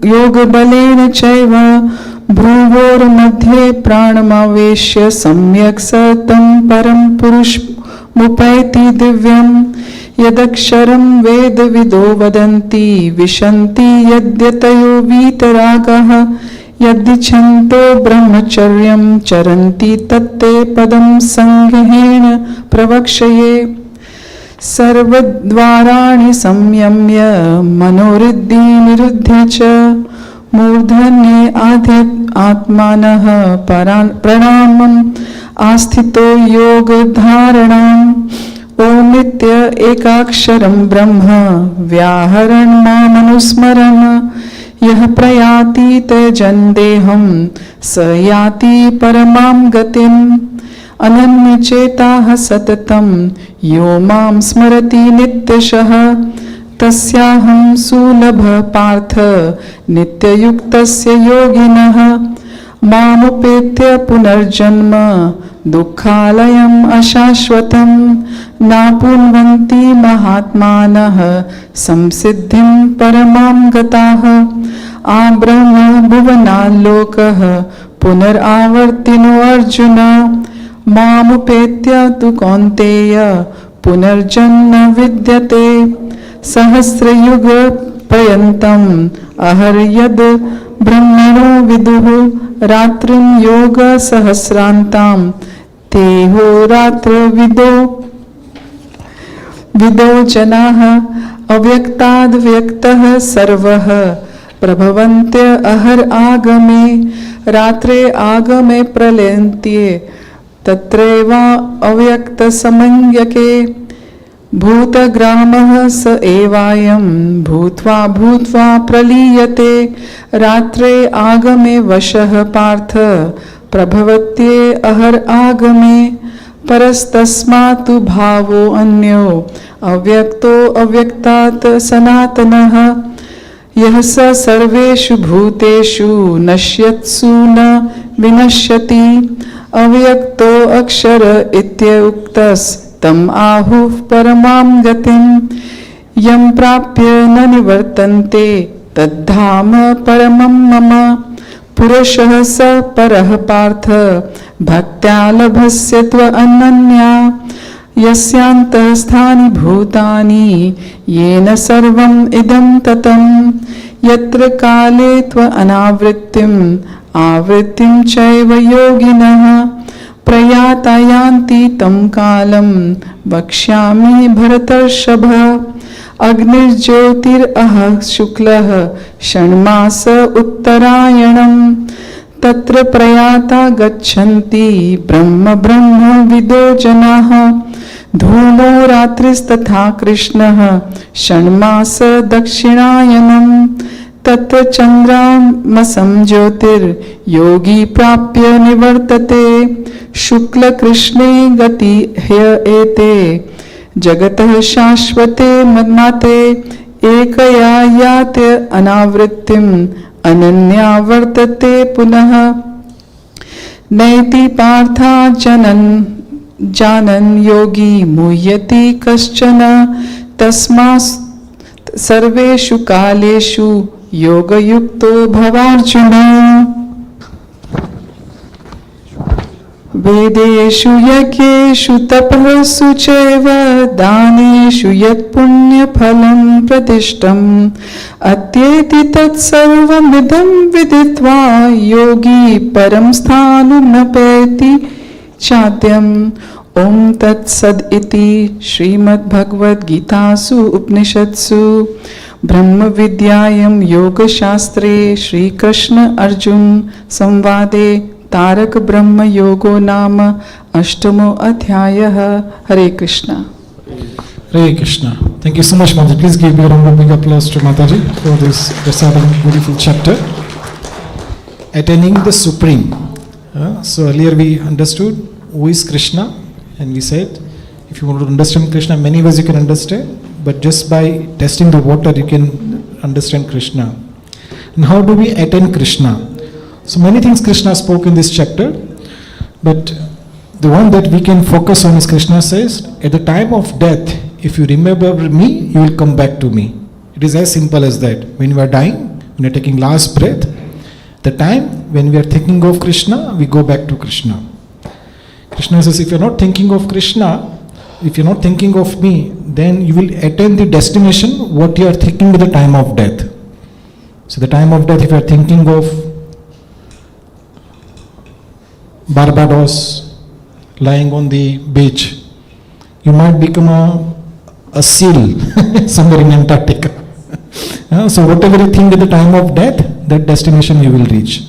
yoga balena chaiva. भ्रुवोर्मध्ये प्राणमावेश्य सम्यक् स तं परं पुरुषमुपैति दिव्यम् यदक्षरं वेदविदो वदन्ति विशन्ति यद्यतयो वीतरागः यदिच्छन्तो ब्रह्मचर्यं चरन्ति तत्ते पदं संग्रहेण प्रवक्ष्ये सर्वद्वाराणि संयम्य मनोरिद्धि निरुध्य च मूर्धन्ये आत्मानः प्रणामम् आस्थितो योगधारणाम् ओम नित्य एकाक्षरं ब्रह्म व्याहरण मामनुस्मरन् यः प्रयाति त्यजन् देहं स याति परमां गतिम् अनन्यचेताः सततं यो मां स्मरति नित्यशः तस्याहं सुलभ पार्थ नित्ययुक्तस्य योगिनः मामुपेत्य पुनर्जन्म दुःखालयम् अशाश्वतं नापुन्वन्ति महात्मानः संसिद्धिं परमां गताः आब्रह्म भुवनाल्लोकः पुनरावर्तिनो अर्जुन मामुपेत्य तु कौन्तेय पुनर्जन्म विद्यते सहस्रयुग पर्यन्तम् अहर्यद् ब्रह्मणो विदुः रात्रिं योग सहस्रान्तां तेहो रात्र विदो जनाः अव्यक्ताद् व्यक्तः सर्वः प्रभवन्त्य अहर आगमे रात्रे आगमे प्रलयन्त्ये तत्रैव अव्यक्तसमन्यके भूतग्रामः स एवायं भूत्वा प्रलीयते रात्रे आगमे वशः पार्थ प्रभवत्ये अहर आगमे परस्तस्मात् भावो अन्यो अव्यक्तो अव्यक्तात् सनातनः यः स सर्वेषु भूतेषु नश्यत्सु न विनश्यति अव्यक्तो अक्षर इत्युक्तस्तम् आहुः परमां गतिम् यं प्राप्य न निवर्तन्ते तद्धाम परमं मम पुरुषः स परः पार्थ भक्त्या लभस्य त्वनन्या यस्यान्तः स्थानि भूतानि येन सर्वम् इदं ततम् यत्र काले त्वनावृत्तिम् आवृत्तिं चैव योगिनः प्रयाता यान्ति तं कालं वक्ष्यामि भरतर्षभ अग्निर्ज्योतिरः शुक्लः षण्मास उत्तरायणम् तत्र प्रयाता गच्छन्ति ब्रह्म विदो जनाः धूमो रात्रिस्तथा कृष्णः षण्मास दक्षिणायनम् तत्र चन्द्रामसं ज्योतिर्योगी प्राप्य निवर्तते शुक्लकृष्णे गति ह्येते जगतः शाश्वते मन्नाते एकया याते अनावृत्तिम् अनन्या वर्तते पुनः नैति पार्था जानन् योगी मुह्यति कश्चन तस्मात् सर्वेषु कालेषु योगयुक्तो भवार्जुन वेदेषु यज्ञेषु तपःसु चैव दानेषु यत् पुण्यफलं प्रतिष्ठम् अत्येति तत्सर्वमिदं विदित्वा योगी परं स्थानमपैति चाद्यम् ॐ तत्सद् इति श्रीमद्भगवद्गीतासु उपनिषत्सु ब्रह्मविद्यायां योगशास्त्रे श्रीकृष्ण अर्जुन संवादे तारक ब्रह्म योगो नाम अष्टमो अध्यायः हरे Krishna Hare Krishna. Thank you so much, Mataji. Please give your round of big applause to Mataji for this reciting beautiful chapter. Attaining the Supreme. So earlier we understood who is Krishna, and we said if you want to understand Krishna, many ways you can understand, but just by testing the water you can understand Krishna. And how do we attain Krishna? So many things Krishna spoke in this chapter, but the one that we can focus on is Krishna says, at the time of death, if you remember me, you will come back to me. It is as simple as that. When you are dying, when you are taking last breath, The time when we are thinking of Krishna, we go back to Krishna. Krishna says, if you are not thinking of Krishna, if you are not thinking of me, then you will attain the destination what you are thinking at the time of death. So the time of death, if you are thinking of Barbados, lying on the beach, you might become a seal somewhere in Antarctica. So whatever you think at the time of death, that destination you will reach.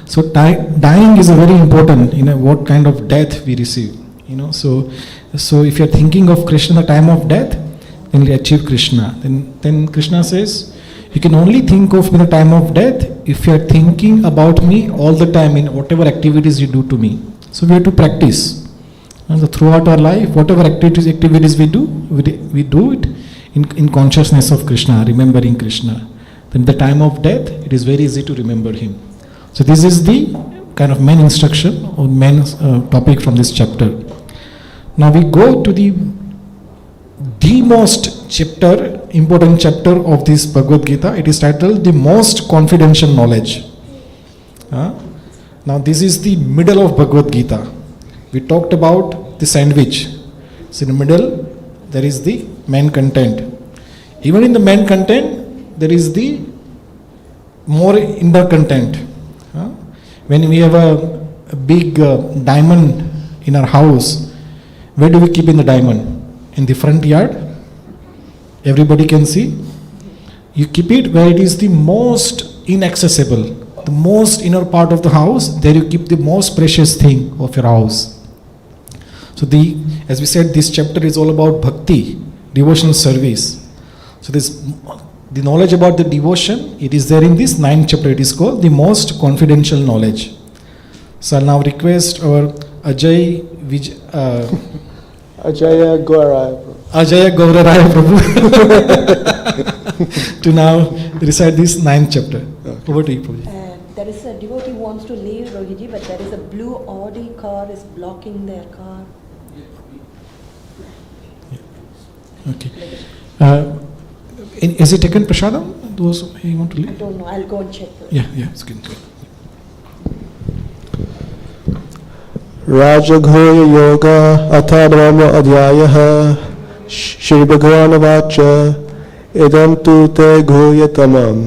So dying is a very important, what kind of death we receive. So if you are thinking of Krishna at the time of death, then you achieve Krishna. Then Krishna says, you can only think of me at the time of death if you are thinking about me all the time in whatever activities you do to me. So we have to practice. Throughout our life, whatever activities we do it in consciousness of Krishna, remembering Krishna. Then at the time of death, it is very easy to remember him. So this is the kind of main instruction or main topic from this chapter. Now we go to the most important chapter of this Bhagavad Gita. It is titled the most confidential knowledge. Now this is the middle of Bhagavad Gita. We talked about the sandwich. So in the middle there is the main content. Even in the main content there is the more inner content. When we have a big diamond in our house, where do we keep in the diamond? In the front yard? Everybody can see. You keep it where it is the most inaccessible, the most inner part of the house. There you keep the most precious thing of your house. So as we said, this chapter is all about bhakti, devotional service. So the knowledge about the devotion, it is there in this 9th chapter. It is called the most confidential knowledge. So I'll now request our Ajay Gauraraya Prabhu to now recite this 9th chapter. Okay. Over to you, Prabhu. There is a devotee who wants to leave, Rohiji, but there is a blue Audi car is blocking their car. Yeah. Okay. Is it taken prasadam? Those who want to leave? I don't know. I'll go and check. Yeah, it's good. राजघोय योग अथ ब्रह्म अध्यायः श्री भगवान watch इदं तु ते घोयतमं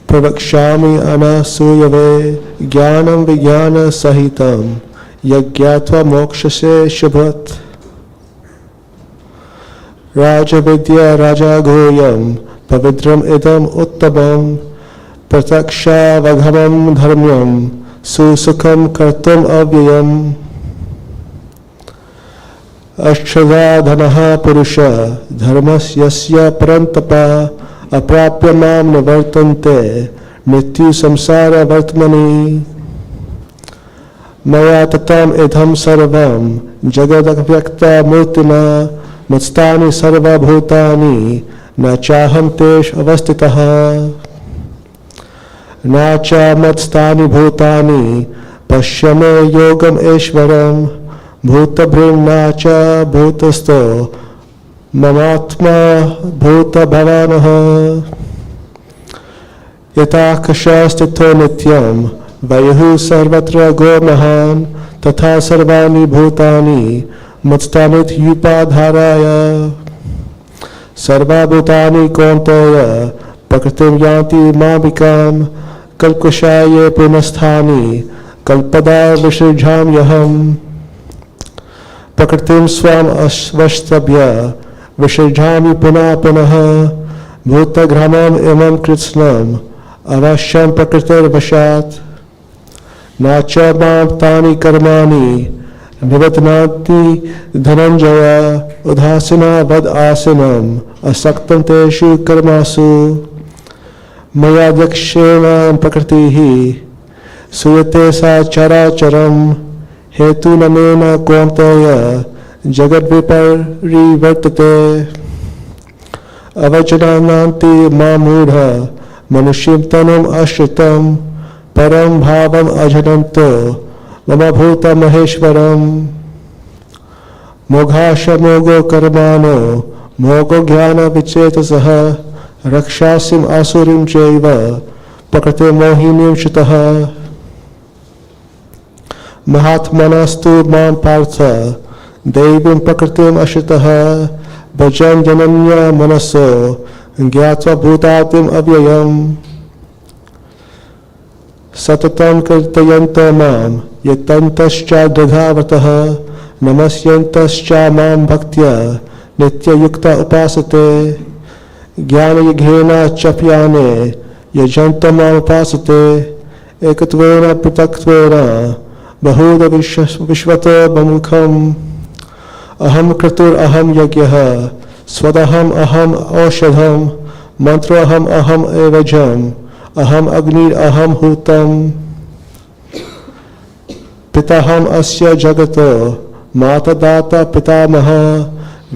प्रवक्ष्यामि अनसूयवे ज्ञानं विज्ञान सहितं यज्ञात्वा मोक्षसे शुभत् राजविद्या राजाघोयं पवित्रम् इदम् उत्तमं प्रत्यक्षावगमं धर्म्यं सुसुखं कर्तुम् अव्ययम् अक्षराधनः पुरुषः धर्मस्य परन्तप अप्राप्य मां निवर्तन्ते मृत्यु संसार वर्तमनि मया ततम् इदं सर्वं जगदव्यक्तमूर्तिना मत्स्थानि सर्वभूतानि न चाहं तेषु अवस्थितः न च मत्स्थानि भूतानि पश्य मे योगम् ऐश्वरम् भूतभृन्न च भूतस्थो ममात्मा भूतभवानः यथाकाशस्थितो नित्यं वायुः सर्वत्र गौर्महान् तथा सर्वाणि भूतानि मत्स्थानीत्युपाधाराय सर्वभूतानि कौन्तेय प्रकृतिं यान्ति मामिकाम् कल्पकुशाये पुनस्थानि कल्पदा विसृजाम्यहम् प्रकृतिं स्वाम् अवस्तभ्य विसृजामि पुनः पुनः भूतग्रामम् इमं कृत्स्नम् अवश्यं प्रकृतिर्वशात् न च मां तानि कर्माणि निबध्नाति धनञ्जय उदासीना वद आसनम् असक्तं तेषु कर्मासु मया दक्षेण प्रकृतिः सूयते सा चराचरम् हेतुननेन कौन्तेय जगद्विपरिवर्तते अवचनान्ति मां मूढ मनुष्यं तनुम् आश्रितं परं भावम् अजनन्तो मम भूतमहेश्वरम् मोघाशमोघो कर्माणो मोघो ज्ञानविचेतसः रक्षासिम् आसुरीं चैव प्रकृति मोहिनीं श्रुतः महात्मनस्तु मां पार्थ दैवीं प्रकृतिम् अश्रितः भजन् जनन्य मनसो ज्ञात्वा भूतादिम् अव्ययम् सततं कीर्तयन्तो मां यतन्तश्च दृढावतः नमस्यन्तश्च मां भक्त्या नित्ययुक्ता उपासते ज्ञानयज्ञेन चप्याने यजन्तो माम् उपासते एकत्वेन पृथक्त्वेन बहुधा विश्वतो बमुखम् अहं क्रतुरहं यज्ञः स्वदहम् अहम् औषधम् मन्त्रोऽहम् अहम् एवजम् अहम् अग्निरहम् हूतम् पिताहम् अस्य जगतो माता दाता पितामह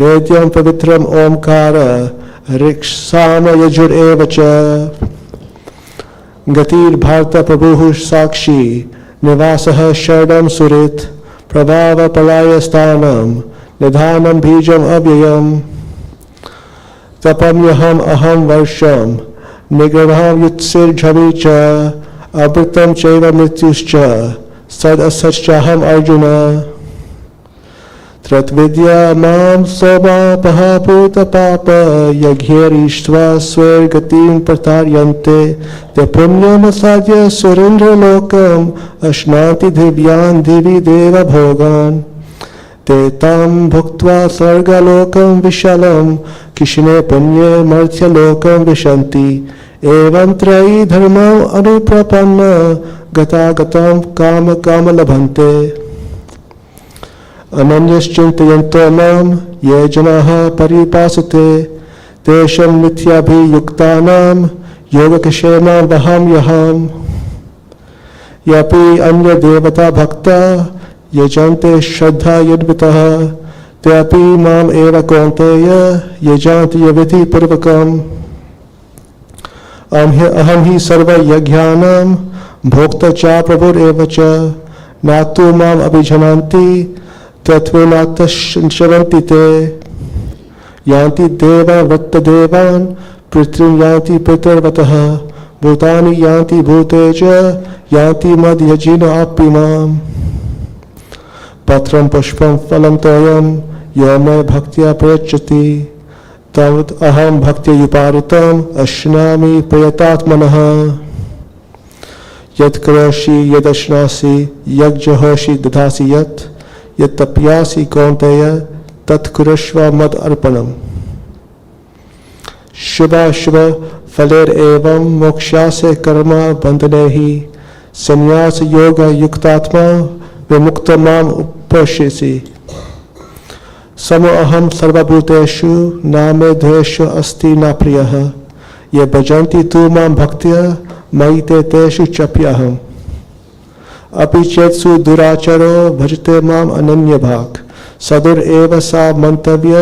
वेद्यं पवित्रम् ओंकार ऋक्साम यजुरेव च गतिर्भारत प्रभुः साक्षी निवासः शरणं सुहृत् प्रभाव प्रलयस्थानं निधानं बीजम् अव्ययम् तपम्यहम् अहं वर्षं निग्रहं युत्सिर्झवि च अमृतं चैव मृत्युश्च सदसच्चाहम् अर्जुन त्रिविद्या मां सोमापः भूतपाप यज्ञैरिष्ट्वा स्वर्गतिं प्रतार्यन्ते ते पुण्यमसाद्य सुरेन्द्रलोकम् अश्नान्ति दिव्यान् दिवि देवभोगान् ते तं भुक्त्वा स्वर्गलोकं विशालं किशने पुण्ये मर्त्यलोकं विशन्ति एवं त्रयी धर्मम् अनुप्रपन्न गतागतं काम लभन्ते अनन्यश्चिन्तयन्तो मां ये जनाः परिपासते तेषां मिथ्याभियुक्तानां योगक्षेमं वहाम्यहम् यपि अन्यदेवता भक्ता यजन्ते श्रद्धा यद्वितः तेऽपि माम् एव कौन्तेय यजन्ति विधिपूर्वकम् अहं हि सर्वयज्ञानां भोक्ता च प्रभुरेव च न तु माम् अभिजानन्ति तत्त्वेनातश्रवन्ति ते यान्ति देवा वृत्तदेवान् पृथ्वीं यान्ति पितर्वतः भूतानि यान्ति भूतेज यान्ति मद्यजिनापि माम् पत्रं पुष्पं फलं तोयं यो मे भक्त्या प्रयच्छति तत् अहं भक्त्युपारितम् अश्नामि प्रयतात्मनः यत् करोषि यदश्नासि यज्जहोषि दधासि यत् यत्तप्यासि कौन्तेय तत्कुरुष्व मद अर्पणम् शुभाशुभ फलेरेवं मोक्षासे कर्म बन्धने हि संन्यास योग युक्तात्मा विमुक्त माम उपशिषि समो अहम सर्वभूतेषु न मे द्वेषो अस्ति न प्रियः ये भजन्ति तु मां भक्त्या मयि ते तेषु चप्यहम् अपि चेत्सु दुराचरो भजते माम् अनन्यभाक् सदुर एव सा मंतव्य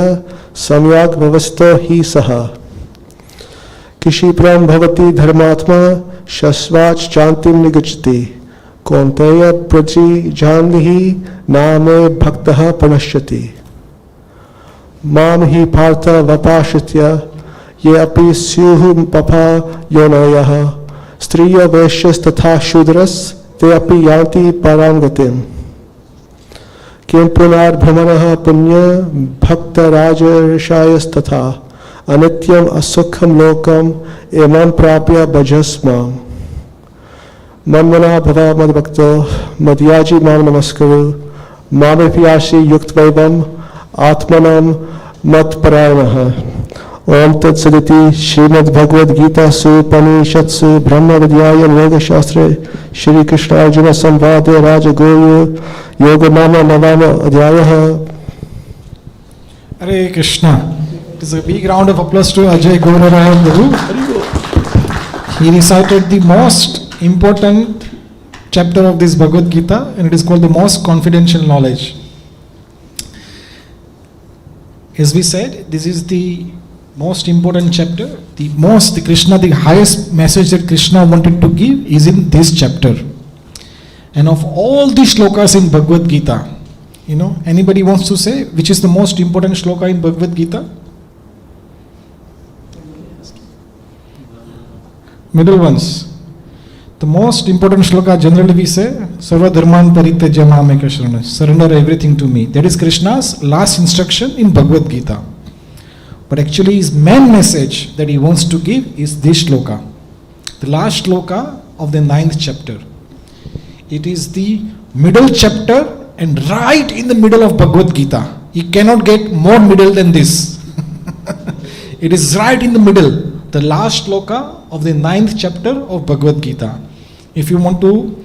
सम्यक् व्यवस्थितो हि सः क्षिप्रं भवति धर्मात्मा शश्वात् शान्तिं निगच्छति कौन्तेय प्रजिजान्हि न मे भक्तः प्रणश्यति मां हि पार्थ वपाश्रित्य ये अपि स्युः पपा योनयः स्त्रियो वैश्यस्तथा शूद्रस् ते अपि यान्ति परां गतिम् किं पुनर्भ्रमणः पुण्य भक्तराजर्षायस्तथा अनित्यम् असुखं लोकम् इमं प्राप्य भजस्माम् मन्मना भव मद्भक्तो मद्याजी मां नमस्कुरु मामप्यासि युक्तवैवम् आत्मनं मत्परायणः ओम तत्सदिति श्रीमद्भगवद गीतासु उपनिषत्सु ब्रह्म विद्यायां योगशास्त्रे श्री कृष्ण अर्जुन संवादे राजगोय योग नाम नवम अध्यायः. Hare Krishna. It is a big round of applause to Ajay Gaurara Guru. He recited the most important chapter of this Bhagavad Gita, and it is called the most confidential knowledge. As we said, this is the most important chapter. The Krishna, the highest message that Krishna wanted to give is in this chapter. And of all the shlokas in Bhagavad Gita, anybody wants to say which is the most important shloka in Bhagavad Gita? Middle ones. The most important shloka generally we say, Sarva Dharman Parityajya Mameka Sharana, surrender everything to me. That is Krishna's last instruction in Bhagavad Gita. But actually his main message that he wants to give is this shloka, the last shloka of the 9th chapter. It is the middle chapter and right in the middle of Bhagavad Gita. You cannot get more middle than this. It is right in the middle, the last shloka of the 9th chapter of Bhagavad Gita. If you want to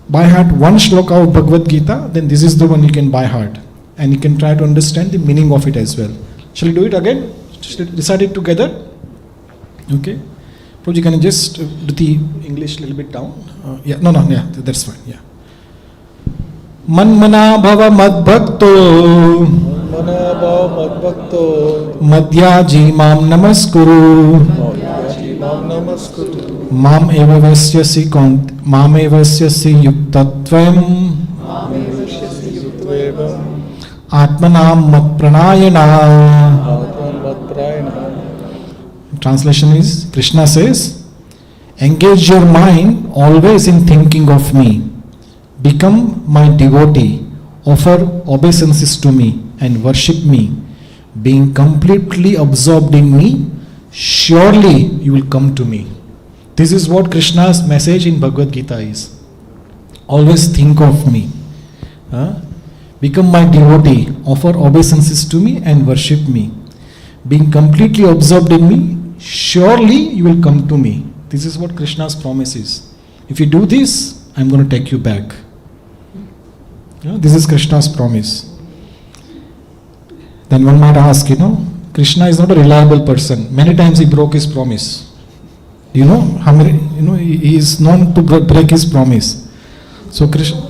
by heart one shloka of Bhagavad Gita, then this is the one you can by heart. And you can try to understand the meaning of it as well. Shall we do it again? Shall we recite it together? Okay. Prabhuji, can you just do the English a little bit down? That's fine. Yeah. Manmana bhava madbhakto madhyaji mam namaskuru mam eva vasyasi yuktatvam atmanam mat pranayana. Translation is, Krishna says, engage your mind always in thinking of me. Become my devotee, offer obeisances to me and worship me. Being completely absorbed in me, surely you will come to me. This is what Krishna's message in Bhagavad Gita is. Always think of me. Become my devotee, offer obeisances to me and worship me. Being completely absorbed in me, surely you will come to me. This is what Krishna's promise is. If you do this, I'm going to take you back. This is Krishna's promise. Then one might ask, Krishna is not a reliable person. Many times he broke his promise. How many? He is known to break his promise. So Krishna,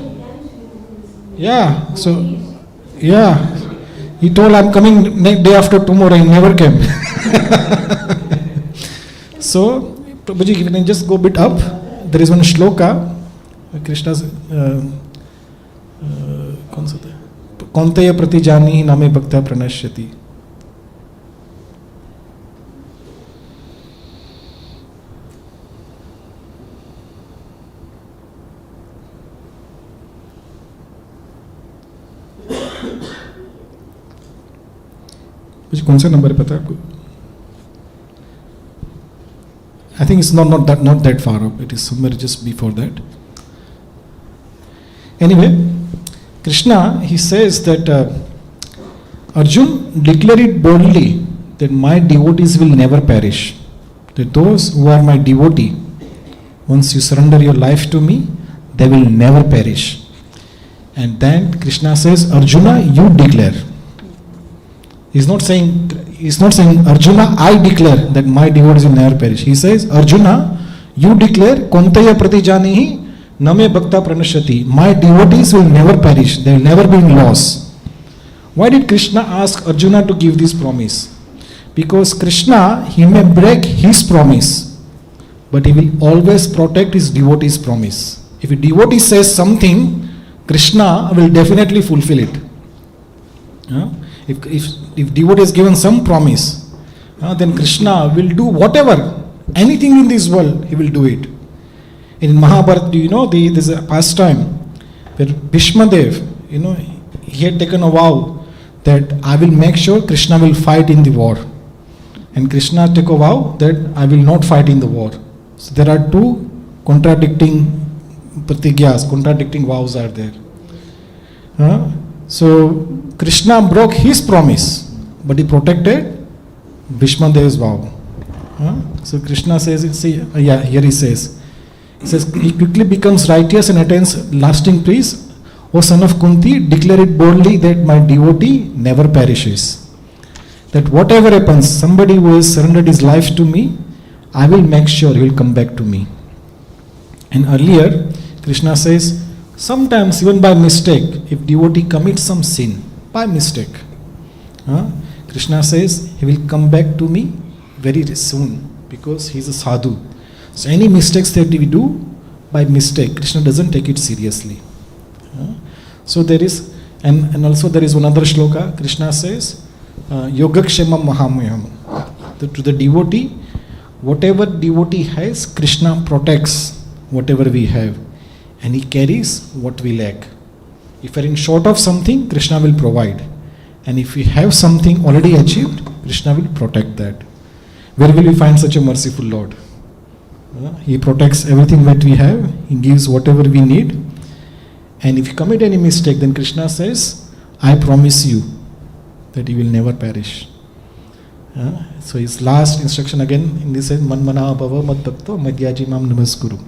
he told, I'm coming day after tomorrow. He never came. So, Prabhuji, if you can just go a bit up, there is one shloka, Krishna's, Kaunteya pratijani name bhakta pranashyati. कौन सा number है पता है आपको? I think it's not that far up. It is somewhere just before that. Anyway, Krishna, he says that Arjuna, declare it boldly that my devotees will never perish. That those who are my devotee, once you surrender your life to me, they will never perish. And then Krishna says, Arjuna, you declare. He's not saying, Arjuna, I declare that my devotees will never perish. He says, Arjuna, you declare, Kaunteya pratijanihi name bhakta pranashyati. My devotees will never perish. They will never be in loss. Why did Krishna ask Arjuna to give this promise? Because Krishna, he may break his promise, but he will always protect his devotee's promise. If a devotee says something, Krishna will definitely fulfill it. If devotee has given some promise, then Krishna will do whatever, anything in this world, he will do it. In Mahabharata, there's a pastime where Bhishmadev, he had taken a vow that I will make sure Krishna will fight in the war. And Krishna took a vow that I will not fight in the war. So there are two contradicting pratigyas, contradicting vows are there. So Krishna broke his promise, but he protected Bhishmadev's vow. So Krishna says, here he says, he quickly becomes righteous and attains lasting peace. O son of Kunti, declare it boldly that my devotee never perishes. That whatever happens, somebody who has surrendered his life to me, I will make sure he will come back to me. And earlier, Krishna says, sometimes even by mistake, if devotee commits some sin, by mistake, Krishna says, he will come back to me very soon because he is a sadhu. So any mistakes that we do by mistake, Krishna doesn't take it seriously. So there is, and also there is one other shloka, Krishna says, Yogakshemam Mahamayam. To the devotee, whatever devotee has, Krishna protects whatever we have, and He carries what we lack. If we are in short of something, Krishna will provide. And if we have something already achieved, Krishna will protect that. Where will we find such a merciful Lord? He protects everything that we have. He gives whatever we need. And if you commit any mistake, then Krishna says, I promise you that you will never perish. So his last instruction again in this is Man mana bhava mad bhakto madhyaji mam namaskuru.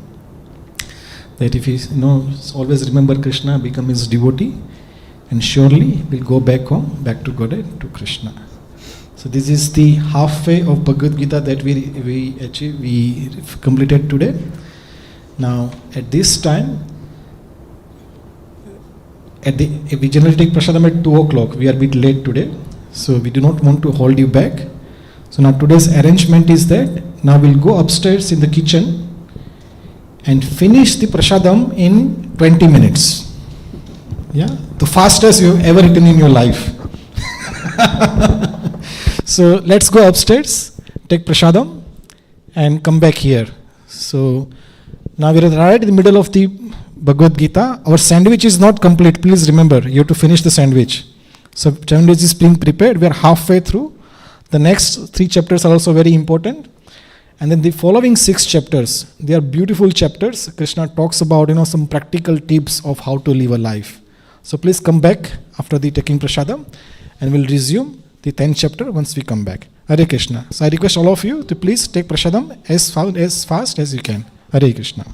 That if he always remember Krishna, become his devotee, and surely will go back home, back to Godhead, to Krishna. So this is the halfway of Bhagavad Gita that we achieved, we completed today. Now at this time, we generally take prasadam at 2 o'clock. We are a bit late today, so we do not want to hold you back. So now today's arrangement is that now we'll go upstairs in the kitchen and finish the prasadam in 20 minutes. Yeah, the fastest you have ever eaten in your life. So let's go upstairs, take prasadam, and come back here. So now we are right in the middle of the Bhagavad Gita. Our sandwich is not complete. Please remember, you have to finish the sandwich. So sandwich is being prepared. We are halfway through. The next 3 chapters are also very important. And then the following 6 chapters, they are beautiful chapters. Krishna talks about some practical tips of how to live a life. So please come back after the taking prasadam, and we'll resume the 10th chapter once we come back. Hare Krishna. So I request all of you to please take prasadam as fast as you can. Hare Krishna.